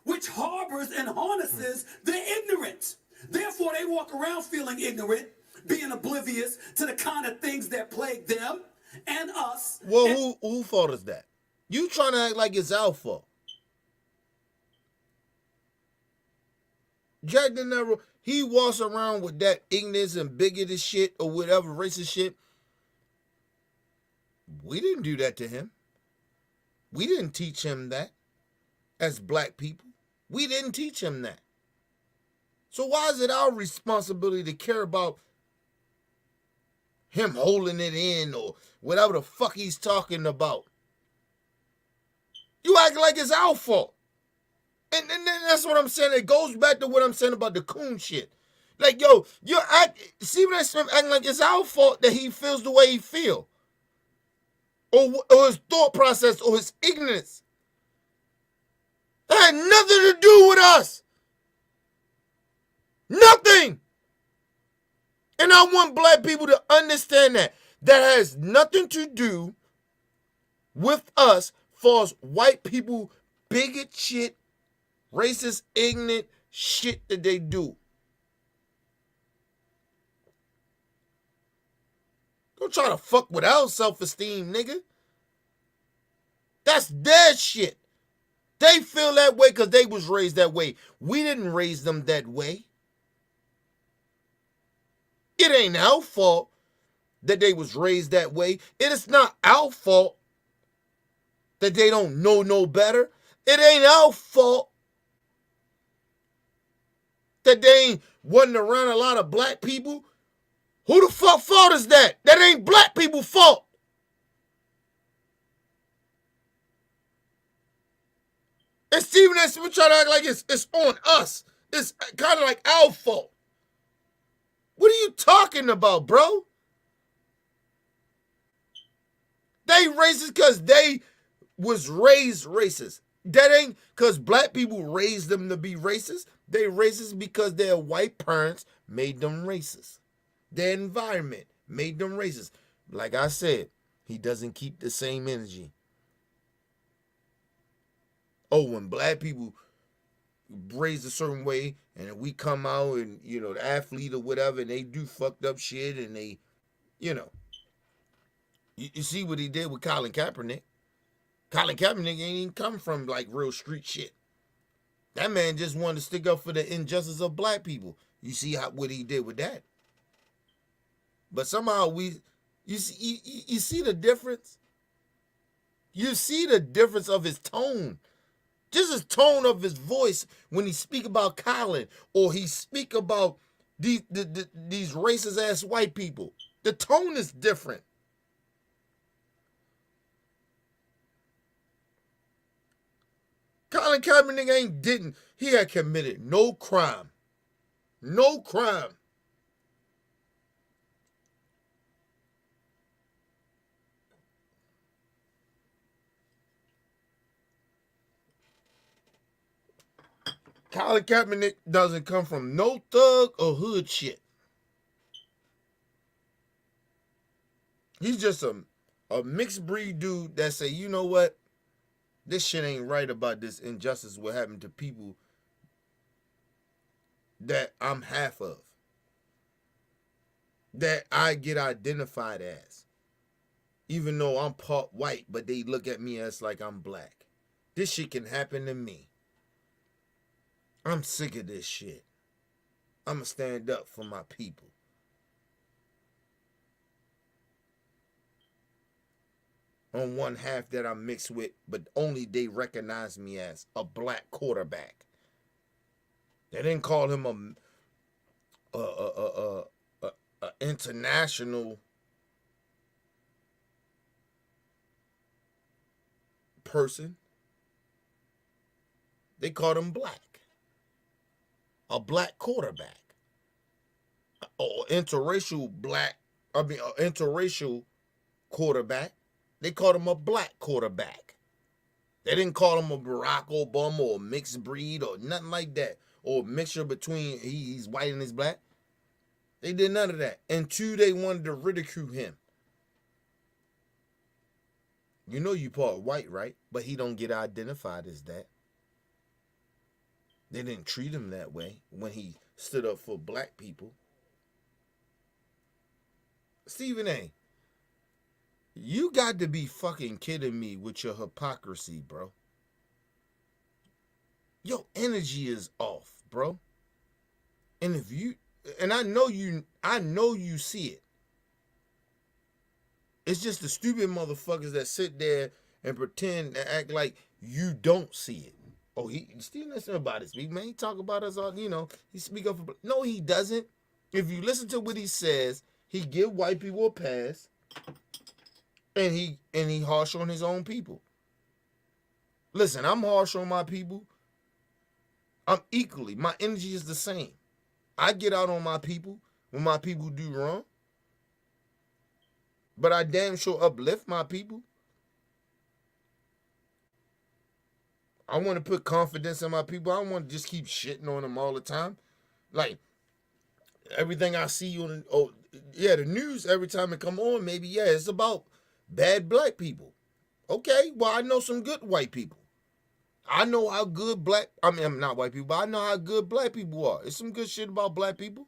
which harbors and harnesses their ignorance. Therefore, they walk around feeling ignorant, being oblivious to the kind of things that plague them and us. Well, who fault is that? You trying to act like it's our fault. Jack De Niro, he walks around with that ignorance and bigoted shit or whatever racist shit. We didn't do that to him. We didn't teach him that as black people. We didn't teach him that. So why is it our responsibility to care about him holding it in or whatever the fuck he's talking about? You act like it's our fault. And then that's what I'm saying. It goes back to what I'm saying about the Coon shit. Like, yo, Stephen A. Smith acting like it's our fault that he feels the way he feel. Or his thought process or his ignorance. That had nothing to do with us. Nothing. And I want black people to understand that. That has nothing to do with us for us white people bigot shit, racist, ignorant shit that they do. Don't try to fuck with our self-esteem, nigga. That's their shit. They feel that way because they was raised that way. We didn't raise them that way. It ain't our fault that they was raised that way. It is not our fault that they don't know no better. It ain't our fault that they wasn't around a lot of black people. Who the fuck fault is that? That ain't black people's fault. And Stephen A. Smith trying to act like it's on us. It's kind of like our fault. What are you talking about, bro? They racist because they was raised racist. That ain't because black people raised them to be racist. They racist because their white parents made them racist. Their environment made them racist. Like I said, he doesn't keep the same energy. Oh, when black people raised a certain way and we come out and, you know, the athlete or whatever, and they do fucked up shit and they, you know. You see what he did with Colin Kaepernick. Colin Kaepernick ain't even come from like real street shit. That man just wanted to stick up for the injustice of black people. You see what he did with that. But somehow you see the difference? You see the difference of his tone. Just his tone of his voice when he speak about Colin or he speak about these racist ass white people. The tone is different. Colin Kaepernick he had committed no crime. No crime. Colin Kaepernick doesn't come from no thug or hood shit. He's just a mixed breed dude that say, you know what? This shit ain't right about this injustice what happened to people that I'm half of. That I get identified as. Even though I'm part white, but they look at me as like I'm black. This shit can happen to me. I'm sick of this shit. I'm going to stand up for my people. On one half that I'm mixed with, but only they recognize me as a black quarterback. They didn't call him a international person. They called him black. A black quarterback. Or interracial quarterback. They called him a black quarterback. They didn't call him a Barack Obama or a mixed breed or nothing like that. Or a mixture between he's white and he's black. They did none of that. And two, they wanted to ridicule him. You know you part white, right? But he don't get identified as that. They didn't treat him that way when he stood up for black people. Stephen A., you got to be fucking kidding me with your hypocrisy, bro. Your energy is off, bro. And I know you see it. It's just the stupid motherfuckers that sit there and pretend and act like you don't see it. Oh, he still listen about his speak, man. He talk about us all, you know. He speak up for. No, he doesn't. If you listen to what he says, he give white people a pass. And he harsh on his own people. Listen, I'm harsh on my people. I'm equally. My energy is the same. I get out on my people when my people do wrong. But I damn sure uplift my people. I want to put confidence in my people. I don't want to just keep shitting on them all the time. Like, everything I see on the news, every time it come on, maybe, it's about bad black people. Okay, well, I know some good white people. I know how good I'm not white people, but I know how good black people are. It's some good shit about black people.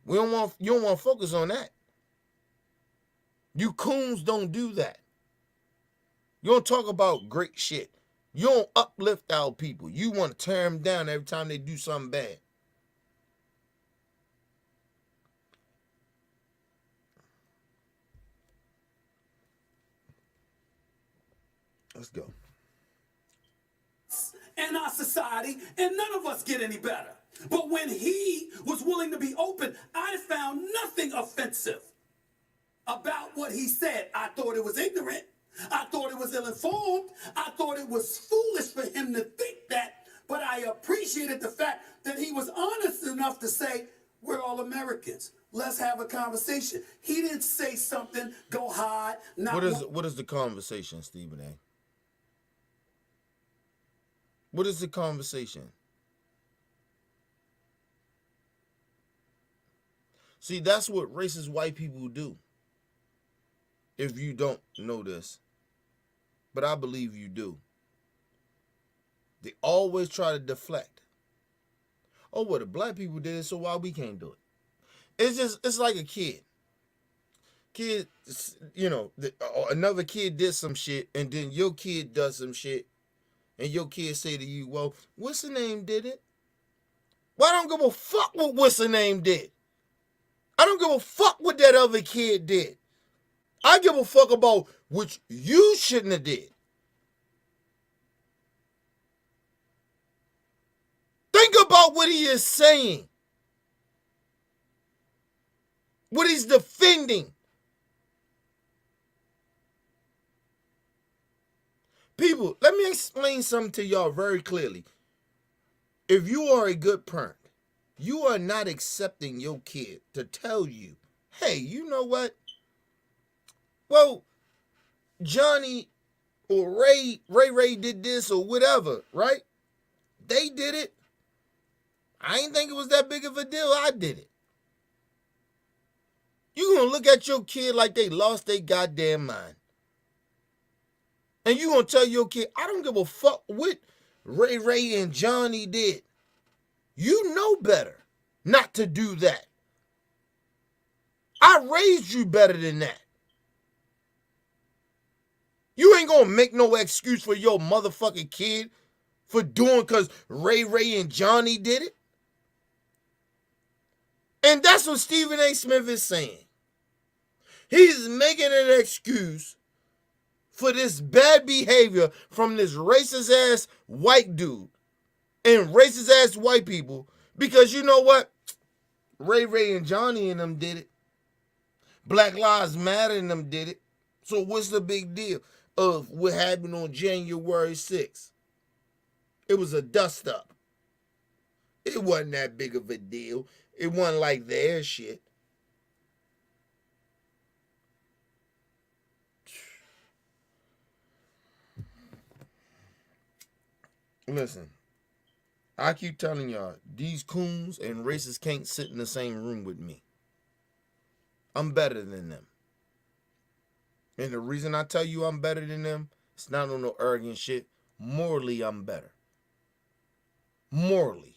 You don't want to focus on that. You coons don't do that. You don't talk about great shit. You don't uplift our people. You want to tear them down every time they do something bad. Let's go. in our society, and none of us get any better. But when he was willing to be open, I found nothing offensive about what he said. I thought it was ignorant. I thought it was ill-informed. I thought it was foolish for him to think that. But I appreciated the fact that he was honest enough to say, we're all Americans. Let's have a conversation. He didn't say something, go hide. What is the conversation, Stephen A? What is the conversation? See, that's what racist white people do. If you don't know this, but I believe you do. They always try to deflect. Oh, well, the black people did it, so why we can't do it? It's like a kid. Kid, you know, another kid did some shit, and then your kid does some shit, and your kid say to you, well, what's the name did it? Well, I don't give a fuck what what's the name did. I don't give a fuck what that other kid did. I give a fuck about what you shouldn't have did. Think about what he is saying. What he's defending. People, let me explain something to y'all very clearly. If you are a good parent, you are not accepting your kid to tell you, hey, you know what? Well, Johnny or Ray did this or whatever, right? They did it. I ain't think it was that big of a deal. I did it. You gonna look at your kid like they lost their goddamn mind. And you gonna tell your kid, I don't give a fuck what Ray and Johnny did. You know better not to do that. I raised you better than that. You ain't gonna make no excuse for your motherfucking kid for doing because Ray and Johnny did it. And that's what Stephen A. Smith is saying. He's making an excuse for this bad behavior from this racist ass white dude and racist ass white people because you know what? Ray and Johnny and them did it. Black Lives Matter and them did it. So what's the big deal of what happened on January 6th? It was a dust up. It wasn't that big of a deal. It wasn't like their shit. Listen, I keep telling y'all, these coons and racists can't sit in the same room with me. I'm better than them. And the reason I tell you I'm better than them, it's not on no arrogant shit. Morally, I'm better. Morally,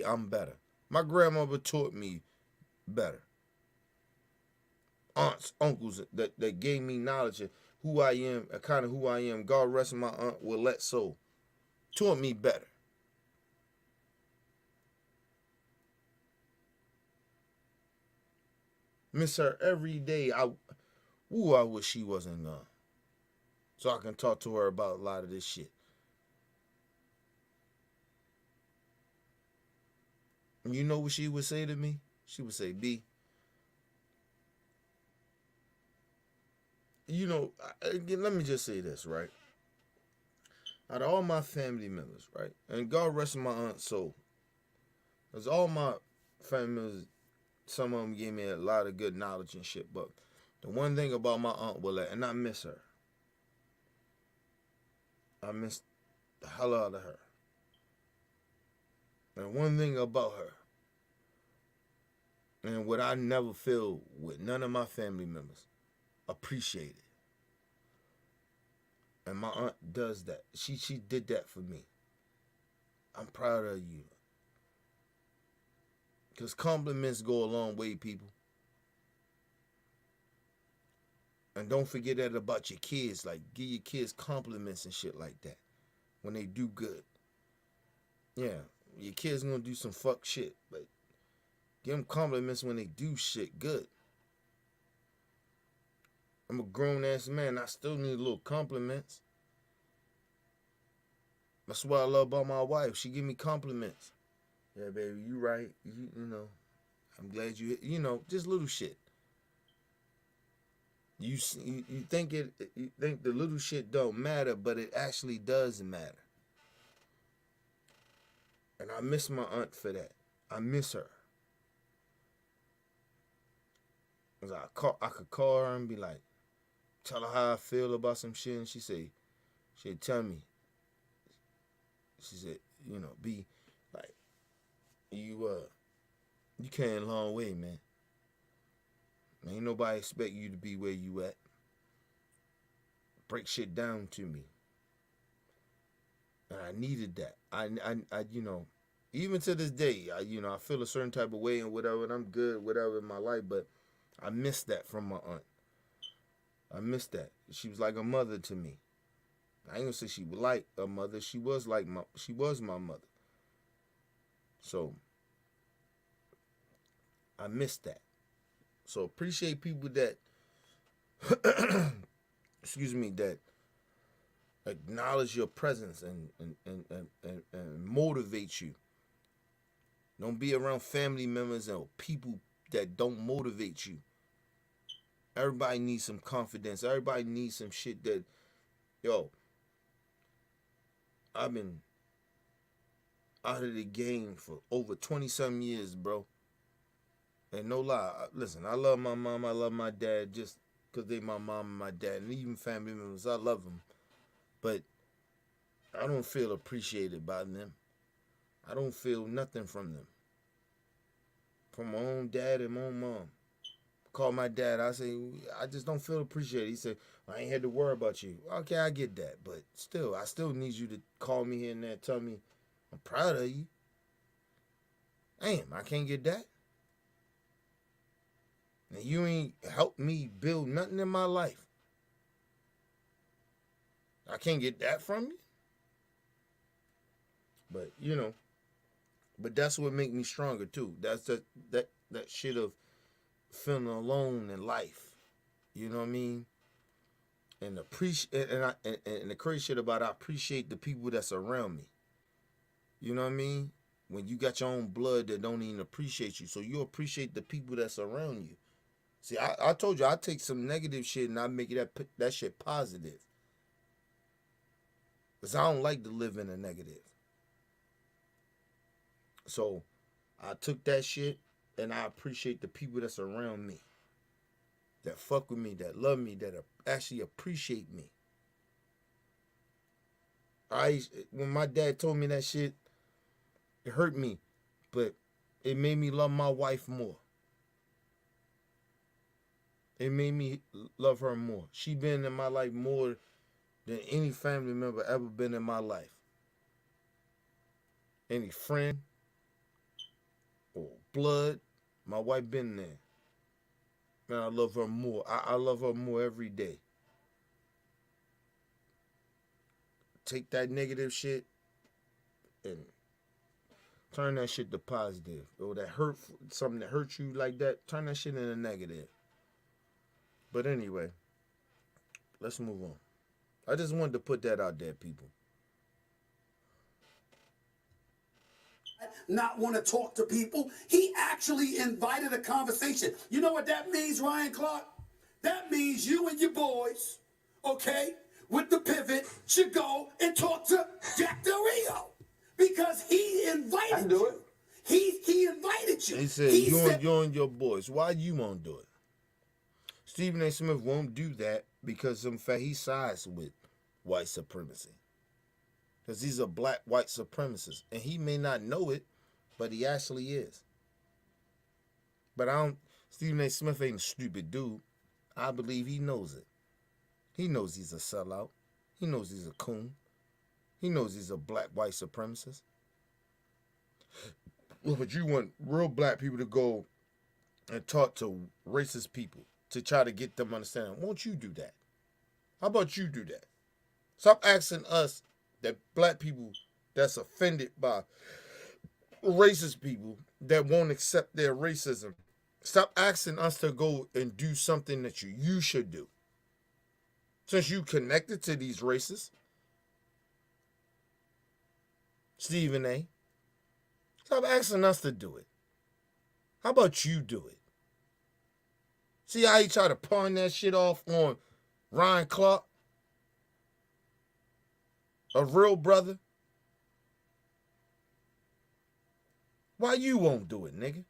I'm better. My grandmother taught me better. Aunts, uncles that gave me knowledge of who I am, kind of who I am. God rest my aunt Willette soul. Taught me better. Miss her every day. I wish she wasn't gone. So I can talk to her about a lot of this shit. You know what she would say to me? She would say, B, you know, let me just say this, right? Out of all my family members, right? And God rest my aunt's soul. Because all my family members, some of them gave me a lot of good knowledge and shit. But the one thing about my aunt Willette, and I miss her. I miss the hell out of her. And one thing about her, and what I never feel with none of my family members, appreciate it. And my aunt does that. She did that for me. I'm proud of you. Because compliments go a long way, people. And don't forget that about your kids. Like, give your kids compliments and shit like that when they do good. Yeah, your kids gonna do some fuck shit, but give them compliments when they do shit good. I'm a grown-ass man. I still need little compliments. That's what I love about my wife. She give me compliments. Yeah, baby, you right. You know, I'm glad you know, just little shit. You think you think the little shit don't matter, but it actually does matter. And I miss my aunt for that. I miss her. 'Cause I could call her and be like, tell her how I feel about some shit, and she'd tell me. She said, you know, be like, you came a long way, man. Ain't nobody expect you to be where you at. Break shit down to me. And I needed that. I you know, even to this day, I feel a certain type of way and whatever, and I'm good, whatever in my life, but I miss that from my aunt. I miss that. She was like a mother to me. I ain't gonna say she was like a mother. She was my mother. So I miss that. So appreciate people that excuse me, that acknowledge your presence and motivate you. Don't be around family members or people that don't motivate you. Everybody needs some confidence. Everybody needs some shit that, yo, I've been out of the game for over 20-some years, bro. And no lie, listen, I love my mom, I love my dad just because they my mom and my dad, and even family members, I love them. But I don't feel appreciated by them. I don't feel nothing from them. From my own dad and my own mom. Call my dad, I say, I just don't feel appreciated. He said, I ain't had to worry about you. Okay, I get that, but still, I still need you to call me here and there, tell me I'm proud of you. Damn, I can't get that. And you ain't helped me build nothing in my life. I can't get that from you. But, you know, but that's what make me stronger too. That's that shit of feeling alone in life. You know what I mean? And and the crazy shit about I appreciate the people that's around me. You know what I mean? When you got your own blood that don't even appreciate you. So you appreciate the people that's around you. See, I told you I take some negative shit and I make that shit positive. Because I don't like to live in a negative. So I took that shit and I appreciate the people that's around me. That fuck with me, that love me, that actually appreciate me. When my dad told me that shit, it hurt me. But it made me love my wife more. It made me love her more. She been in my life more than any family member ever been in my life. Any friend or blood, my wife been there. Man, I love her more. I love her more every day. Take that negative shit and turn that shit to positive. Or that hurt, something that hurt you like that, turn that shit into negative. But anyway, let's move on. I just wanted to put that out there, people. Not want to talk to people. He actually invited a conversation. You know what that means, Ryan Clark? That means you and your boys, okay, with the pivot, should go and talk to Jack Del Rio. Because he invited you. He invited you. He said, you and your boys. Why you won't do it? Stephen A. Smith won't do that because, in fact, he sides with white supremacy. Because he's a black white supremacist. And he may not know it, but he actually is. But Stephen A. Smith ain't a stupid dude. I believe he knows it. He knows he's a sellout. He knows he's a coon. He knows he's a black white supremacist. Well, but you want real black people to go and talk to racist people to try to get them understanding. Won't you do that? How about you do that? Stop asking us, that black people that's offended by racist people that won't accept their racism. Stop asking us to go and do something that you should do. Since you connected to these races, Stephen A. Stop asking us to do it. How about you do it? See how he try to pawn that shit off on Ryan Clark? A real brother? Why you won't do it, nigga?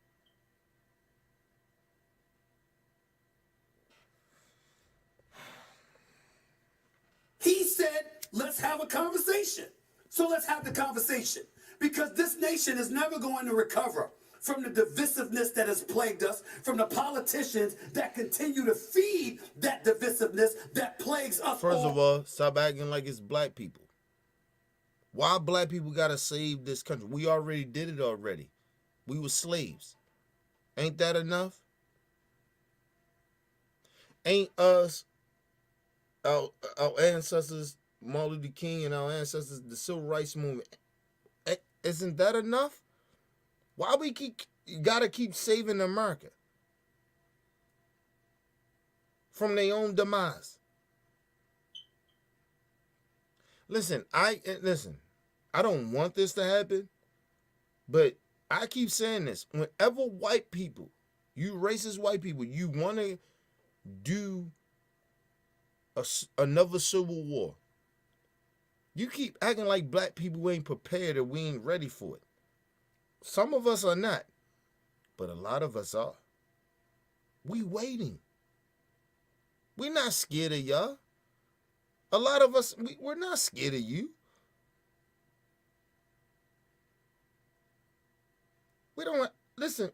He said, let's have a conversation. So let's have the conversation. Because this nation is never going to recover from the divisiveness that has plagued us, from the politicians that continue to feed that divisiveness that plagues us. First of all, stop acting like it's black people. Why black people gotta save this country? We already did it already. We were slaves. Ain't that enough? Ain't us, our ancestors, Martin Luther King and our ancestors, the Civil Rights Movement, isn't that enough? Why we gotta keep saving America from their own demise? Listen, I don't want this to happen, but I keep saying this. Whenever white people, you racist white people, you want to do another civil war, you keep acting like black people ain't prepared or we ain't ready for it. Some of us are not, but a lot of us are. We waiting. We're not scared of y'all. A lot of us, we're not scared of you. We don't, listen,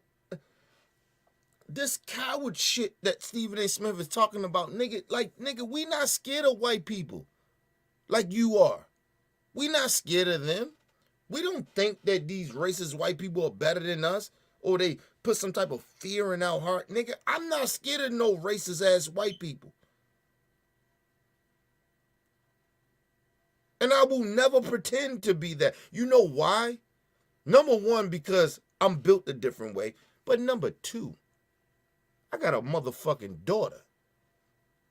this coward shit that Stephen A. Smith is talking about, nigga, we not scared of white people like you are. We not scared of them. We don't think that these racist white people are better than us or they put some type of fear in our heart. Nigga, I'm not scared of no racist ass white people. And I will never pretend to be that. You know why? Number one, because I'm built a different way. But number two, I got a motherfucking daughter.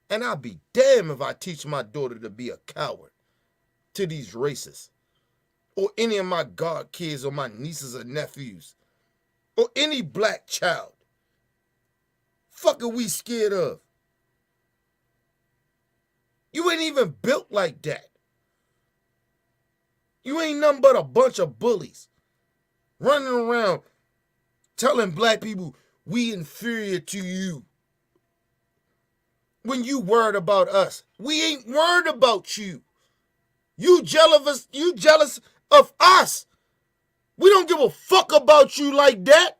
And I'll be damned if I teach my daughter to be a coward to these racists. Or any of my god kids or my nieces or nephews. Or any black child. Fuck are we scared of? You ain't even built like that. You ain't nothing but a bunch of bullies running around telling black people we inferior to you. When you worried about us. We ain't worried about you. You jealous of us. We don't give a fuck about you like that.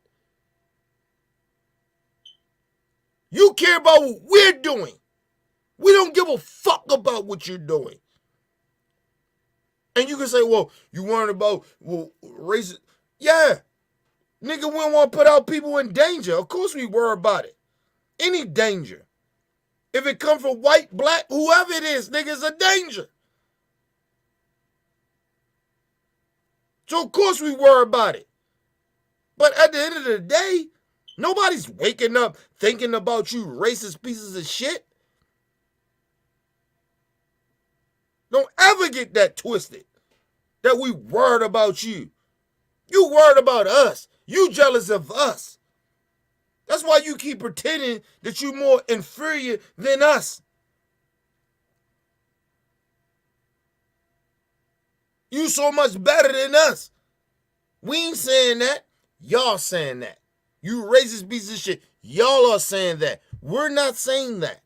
You care about what we're doing. We don't give a fuck about what you're doing. And you can say, well, you worried about race. Yeah. Nigga, we don't want to put our people in danger. Of course we worry about it. Any danger. If it comes from white, black, whoever it is, nigga, it's a danger. So of course we worry about it. But at the end of the day, nobody's waking up thinking about you racist pieces of shit. Don't ever get that twisted. That we worried about you. You worried about us. You jealous of us. That's why you keep pretending that you're more inferior than us. You so much better than us. We ain't saying that. Y'all saying that. You racist piece of shit. Y'all are saying that. We're not saying that.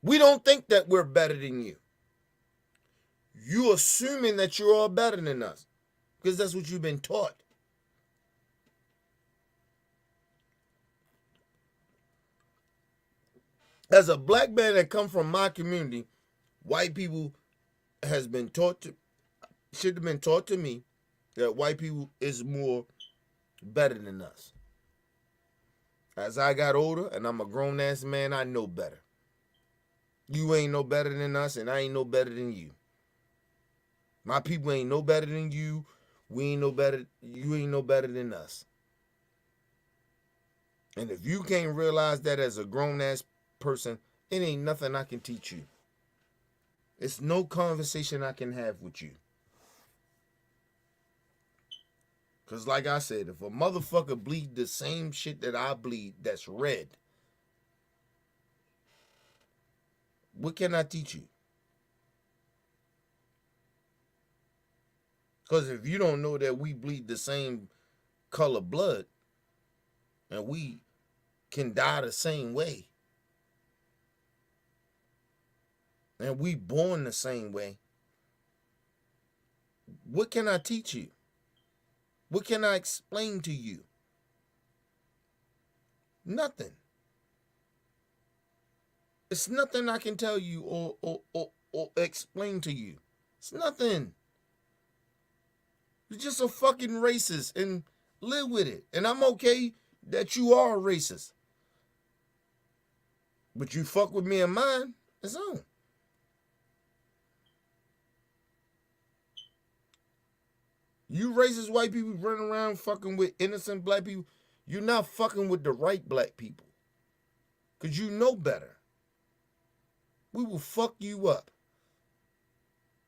We don't think that we're better than you. You assuming that you're all better than us. Because that's what you've been taught. As a black man that come from my community, white people should have been taught to me that white people is more better than us. As I got older and I'm a grown ass man, I know better. You ain't no better than us and I ain't no better than you. My people ain't no better than you. We ain't no better. You ain't no better than us. And if you can't realize that as a grown ass person, it ain't nothing I can teach you. It's no conversation I can have with you. Because like I said, if a motherfucker bleed the same shit that I bleed that's red, what can I teach you? Because if you don't know that we bleed the same color blood and we can die the same way and we born the same way, what can I teach you? What can I explain to you? Nothing. It's nothing I can tell you or explain to you. It's nothing. You're just a fucking racist and live with it. And I'm okay that you are a racist. But you fuck with me and mine, it's on. You racist white people running around fucking with innocent black people, you're not fucking with the right black people. Because you know better. We will fuck you up.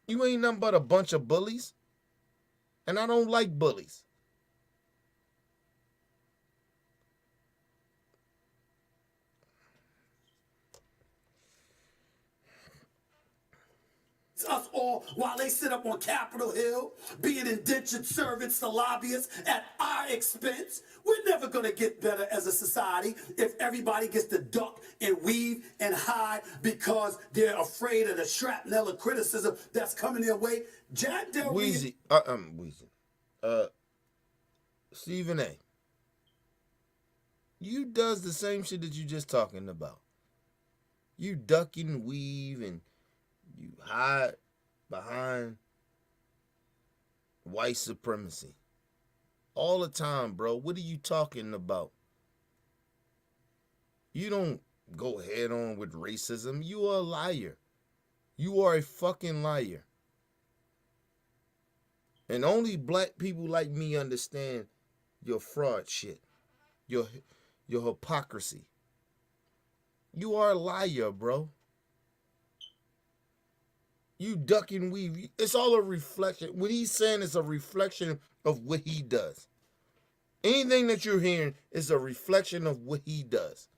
You ain't nothing but a bunch of bullies. And I don't like bullies. Us all while they sit up on Capitol Hill, being indentured servants to lobbyists at our expense. We're never going to get better as a society if everybody gets to duck and weave and hide because they're afraid of the shrapnel of criticism that's coming their way. Jack Del Rio. Weezy. Stephen A. You does the same shit that you just talking about. You duck and weave and you hide behind white supremacy. All the time, bro. What are you talking about? You don't go head on with racism. You are a liar. You are a fucking liar. And only black people like me understand your fraud shit. Your hypocrisy. You are a liar, bro. You duck and weave. It's all a reflection. What he's saying is a reflection of what he does. Anything that you're hearing is a reflection of what he does.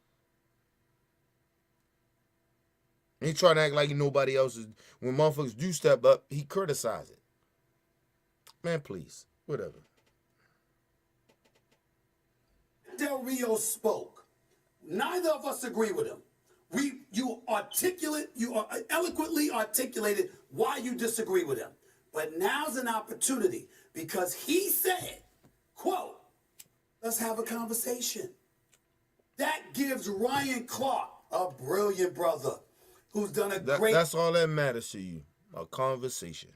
And he trying to act like nobody else is. When motherfuckers do step up, he criticize it. Man, please. Whatever. Del Rio spoke. Neither of us agree with him. You eloquently articulated why you disagree with him. But now's an opportunity because he said, quote, let's have a conversation. That gives Ryan Clark, a brilliant brother, who's done a great... That's all that matters to you. A conversation.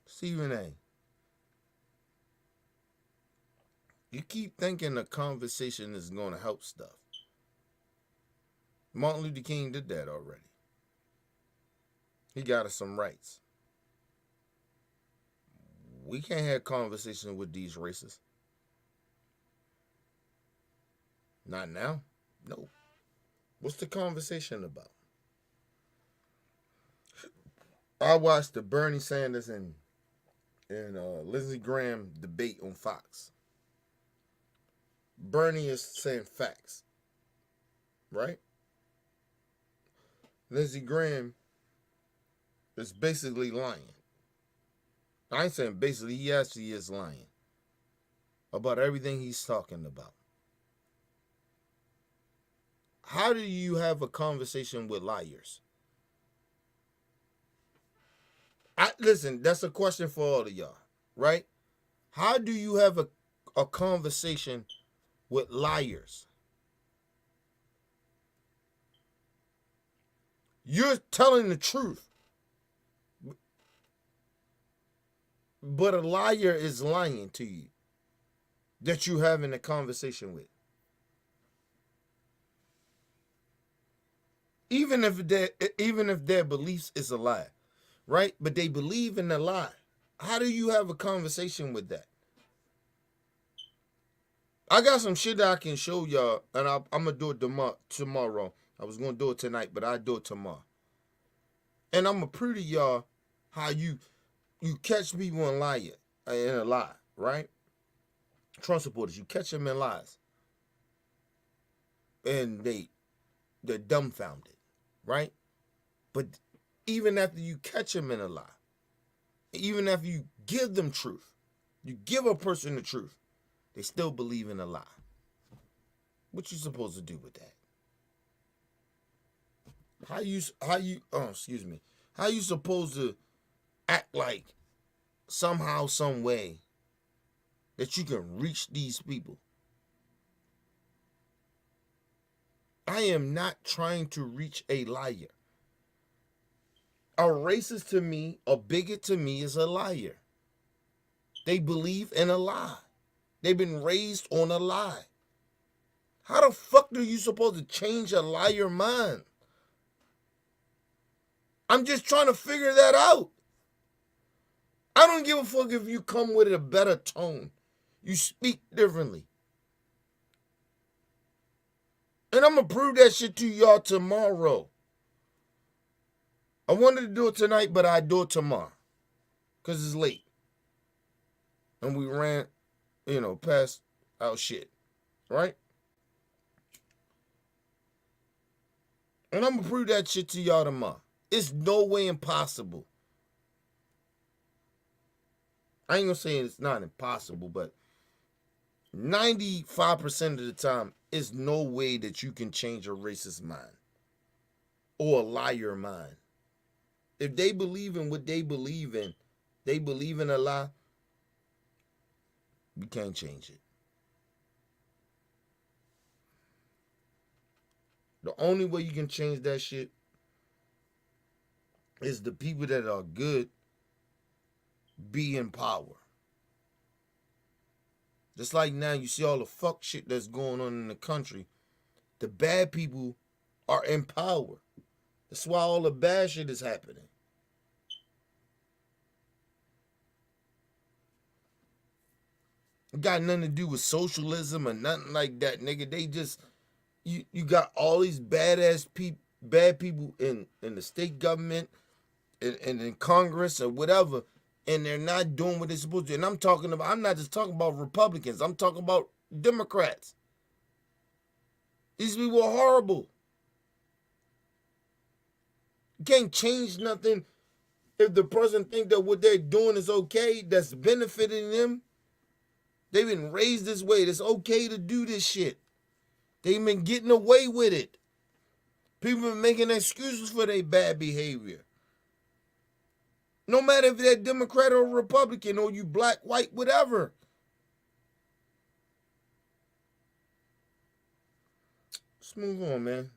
Stephen A. You keep thinking a conversation is going to help stuff. Martin Luther King did that already. He got us some rights. We can't have conversations with these racists. Not now. No. What's the conversation about? I watched the Bernie Sanders and Lindsey Graham debate on Fox. Bernie is saying facts, right? Lindsey Graham is basically lying. I ain't saying basically, he actually is lying about everything he's talking about. How do you have a conversation with liars? Listen, that's a question for all of y'all, right? How do you have a conversation with liars? You're telling the truth, but a liar is lying to you that you're having a conversation with. Even if their beliefs is a lie, right? But they believe in the lie. How do you have a conversation with that? I got some shit that I can show y'all, and I'm going to do it tomorrow. I was gonna do it tonight, but I'll do it tomorrow. And I'm gonna prove to y'all how you catch people in a lie, right? Trump supporters, you catch them in lies, and they're dumbfounded, right? But even after you catch them in a lie, even after you give them truth, you give a person the truth, they still believe in a lie. What you supposed to do with that? How you supposed to act like somehow, some way that you can reach these people? I am not trying to reach a liar. A racist to me, a bigot to me is a liar. They believe in a lie. They've been raised on a lie. How the fuck are you supposed to change a liar mind? I'm just trying to figure that out. I don't give a fuck if you come with a better tone. You speak differently. And I'm going to prove that shit to y'all tomorrow. I wanted to do it tonight, but I do it tomorrow. Because it's late. And we ran, past our shit. Right? And I'm going to prove that shit to y'all tomorrow. It's no way impossible. I ain't going to say it's not impossible, but 95% of the time, it's no way that you can change a racist mind or a liar mind. If they believe in what they believe in a lie, we can't change it. The only way you can change that shit is the people that are good be in power. Just like now, you see all the fuck shit that's going on in the country. The bad people are in power. That's why all the bad shit is happening. It got nothing to do with socialism or nothing like that, nigga. They just, you got all these bad people in the state government and in Congress or whatever, and they're not doing what they're supposed to. And I'm not just talking about Republicans. I'm talking about Democrats. These people are horrible. You can't change nothing if the person think that what they're doing is okay, that's benefiting them. They've been raised this way. It's okay to do this shit. They've been getting away with it. People been making excuses for their bad behavior. No matter if they're Democrat or Republican or you black, white, whatever. Let's move on, man.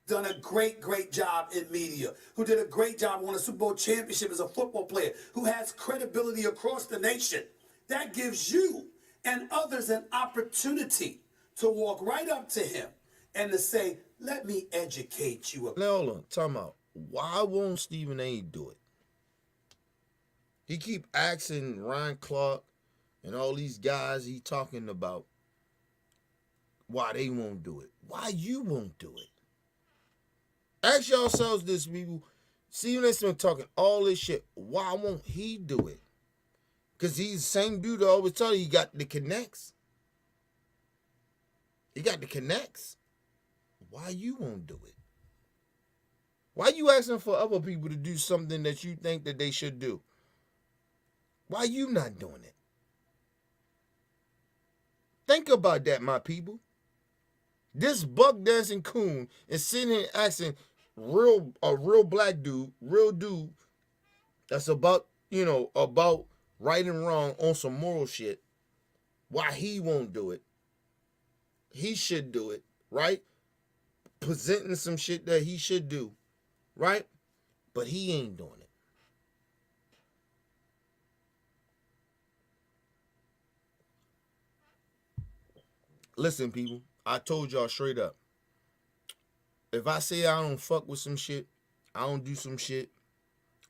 Done a great job in media, who did a great job, won a Super Bowl championship as a football player, who has credibility across the nation. That gives you and others an opportunity to walk right up to him and to say, let me educate you. Now, hold on, time out. Why won't Stephen A. do it? He keep asking Ryan Clark and all these guys he talking about why they won't do it. Why you won't do it? Ask yourselves this, people. Stephen A.'s been talking all this shit. Why won't he do it? Because he's the same dude that always tell you he got the connects. He got the connects. Why you won't do it? Why you asking for other people to do something that you think that they should do? Why you not doing it? Think about that, my people. This buck dancing coon is sitting here asking a real black dude, that's about right and wrong on some moral shit, why he won't do it. He should do it, right? Presenting some shit that he should do, right? But he ain't doing it. Listen, people, I told y'all straight up. If I say I don't fuck with some shit, I don't do some shit,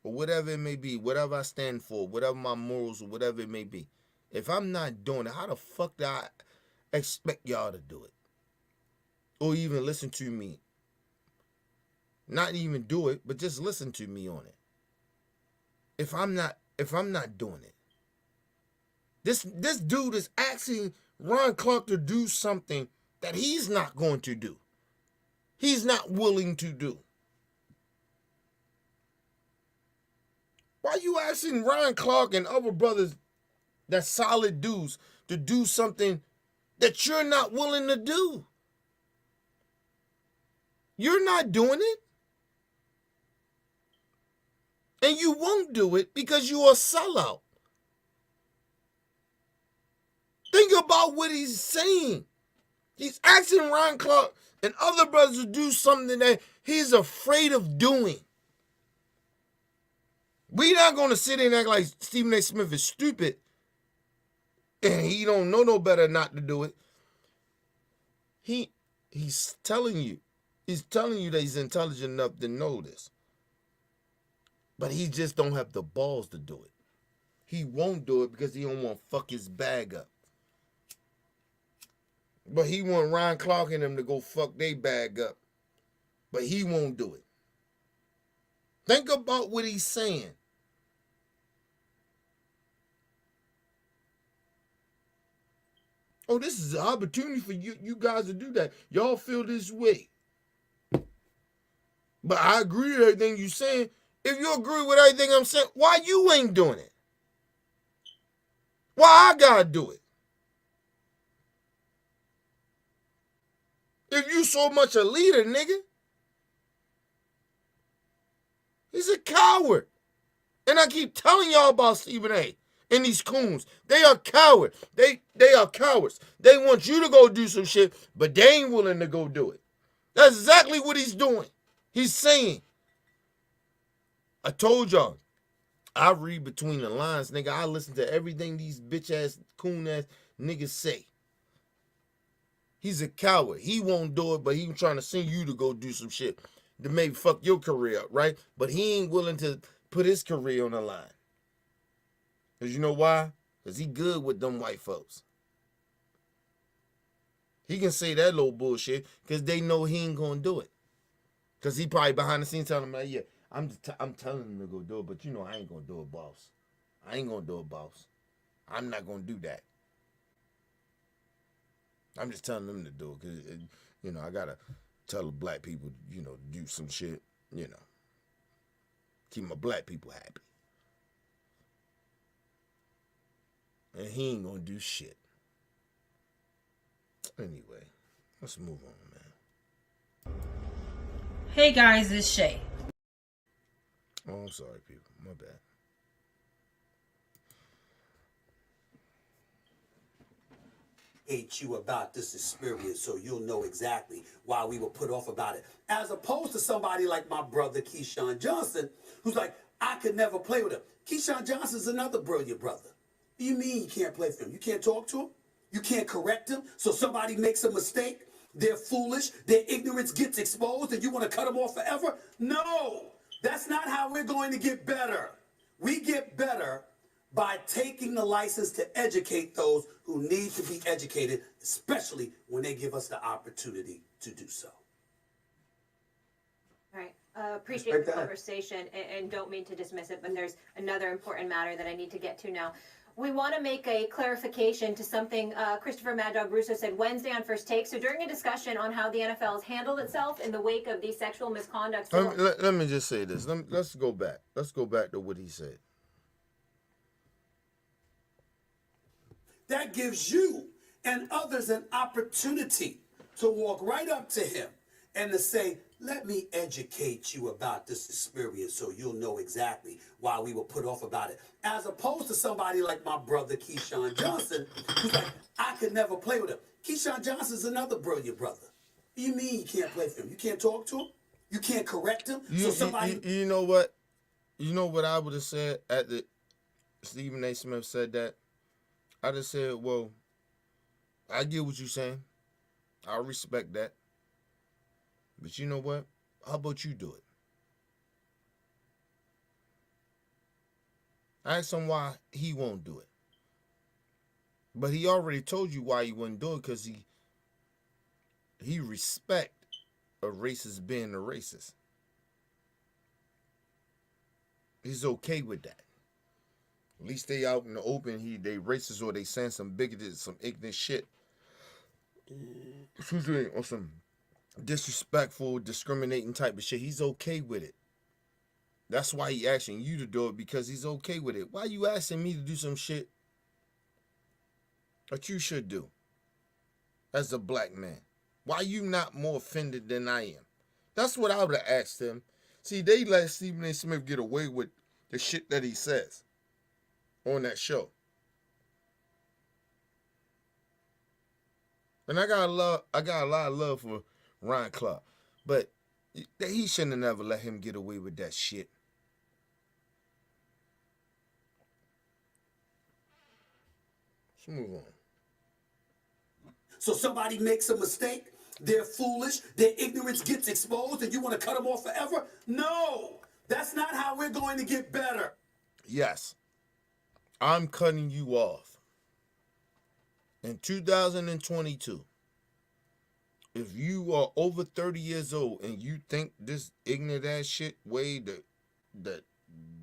or whatever it may be, whatever I stand for, whatever my morals or whatever it may be, if I'm not doing it, how the fuck do I expect y'all to do it? or even listen to me. Not even do it, but just listen to me on it. If I'm not doing it. This dude is asking Ron Clark to do something that he's not going to do. He's not willing to do. Why are you asking Ron Clark and other brothers that's solid dudes to do something that you're not willing to do? You're not doing it. And you won't do it because you're a sellout. Think about what he's saying. He's asking Ron Clark and other brothers to do something that he's afraid of doing. We're not going to sit in and act like Stephen A. Smith is stupid and he don't know no better not to do it. He's telling you. He's telling you that he's intelligent enough to know this. But he just don't have the balls to do it. He won't do it because he don't want to fuck his bag up. But he want Ron Clark and them to go fuck their bag up. But he won't do it. Think about what he's saying. Oh, this is an opportunity for you guys to do that. Y'all feel this way. But I agree with everything you're saying. If you agree with everything I'm saying, why you ain't doing it? Why I gotta do it? If you so much a leader, nigga. He's a coward. And I keep telling y'all about Stephen A. and these coons. They are cowards. They are cowards. They want you to go do some shit, but they ain't willing to go do it. That's exactly what he's doing. He's saying, I told y'all, I read between the lines, nigga. I listen to everything these bitch-ass, coon-ass niggas say. He's a coward. He won't do it, but he's trying to send you to go do some shit to maybe fuck your career up, right? But he ain't willing to put his career on the line. Because you know why? Because he good with them white folks. He can say that little bullshit because they know he ain't going to do it. Because he probably behind the scenes telling them, like, yeah, I'm telling him to go do it, but you know I ain't going to do it, boss. I ain't going to do it, boss. I'm not going to do that. I'm just telling them to do it because, you know, I got to tell the black people, you know, do some shit, you know. Keep my black people happy. And he ain't going to do shit. Anyway, let's move on, man. Hey guys, it's Shay. Oh, I'm sorry, people. My bad. You about this experience so you'll know exactly why we were put off about it. As opposed to somebody like my brother Keyshawn Johnson, who's like, I could never play with him. Keyshawn Johnson's another brilliant brother. What do you mean you can't play for him? You can't talk to him? You can't correct him? So somebody makes a mistake, they're foolish, their ignorance gets exposed, and you want to cut them off forever? No, that's not how we're going to get better. We get better by taking the license to educate those who need to be educated, especially when they give us the opportunity to do so. All right. Appreciate the conversation and don't mean to dismiss it, but there's another important matter that I need to get to now. We want to make a clarification to something Christopher Mad Dog Russo said Wednesday on First Take. So during a discussion on how the NFL has handled itself in the wake of the sexual misconduct. Let me just say this. Let's go back. Let's go back to what he said. That gives you and others an opportunity to walk right up to him and to say, let me educate you about this experience so you'll know exactly why we were put off about it. As opposed to somebody like my brother Keyshawn Johnson, who's like, I could never play with him. Keyshawn Johnson's another brilliant brother. What do you mean you can't play for him? You can't talk to him? You can't correct him? You know what? You know what I would have said at the Stephen A. Smith said that? I just said, well, I get what you're saying. I respect that. But you know what? How about you do it? I asked him why he won't do it. But he already told you why he wouldn't do it, because he respect a racist being a racist. He's okay with that. At least they out in the open. They racist or they saying some bigoted, some ignorant shit. Excuse me, or some disrespectful, discriminating type of shit. He's okay with it. That's why he asking you to do it, because he's okay with it. Why you asking me to do some shit that you should do as a black man? Why you not more offended than I am? That's what I would have asked him. See, they let Stephen A. Smith get away with the shit that he says on that show. And I got a lot of love for Ryan Clark. But he shouldn't have never let him get away with that shit. Let's move on. So somebody makes a mistake, they're foolish, their ignorance gets exposed, and you want to cut them off forever? No, that's not how we're going to get better. Yes, I'm cutting you off. In 2022, if you are over 30 years old and you think this ignorant ass shit, Wade, that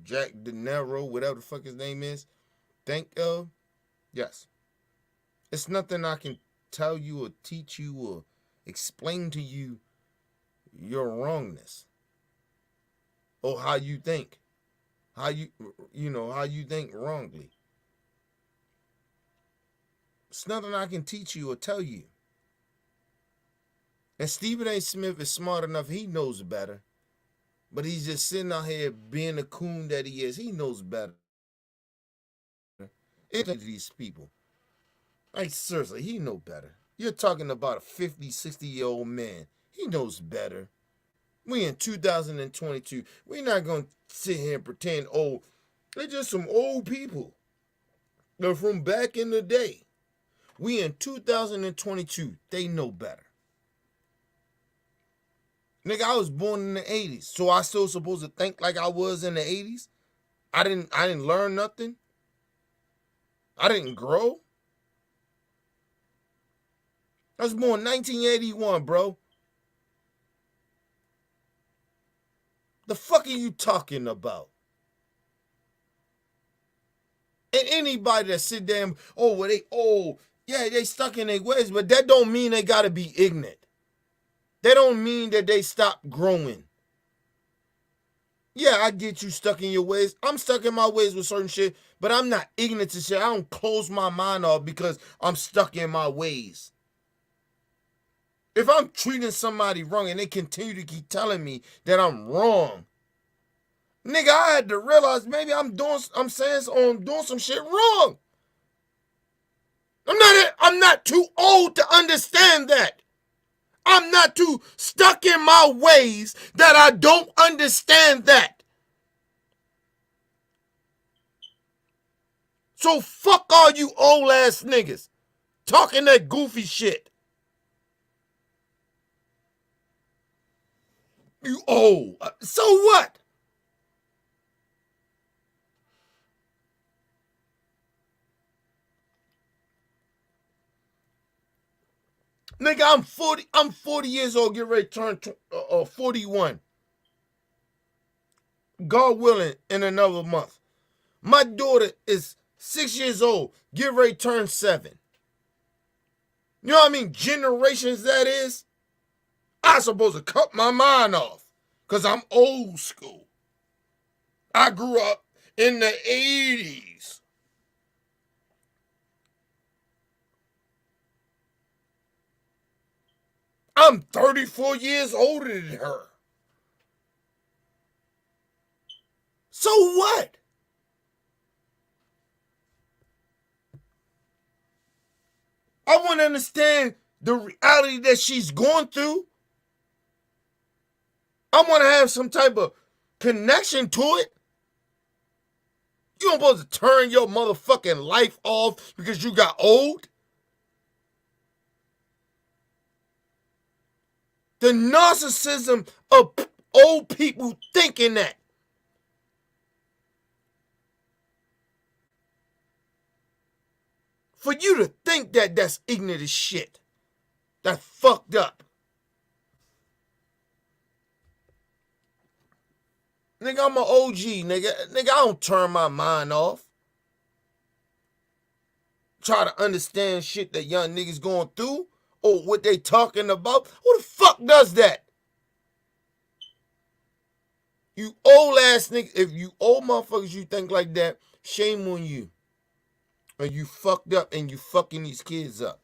Jack De Niro, whatever the fuck his name is, think of, yes. It's nothing I can tell you or teach you or explain to you your wrongness or how you think, how you think wrongly. It's nothing I can teach you or tell you. And Stephen A. Smith is smart enough, he knows better. But he's just sitting out here being the coon that he is. He knows better. It's these people. Like, seriously, he know better. You're talking about a 50, 60-year-old man. He knows better. We in 2022. We're not going to sit here and pretend, oh, they're just some old people. They're from back in the day. We in 2022. They know better. Nigga, I was born in the 80s. So I still supposed to think like I was in the 80s? I didn't learn nothing? I didn't grow? I was born 1981, bro. The fuck are you talking about? And anybody that sit there, they stuck in their ways, but that don't mean they gotta be ignorant. That don't mean that they stop growing. Yeah, I get you stuck in your ways. I'm stuck in my ways with certain shit, but I'm not ignorant to shit. I don't close my mind off because I'm stuck in my ways. If I'm treating somebody wrong and they continue to keep telling me that I'm wrong, nigga, I had to realize maybe I'm doing some shit wrong. I'm not too old to understand that. I'm not too stuck in my ways that I don't understand that. So fuck all you old ass niggas talking that goofy shit. You old. So what? Nigga, I'm 40 years old, get ready to turn 41. God willing, in another month. My daughter is 6 years old, get ready to turn 7. You know what I mean? Generations that is. I supposed to cut my mind off because I'm old school. I grew up in the 80s. I'm 34 years older than her. So what? I want to understand the reality that she's going through. I want to have some type of connection to it. You don't supposed to turn your motherfucking life off because you got old. The narcissism of old people thinking that. For you to think that that's ignorant as shit. That's fucked up. Nigga, I'm an OG, nigga. Nigga, I don't turn my mind off. Try to understand shit that young niggas going through or what they talking about. Who the fuck does that? You old ass nigga. If you old motherfuckers, you think like that, shame on you. And you fucked up and you fucking these kids up.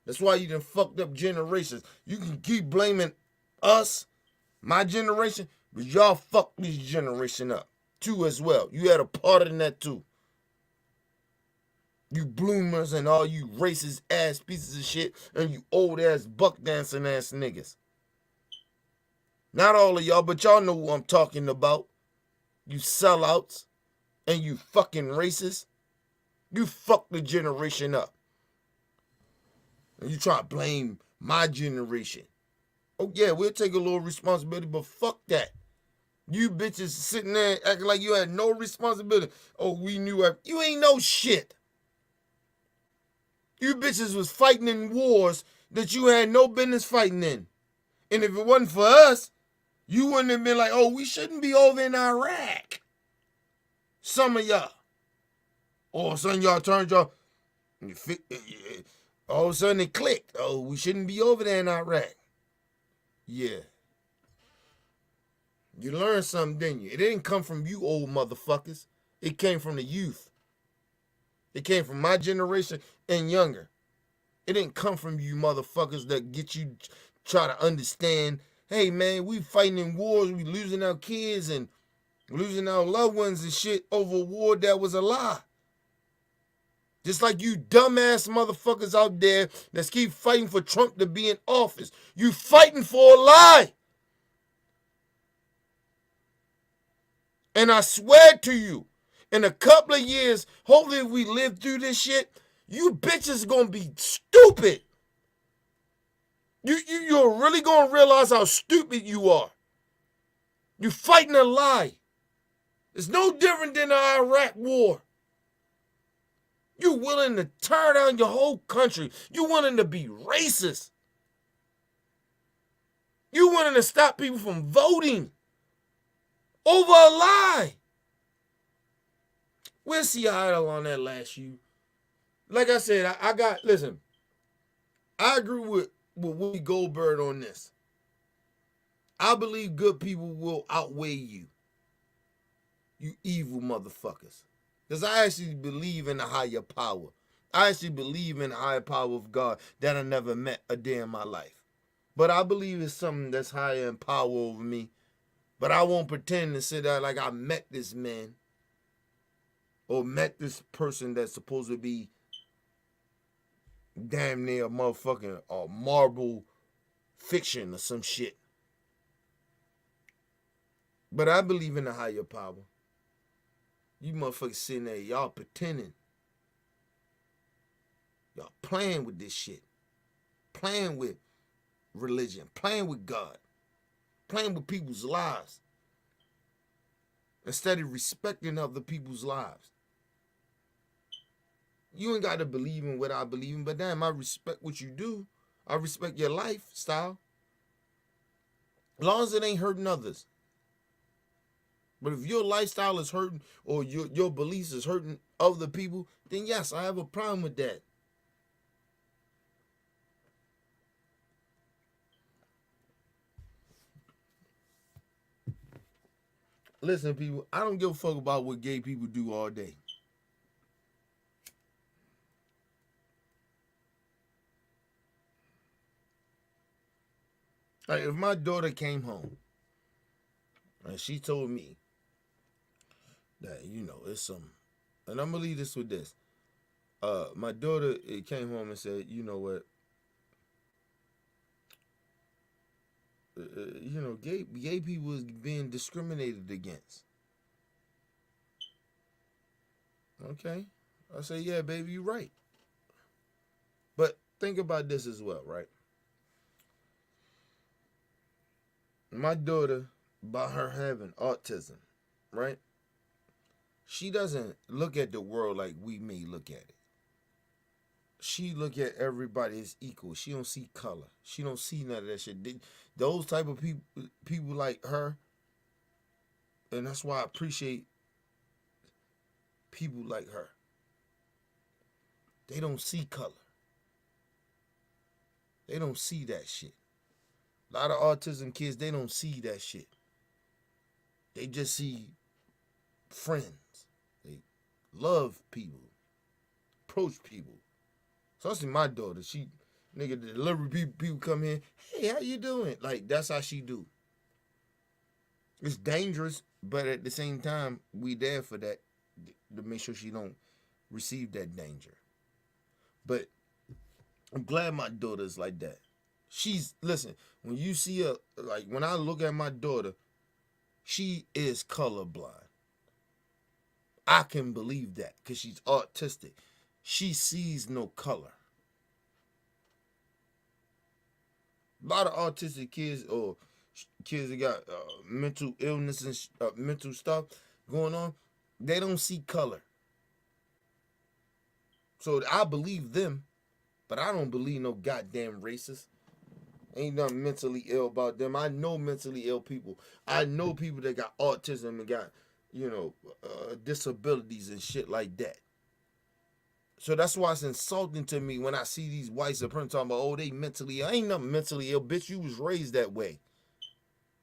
That's why you done fucked up generations. You can keep blaming us, my generation, but y'all fucked this generation up too as well. You had a part in that too. You bloomers and all you racist ass pieces of shit and you old ass buck dancing ass niggas. Not all of y'all, but y'all know who I'm talking about. You sellouts and you fucking racists. You fucked the generation up. And you try to blame my generation. Oh yeah, we'll take a little responsibility, but fuck that. You bitches sitting there acting like you had no responsibility. Oh, we knew it. You ain't no shit. You bitches was fighting in wars that you had no business fighting in. And if it wasn't for us, you wouldn't have been like, oh, we shouldn't be over in Iraq. Some of y'all. All of a sudden y'all turned y'all. All of a sudden it clicked. Oh, we shouldn't be over there in Iraq. Yeah. You learned something, didn't you? It didn't come from you old motherfuckers. It came from the youth. It came from my generation and younger. It didn't come from you motherfuckers that get you try to understand, hey man, we fighting in wars, we losing our kids and losing our loved ones and shit over a war that was a lie. Just like you dumbass motherfuckers out there that keep fighting for Trump to be in office. You fighting for a lie. And I swear to you, in a couple of years, hopefully if we live through this shit, you bitches gonna be stupid. You're really gonna realize how stupid you are. You fighting a lie. It's no different than the Iraq war. You willing to tear down your whole country. You willing to be racist. You willing to stop people from voting over a lie. We'll see how long that lasts you. Like I said, listen, I agree with Whoopi Goldberg on this. I believe good people will outweigh you. You evil motherfuckers. Because I actually believe in a higher power. I actually believe in the higher power of God that I never met a day in my life. But I believe it's something that's higher in power over me. But I won't pretend to sit there like I met this man. Or met this person that's supposed to be damn near a motherfucking marble fiction or some shit. But I believe in a higher power. You motherfuckers sitting there, y'all pretending. Y'all playing with this shit. Playing with religion. Playing with God. Playing with people's lives. Instead of respecting other people's lives. You ain't got to believe in what I believe in, but damn, I respect what you do. I respect your lifestyle. As long as it ain't hurting others. But if your lifestyle is hurting or your beliefs is hurting other people, then yes, I have a problem with that. Listen, people, I don't give a fuck about what gay people do all day. Like, if my daughter came home and she told me that, it's some, and I'm gonna leave this with this. My daughter came home and said, you know what? Gay people is being discriminated against. Okay. I say, yeah, baby, you're right. But think about this as well, right? My daughter, by her having autism, right? She doesn't look at the world like we may look at it. She look at everybody as equal. She don't see color. She don't see none of that shit. Those type of people like her, And that's why I appreciate people like her. They don't see color. They don't see that shit. A lot of autism kids, they don't see that shit. They just see friends. They love people. Approach people. So I see my daughter. She, nigga, the delivery people come in. Hey, how you doing? Like, that's how she do. It's dangerous, but at the same time, we there for that to make sure she don't receive that danger. But I'm glad my daughter's like that. Listen, when you see her, like when I look at my daughter, she is colorblind. I can believe that because she's autistic. She sees no color. A lot of autistic kids or kids that got mental illness and mental stuff going on, they don't see color. So I believe them, but I don't believe no goddamn racist. Ain't nothing mentally ill about them. I know mentally ill people. I know people that got autism and got, disabilities and shit like that. So that's why it's insulting to me when I see these white supremacists talking about, oh, they mentally ill. Ain't nothing mentally ill, bitch. You was raised that way.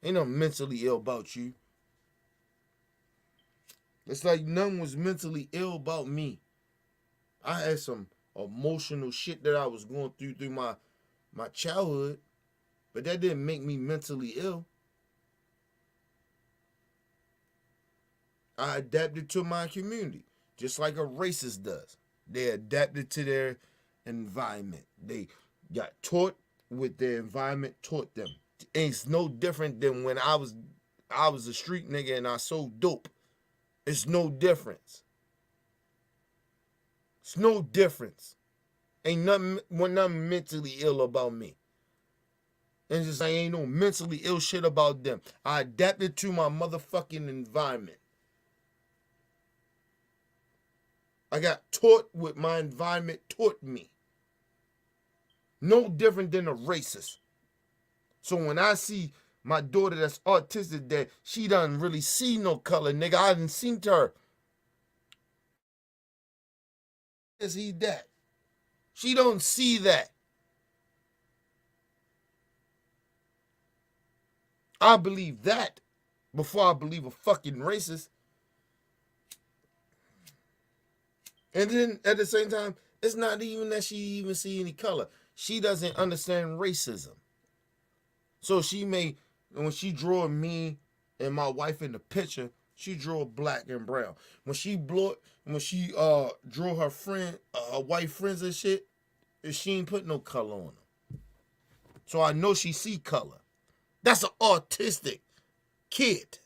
Ain't nothing mentally ill about you. It's like none was mentally ill about me. I had some emotional shit that I was going through my childhood, but that didn't make me mentally ill. I adapted to my community, just like a racist does. They adapted to their environment. They got taught what their environment taught them. It's no different than when I was a street nigga and I sold dope. It's no difference. It's no difference. Ain't nothing mentally ill about me. And just like ain't no mentally ill shit about them. I adapted to my motherfucking environment. I got taught what my environment taught me. No different than a racist. So when I see my daughter that's autistic that she doesn't really see no color, nigga, I didn't seen to her. Is he that? She don't see that. I believe that before I believe a fucking racist. And then at the same time, it's not even that she even see any color. She doesn't understand racism. So she may, when she draw me and my wife in the picture, she draw black and brown. When she draw her friend, white friends and shit, she ain't put no color on them. So I know she see color. That's an autistic kid.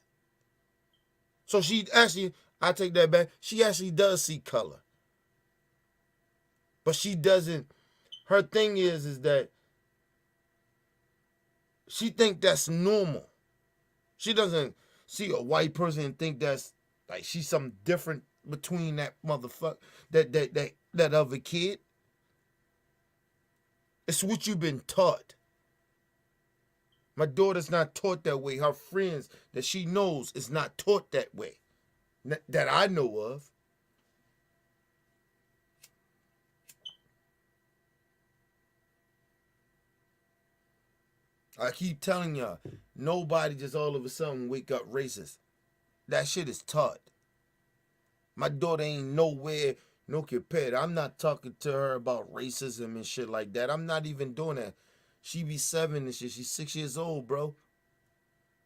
So she actually, I take that back, she actually does see color. But she doesn't, her thing is that she think that's normal. She doesn't see a white person and think that's like she's something different between that motherfucker, that other kid. It's what you've been taught. My daughter's not taught that way. Her friends that she knows is not taught that way. That I know of. I keep telling y'all, nobody just all of a sudden wake up racist. That shit is taught. My daughter ain't nowhere, no compared. I'm not talking to her about racism and shit like that. I'm not even doing that. She be 7 and shit. She's 6 years old, bro.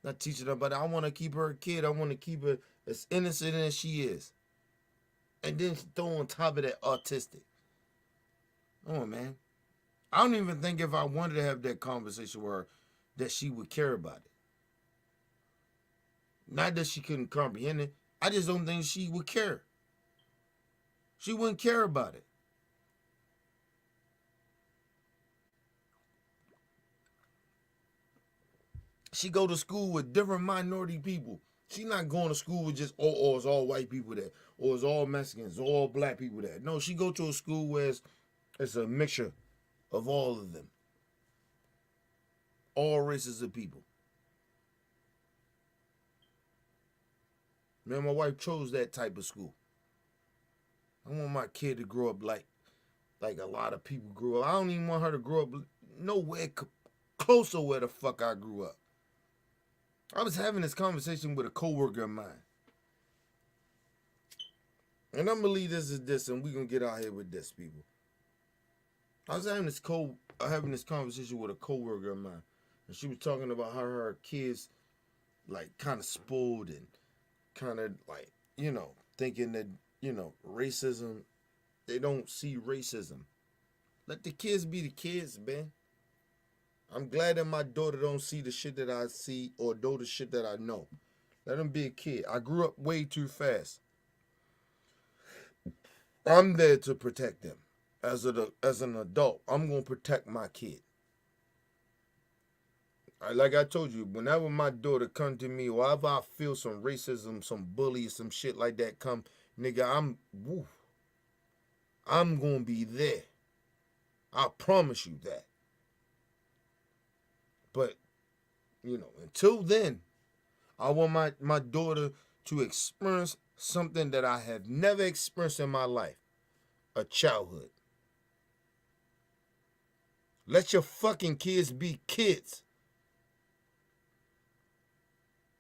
Not teaching her, but I want to keep her a kid. I want to keep her as innocent as she is. And then throw on top of that autistic. Come on, man. I don't even think if I wanted to have that conversation with her, that she would care about it. Not that she couldn't comprehend it. I just don't think she would care. She wouldn't care about it. She go to school with different minority people. She not going to school with just, it's all white people there. Or it's all Mexicans, or all black people there. No, she go to a school where it's a mixture of all of them. All races of people. Man, my wife chose that type of school. I want my kid to grow up like a lot of people grew up. I don't even want her to grow up nowhere close to where the fuck I grew up. I was having this conversation with a coworker of mine. And I'm gonna leave this and we're gonna get out here with this, people. I was having this conversation with a coworker of mine, and she was talking about how her kids like kind of spoiled and kind of like, thinking that, racism, they don't see racism. Let the kids be the kids, man. I'm glad that my daughter don't see the shit that I see or know the shit that I know. Let them be a kid. I grew up way too fast. I'm there to protect them. As an adult, I'm going to protect my kid. Like I told you, whenever my daughter come to me, or if I feel some racism, some bully, some shit like that come, nigga, I'm going to be there. I promise you that. But, until then, I want my daughter to experience something that I have never experienced in my life. A childhood. Let your fucking kids be kids.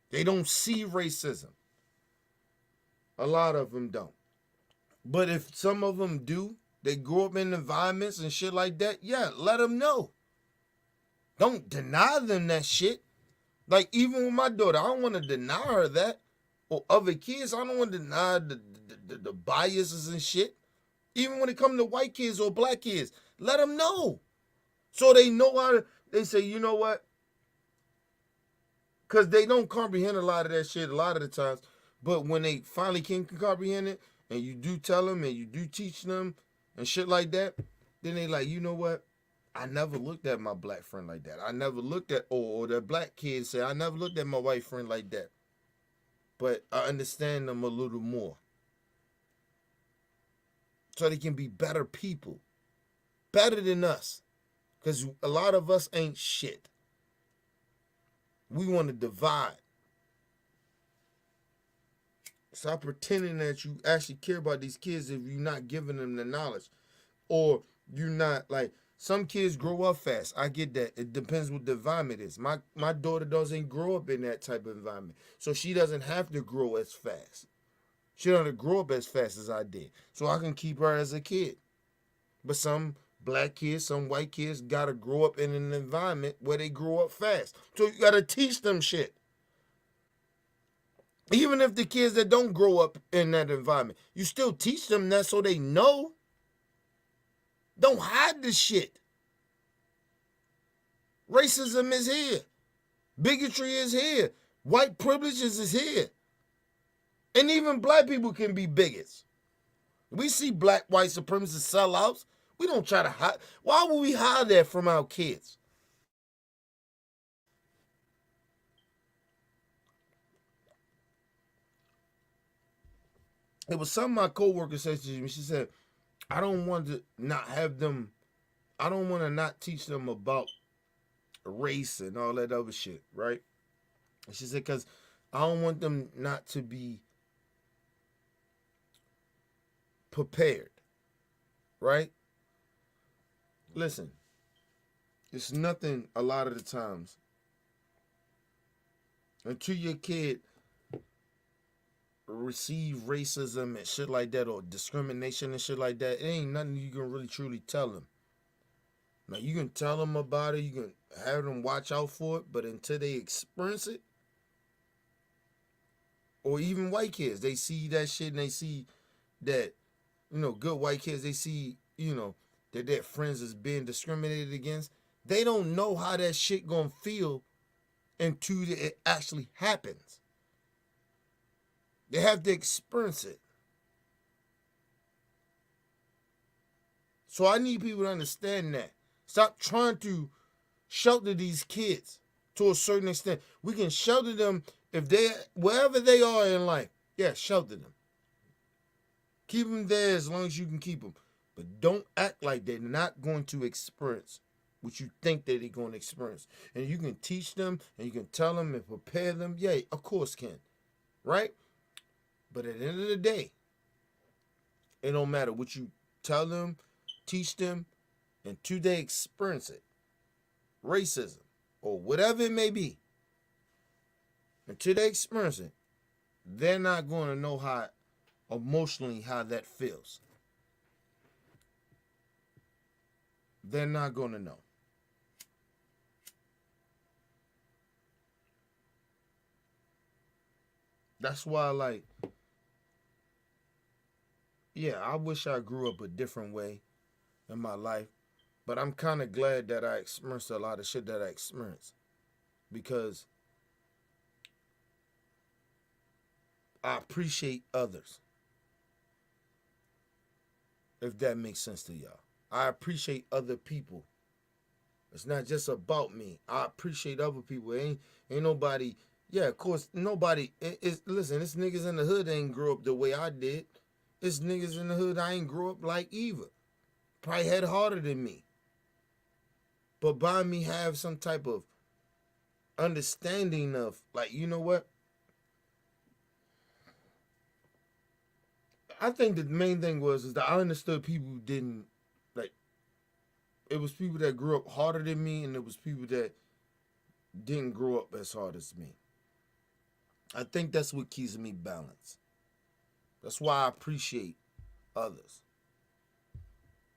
They don't see racism. A lot of them don't. But if some of them do, they grow up in environments and shit like that, yeah, let them know. Don't deny them that shit. Like, even with my daughter, I don't want to deny her that. Or other kids, I don't want to deny the biases and shit. Even when it comes to white kids or black kids, let them know. So they know how to, they say, you know what? Because they don't comprehend a lot of that shit a lot of the times. But when they finally can comprehend it, and you do tell them and you do teach them and shit like that, then they like, you know what? I never looked at my black friend like that. I never looked at, or the black kids say, I never looked at my white friend like that. But I understand them a little more. So they can be better people. Better than us. Because a lot of us ain't shit. We want to divide. Stop pretending that you actually care about these kids if you're not giving them the knowledge. Or you're not, like, some kids grow up fast. I get that. It depends what the environment is. My daughter doesn't grow up in that type of environment. So she doesn't have to grow as fast. She doesn't grow up as fast as I did. So I can keep her as a kid. But some black kids, some white kids got to grow up in an environment where they grow up fast. So you got to teach them shit. Even if the kids that don't grow up in that environment, you still teach them that so they know. Don't hide the shit. Racism is here. Bigotry is here. White privileges is here. And even black people can be bigots. We see black white supremacists sellouts. We don't try to hide. Why would we hide that from our kids? It was something my coworker said to me. She said, I don't want to not have them, I don't want to not teach them about race and all that other shit, right? And she said, because I don't want them not to be prepared, right? Listen, it's nothing a lot of the times until your kid receive racism and shit like that or discrimination and shit like that, it ain't nothing you can really truly tell them. Now, you can tell them about it, you can have them watch out for it, but until they experience it, or even white kids, they see that shit and they see that, good white kids, they see, that their friends is being discriminated against. They don't know how that shit gonna feel until it actually happens. They have to experience it. So I need people to understand that. Stop trying to shelter these kids to a certain extent. We can shelter them if they, wherever they are in life. Yeah, shelter them. Keep them there as long as you can keep them. But don't act like they're not going to experience what you think that they're going to experience. And you can teach them and you can tell them and prepare them. Yeah, of course can. Right? But at the end of the day, it don't matter what you tell them, teach them, until they experience it, racism or whatever it may be, until they experience it, they're not going to know how emotionally how that feels. They're not going to know. That's why, like, yeah, I wish I grew up a different way in my life, but I'm kind of glad that I experienced a lot of shit that I experienced because I appreciate others. If that makes sense to y'all, I appreciate other people. It's not just about me. I appreciate other people. Ain't nobody. Yeah, of course, nobody. Listen, it's niggas in the hood ain't grew up the way I did. It's niggas in the hood I ain't grew up like either. Probably had harder than me. But by me have some type of understanding of, like, you know what? I think the main thing is that I understood people who didn't, like, it was people that grew up harder than me, and it was people that didn't grow up as hard as me. I think that's what keeps me balanced. That's why I appreciate others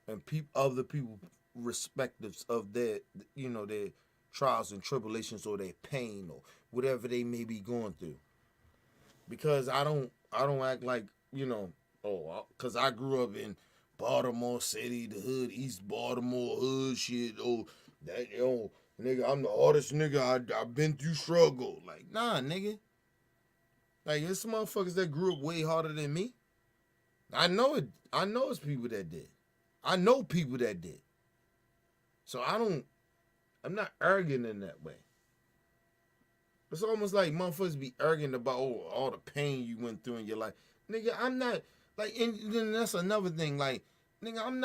and other people respectives of their, their trials and tribulations or their pain or whatever they may be going through. Because I don't act like, because I grew up in Baltimore City, the hood, East Baltimore hood shit. Oh, that, nigga, I'm the hardest nigga. I've been through struggle. Like, nah, nigga. Like, there's some motherfuckers that grew up way harder than me. I know it. I know it's people that did. I know people that did. So I'm not arrogant in that way. It's almost like motherfuckers be arrogant about all the pain you went through in your life. Nigga, I'm not, like, and then that's another thing. Like, nigga, I'm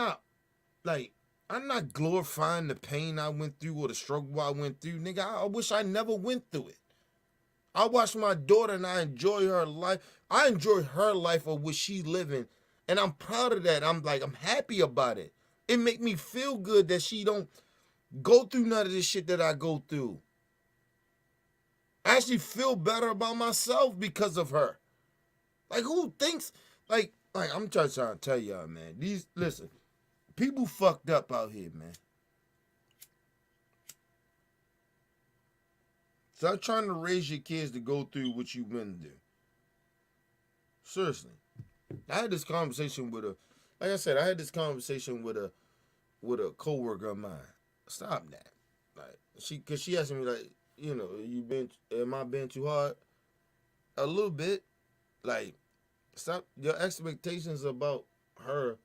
not glorifying the pain I went through or the struggle I went through. Nigga, I wish I never went through it. I watch my daughter and I enjoy her life. I enjoy her life of what she living. And I'm proud of that. I'm happy about it. It make me feel good that she don't go through none of this shit that I go through. I actually feel better about myself because of her. Like, who thinks, like I'm just trying to tell y'all, man. Listen, people fucked up out here, man. Stop trying to raise your kids to go through what you've been through. Seriously. I had this conversation with a coworker of mine. Stop that. Like, cause she asked me, like, am I being too hard? A little bit. Like, stop your expectations about her.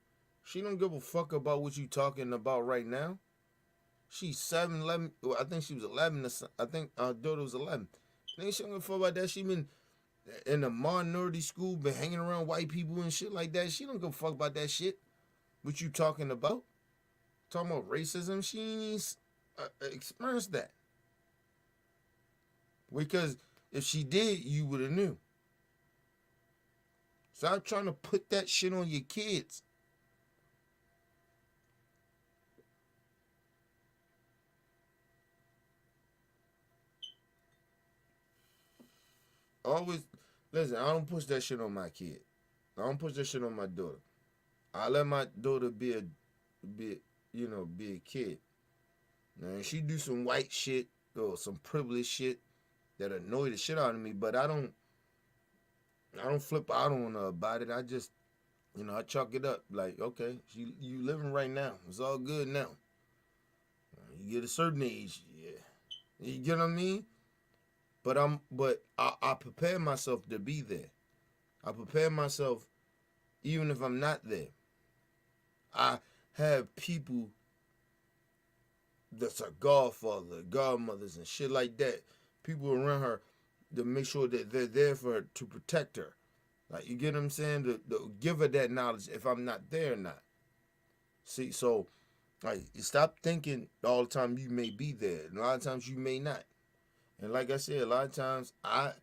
She don't give a fuck about what you talking about right now. She's 7, 11. Well, I think she was 11. I think our daughter was 11. She don't give a fuck about that. She been in a minority school, been hanging around white people and shit like that. She don't give a fuck about that shit. What you talking about? Talking about racism? She ain't experienced that. Because if she did, you would have knew. Stop trying to put that shit on your kids. Always, listen, I don't push that shit on my kid. I don't push that shit on my daughter. I let my daughter be a kid. Now, she do some white shit or some privileged shit that annoy the shit out of me, but I don't flip out on her about it. I just, I chalk it up. Like, okay, you living right now. It's all good now. You get a certain age, yeah. You get what I mean? But I prepare myself to be there. I prepare myself even if I'm not there. I have people that's a godfather, godmothers and shit like that. People around her to make sure that they're there for her, to protect her. Like, you get what I'm saying? To give her that knowledge if I'm not there or not. See, so, like, stop thinking all the time you may be there. And a lot of times you may not. And like I said, a lot of times I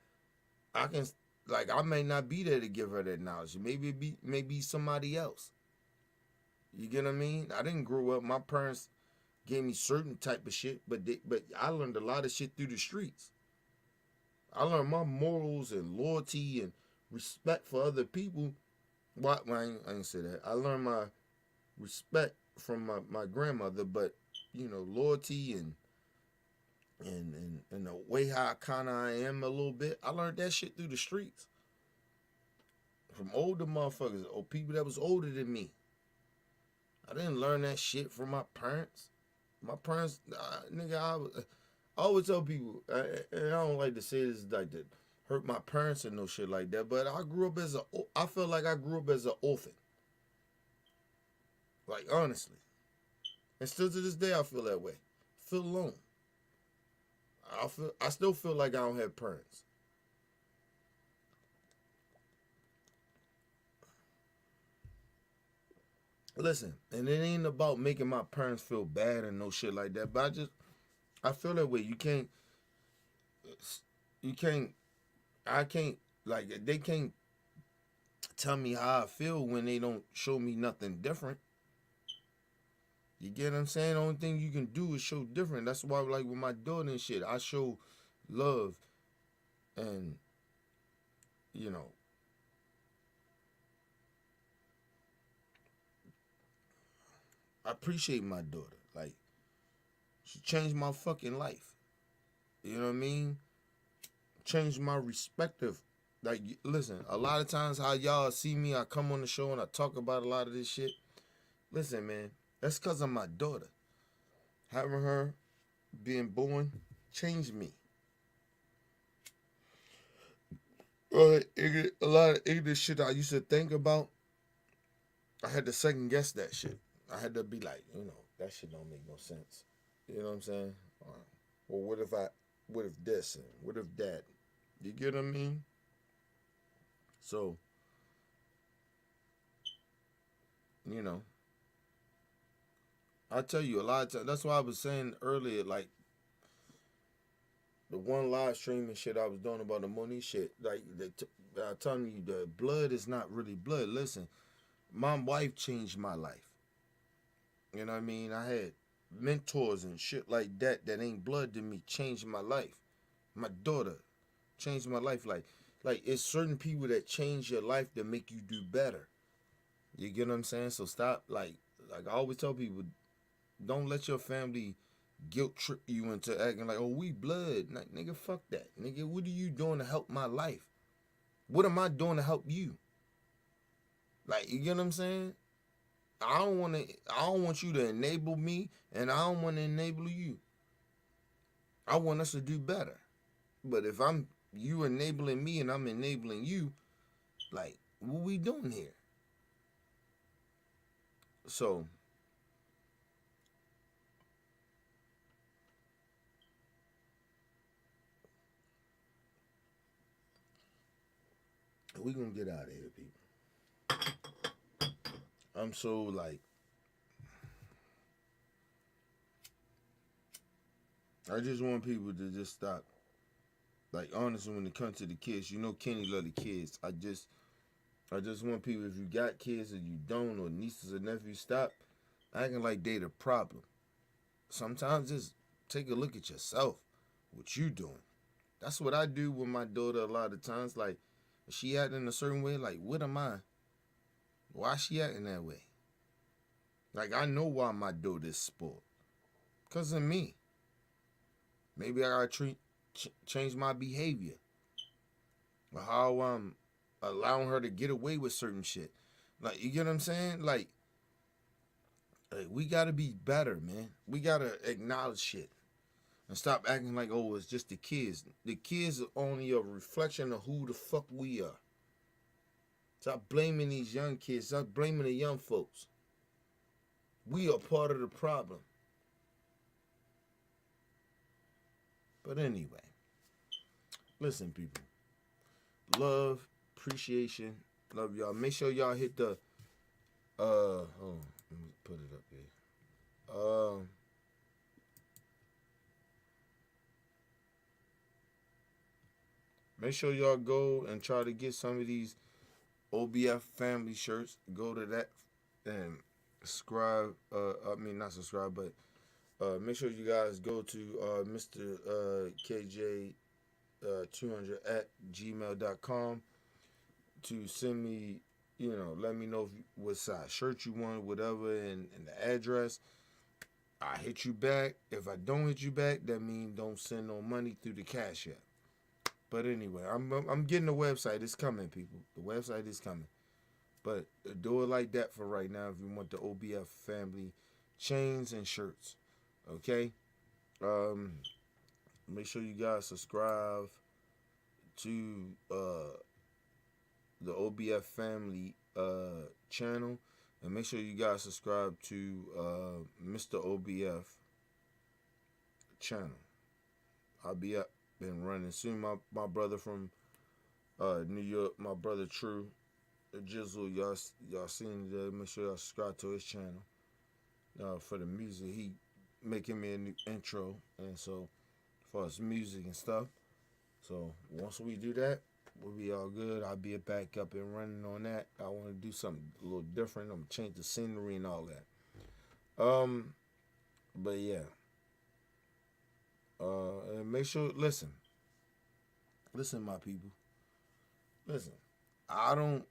can, like I may not be there to give her that knowledge. Maybe somebody else. You get what I mean? I didn't grow up. My parents gave me certain type of shit, but I learned a lot of shit through the streets. I learned my morals and loyalty and respect for other people. Well, I ain't say that. I learned my respect from my grandmother, but you know, loyalty and the way how I am a little bit. I learned that shit through the streets. From older motherfuckers or people that was older than me. I didn't learn that shit from my parents. My parents, nigga, I always tell people, and I don't like to say this like to hurt my parents and no shit like that, but I feel like I grew up as an orphan. Like, honestly. And still to this day, I feel that way. I feel alone. I still feel like I don't have parents. Listen, and it ain't about making my parents feel bad and no shit like that, but I feel that way. I can't, like, they can't tell me how I feel when they don't show me nothing different. You get what I'm saying? The only thing you can do is show different. That's why, like, with my daughter and shit, I show love and, you know, I appreciate my daughter. Like, she changed my fucking life. You know what I mean? Changed my perspective. Like, listen, a lot of times how y'all see me, I come on the show and I talk about a lot of this shit. Listen, man, that's because of my daughter. Having her being born changed me. A lot of ignorant shit I used to think about, I had to second guess that shit. I had to be like, you know, that shit don't make no sense. You know what I'm saying? Well, what if this and what if that? You get what I mean? So, you know, I tell you a lot of times, that's why I was saying earlier, like, the one live streaming shit I was doing about the money shit, like, I'm telling you, the blood is not really blood. Listen, my wife changed my life. You know what I mean? I had mentors and shit like that ain't blood to me, changed my life. My daughter changed my life. Like it's certain people that change your life that make you do better. You get what I'm saying? So stop, like I always tell people, don't let your family guilt trip you into acting like, oh, we blood. Like, nigga, fuck that. Nigga, what are you doing to help my life? What am I doing to help you? Like, you get what I'm saying? I don't want you to enable me, and I don't want to enable you. I want us to do better. But if you enabling me and I'm enabling you, like, what we doing here? So, we gonna get out of here, people. I'm so, like, I just want people to just stop. Like, honestly, when it comes to the kids, you know Kenny love the kids. I just want people, if you got kids or you don't, or nieces or nephews, stop acting like they the problem. Sometimes just take a look at yourself, what you doing. That's what I do with my daughter a lot of times. Like, if she acting a certain way, like, what am I? Why she acting that way? Like, I know why my daughter is spoiled. Because of me. Maybe I gotta change my behavior. Or how I'm allowing her to get away with certain shit. Like, you get what I'm saying? Like we gotta be better, man. We gotta acknowledge shit. And stop acting like, oh, it's just the kids. The kids are only a reflection of who the fuck we are. Stop blaming these young kids. Stop blaming the young folks. We are part of the problem. But anyway, listen, people. Love, appreciation, love y'all. Make sure y'all hit the hold on, let me put it up here. Make sure y'all go and try to get some of these OBF family shirts. Go to that and subscribe. Not subscribe, but make sure you guys go to Mr. KJ 200 at gmail.com to send me, let me know what size shirt you want, whatever, and the address. I hit you back. If I don't hit you back, that means don't send no money through the cash app. But anyway, I'm getting the website. It's coming, people. The website is coming. But do it like that for right now if you want the OBF family chains and shirts. Okay? Make sure you guys subscribe to the OBF family channel. And make sure you guys subscribe to Mr. OBF channel. I'll be up and running soon. My brother from New York, my brother True, Jizzle, y'all seen it. Make sure y'all subscribe to his channel for the music. He making me a new intro, and so for his music and stuff. So once we do that, we'll be all good. I'll be back up and running on that. I want to do something a little different. I'm gonna change the scenery and all that. But yeah. And make sure, listen, my people. Listen, I don't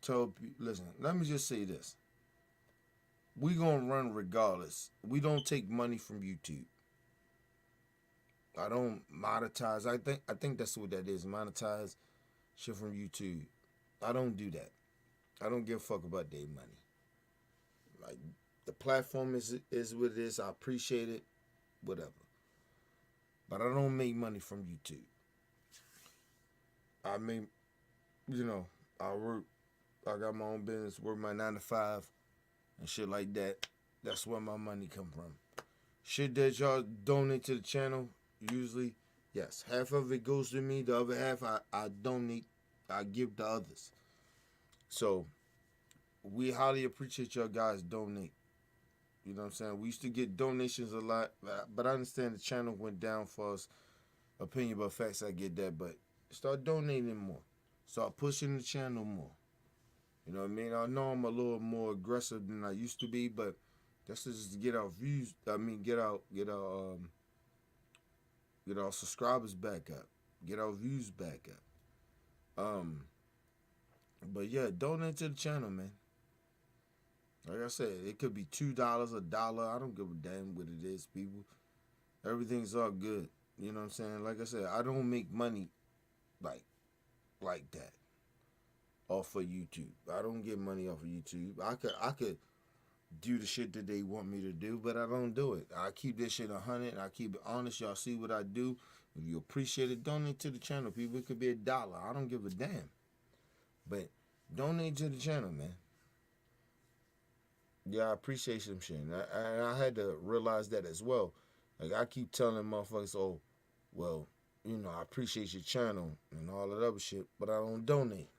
tell people, listen, let me just say this. We gonna run regardless. We don't take money from YouTube. I don't monetize. I think that's what that is. Monetize shit from YouTube. I don't do that. I don't give a fuck about their money. Like, the platform is what it is. I appreciate it. Whatever. But I don't make money from YouTube. I mean, I work. I got my own business, work my 9 to 5 and shit like that. That's where my money come from. Shit that y'all donate to the channel, usually, yes, half of it goes to me. The other half I donate, I give to others. So we highly appreciate y'all guys donate. You know what I'm saying? We used to get donations a lot, but I understand the channel went down for us. Opinion about facts, I get that, but start donating more. Start pushing the channel more. You know what I mean? I know I'm a little more aggressive than I used to be, but that's just to get our views. Get our subscribers back up. Get our views back up. But yeah, donate to the channel, man. Like I said, it could be $2, $1. I don't give a damn what it is, people. Everything's all good. You know what I'm saying? Like I said, I don't make money like that off of YouTube. I don't get money off of YouTube. I could do the shit that they want me to do, but I don't do it. I keep this shit 100. I keep it honest. Y'all see what I do. If you appreciate it, donate to the channel, people. It could be $1. I don't give a damn. But donate to the channel, man. Yeah, I appreciate some shit. And I had to realize that as well. Like, I keep telling motherfuckers, oh, well, I appreciate your channel and all that other shit, but I don't donate.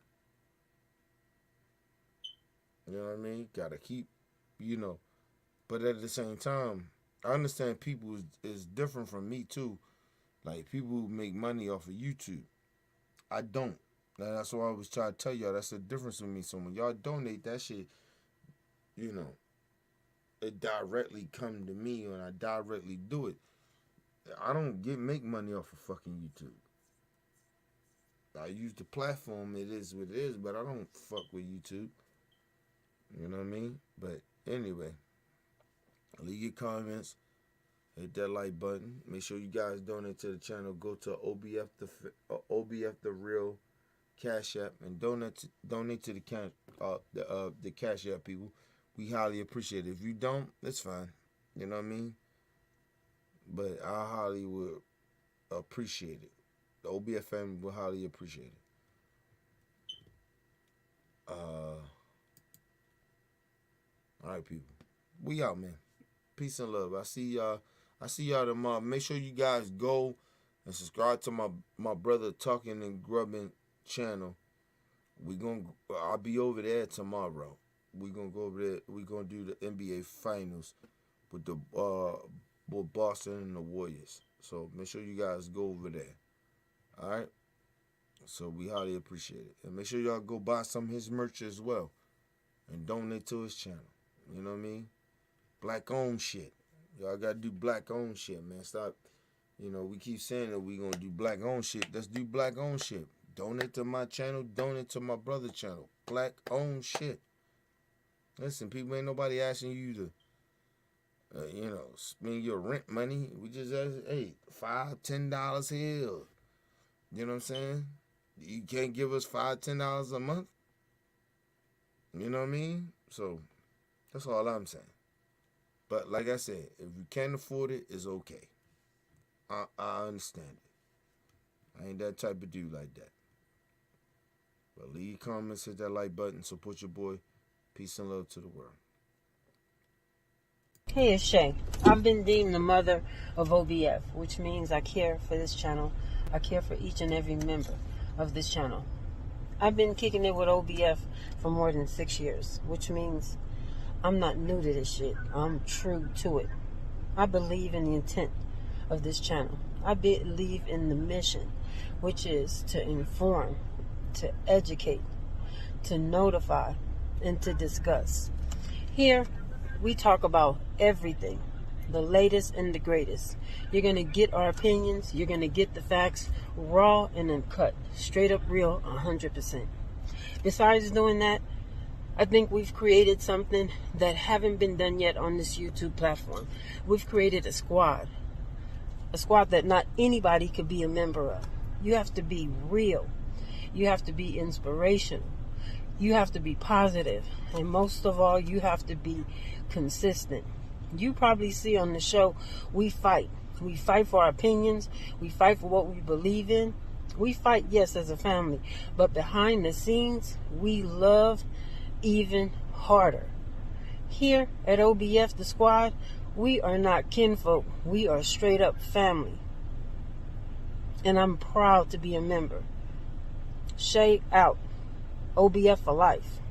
You know what I mean? Gotta keep, But at the same time, I understand people is different from me, too. Like, people who make money off of YouTube. I don't. And that's why I was trying to tell y'all. That's the difference with me. So when y'all donate, that shit, it directly come to me and I directly do it. I don't make money off of fucking YouTube. I use the platform, it is what it is, but I don't fuck with YouTube. You know what I mean? But anyway, leave your comments, hit that like button. Make sure you guys donate to the channel. Go to OBF the Real Cash App and donate to the Cash App, people. We highly appreciate it. If you don't, it's fine. You know what I mean? But I highly would appreciate it. The OBF family will highly appreciate it. All right, people. We out, man. Peace and love. I see y'all tomorrow. Make sure you guys go and subscribe to my brother Talking and Grubbing channel. I'll be over there tomorrow. We're gonna go over there. We're gonna do the NBA finals with with Boston and the Warriors. So make sure you guys go over there. All right. So we highly appreciate it. And make sure y'all go buy some of his merch as well. And donate to his channel. You know what I mean? Black owned shit. Y'all gotta do black owned shit, man. Stop. You know, we keep saying that we gonna do black owned shit. Let's do black owned shit. Donate to my channel. Donate to my brother's channel. Black owned shit. Listen, people, ain't nobody asking you to, you know, spend your rent money. We just ask, hey, $5, $10 here. You know what I'm saying? You can't give us $5, $10 a month. You know what I mean? So that's all I'm saying. But like I said, if you can't afford it, it's okay. I understand it. I ain't that type of dude like that. But leave comments, hit that like button, support your boy. Peace and love to the world. Hey, it's Shay. I've been deemed the mother of OBF, which means I care for this channel. I care for each and every member of this channel. I've been kicking it with OBF for more than 6 years, which means I'm not new to this shit. I'm true to it. I believe in the intent of this channel. I believe in the mission, which is to inform, to educate, to notify, and to discuss. Here, we talk about everything, the latest and the greatest. You're going to get our opinions. You're going to get the facts raw and uncut, straight up real, 100%. Besides doing that, I think we've created something that haven't been done yet on this YouTube platform. We've created a squad that not anybody could be a member of. You have to be real. You have to be inspirational. You have to be positive. And most of all, you have to be consistent. You probably see on the show, we fight. We fight for our opinions. We fight for what we believe in. We fight, yes, as a family. But behind the scenes, we love even harder. Here at OBF, the squad, we are not kinfolk. We are straight up family. And I'm proud to be a member. Shay out. OBF for life.